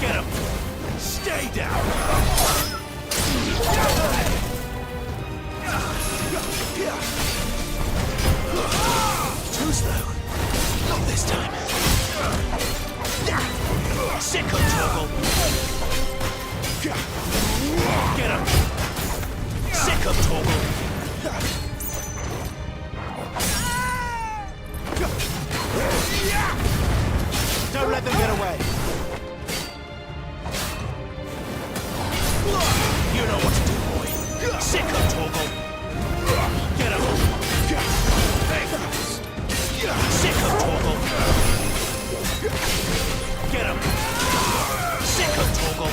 Get him! Stay down! Too slow. Not this time. Sickle toggle. Get him. Sickle toggle. Don't let them get away. You know what to do, boy. Sickle toggle. Get him. Sickle toggle. Get him. Sickle toggle.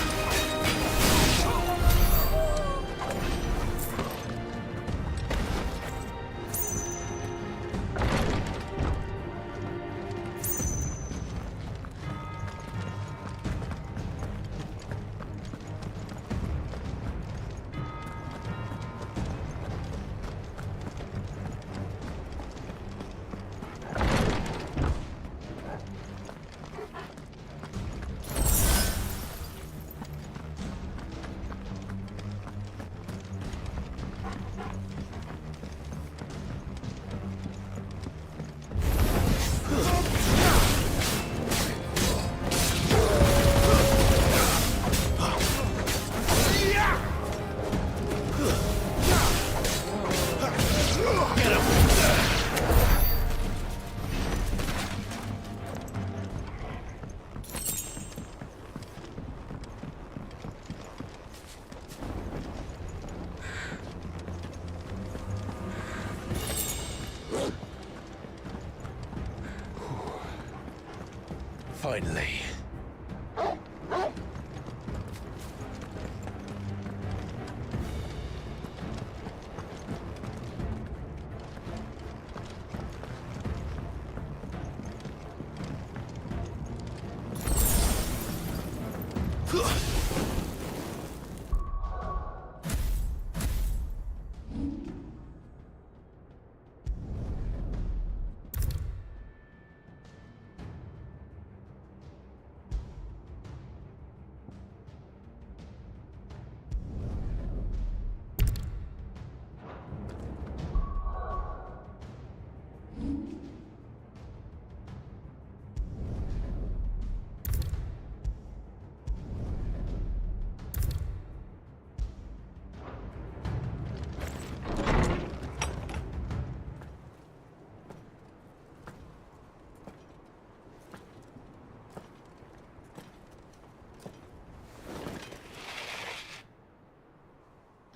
Finally.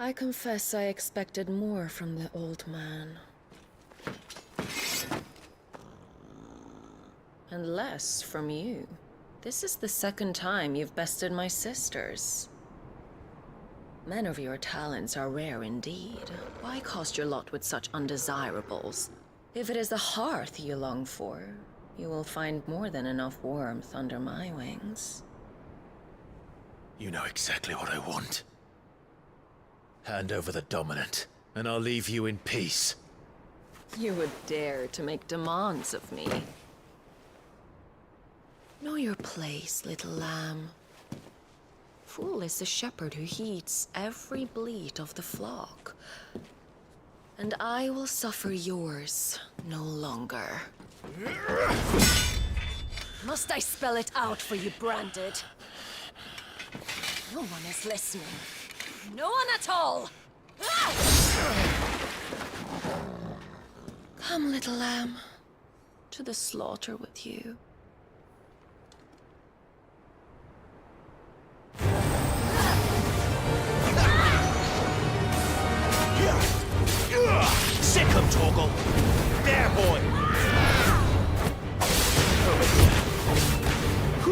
I confess I expected more from the old man. And less from you. This is the second time you've bested my sisters. Men of your talents are rare indeed. Why cast your lot with such undesirables? If it is the hearth you long for, you will find more than enough warmth under my wings. You know exactly what I want. Hand over the dominant, and I'll leave you in peace. You would dare to make demands of me. Know your place, little lamb. Fool is the shepherd who heeds every bleat of the flock. And I will suffer yours no longer. Must I spell it out for you, Branded? No one is listening. No one at all! Come, little lamb, to the slaughter with you. Sick him, Torgal! There, boy!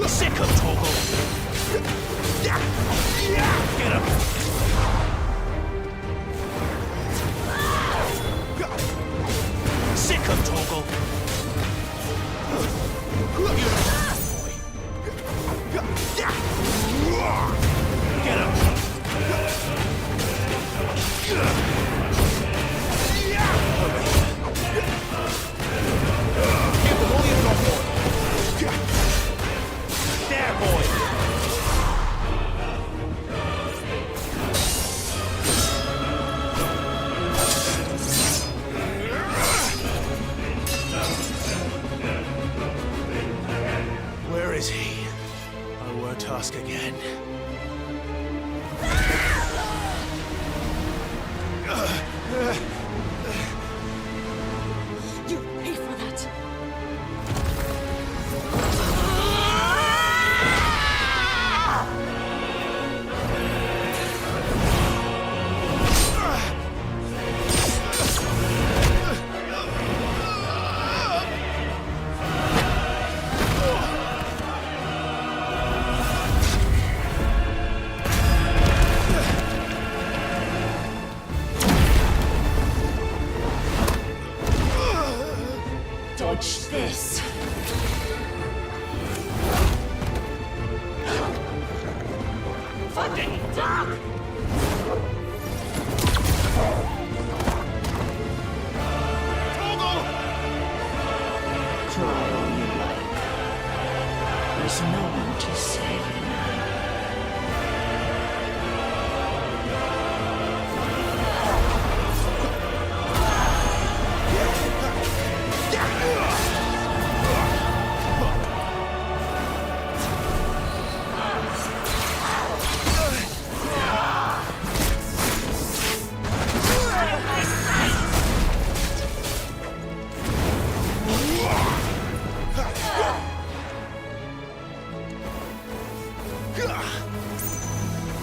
Sick him, Torgal! Get him! Sick him, Torgal! Get him! There, boy! Where is he? I won't ask again. You pay for that. Dodge this. Fucking duck! Try all you like. There's no one to save you now.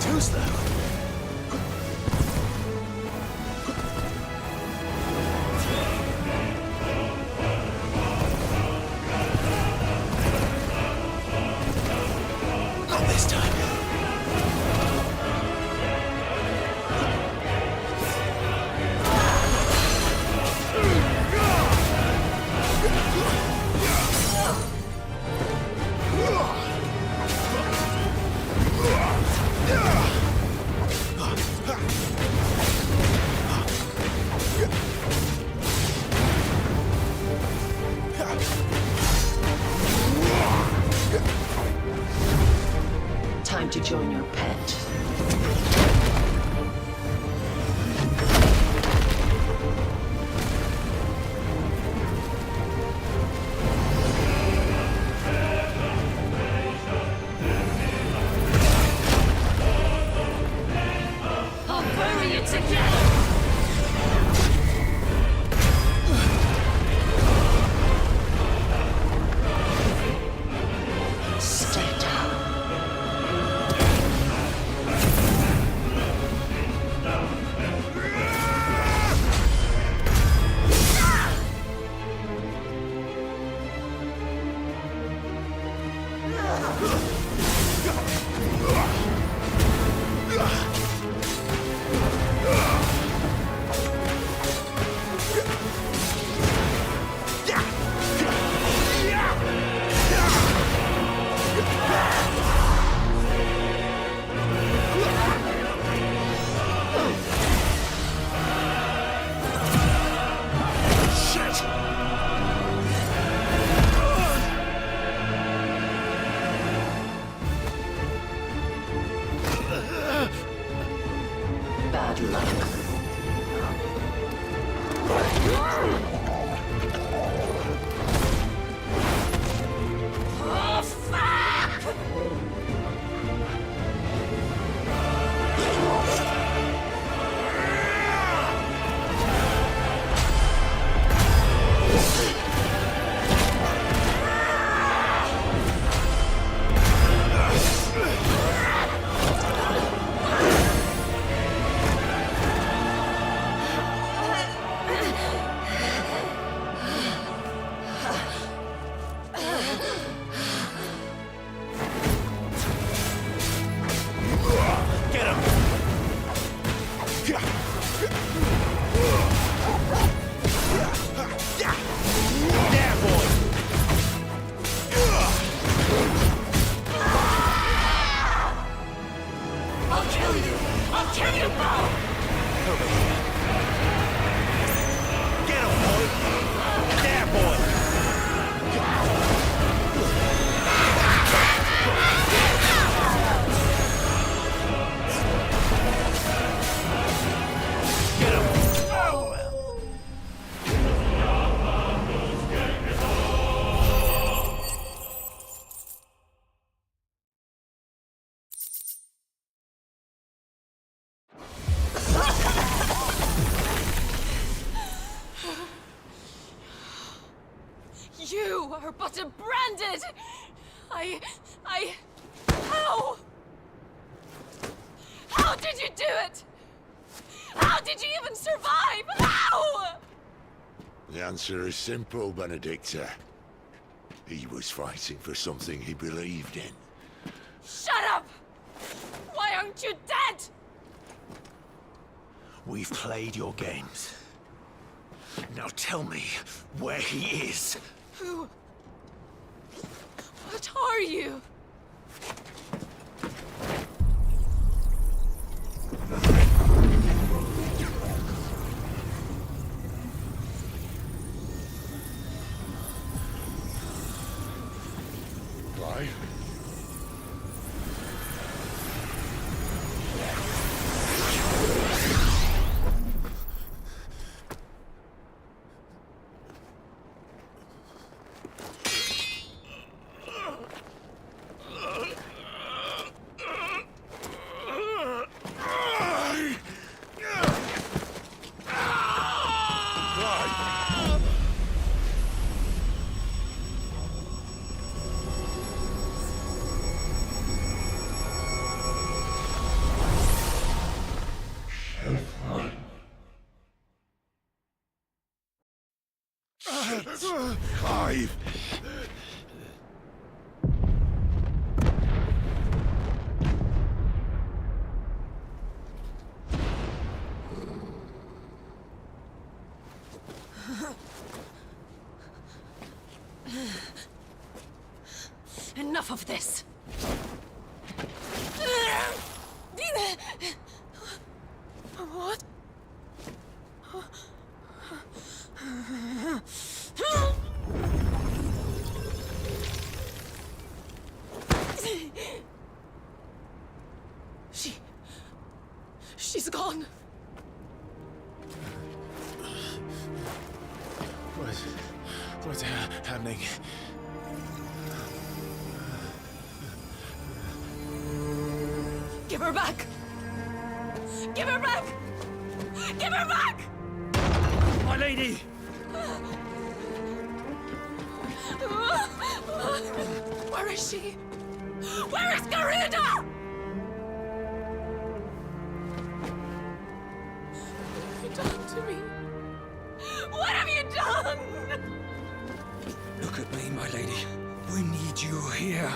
Too slow. Not this time. Time to join your pet. I'll bury you together! Stay down. Bad luck. Oh, fuck! You are but a branded! How? How did you do it? How did you even survive? How? The answer is simple, Benedicta. He was fighting for something he believed in. Shut up! Why aren't you dead? We've played your games. Now tell me where he is. Who? What are you? Clive? Clive! Enough of this! What? She's gone. What's happening? Give her back! Give her back! Give her back! My lady! Where is she? Where is Garuda? What have you done to me? What have you done? Look at me, my lady. We need you here.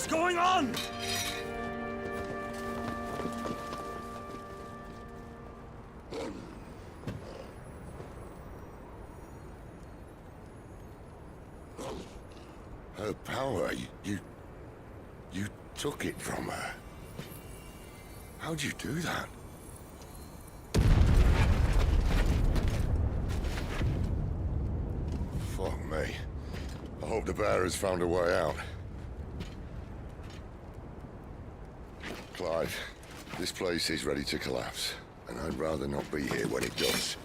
What's going on? Her power, you took it from her. How'd you do that? Fuck me. I hope the bearers found a way out. Clive, this place is ready to collapse, and I'd rather not be here when it does.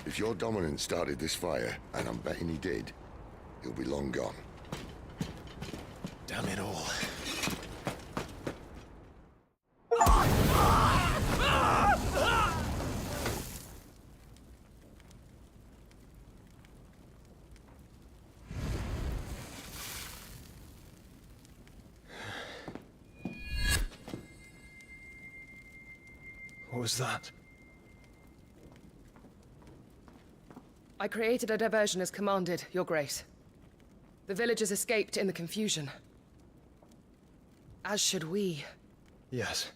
If your dominant started this fire, and I'm betting he did, he'll be long gone. Damn it all. What was that? I created a diversion as commanded, Your Grace. The villagers escaped in the confusion. As should we. Yes.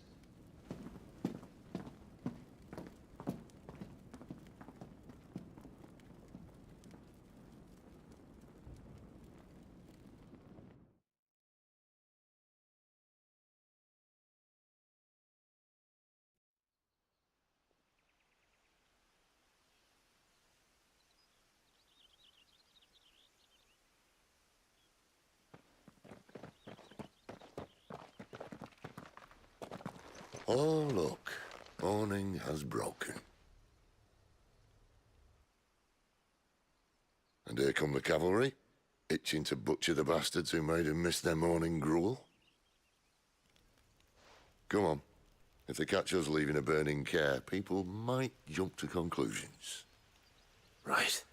Oh, look. Morning has broken. And here come the cavalry, itching to butcher the bastards who made them miss their morning gruel. Come on. If they catch us leaving a burning care, people might jump to conclusions. Right.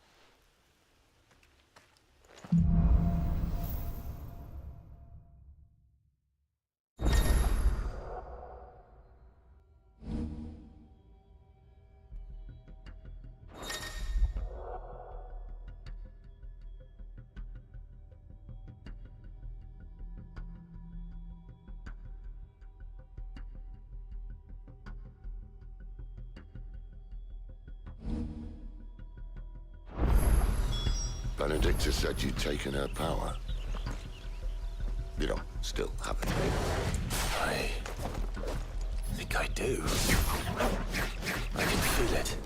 Benedicta said you'd taken her power. You don't still have it. I think I do. I can feel it.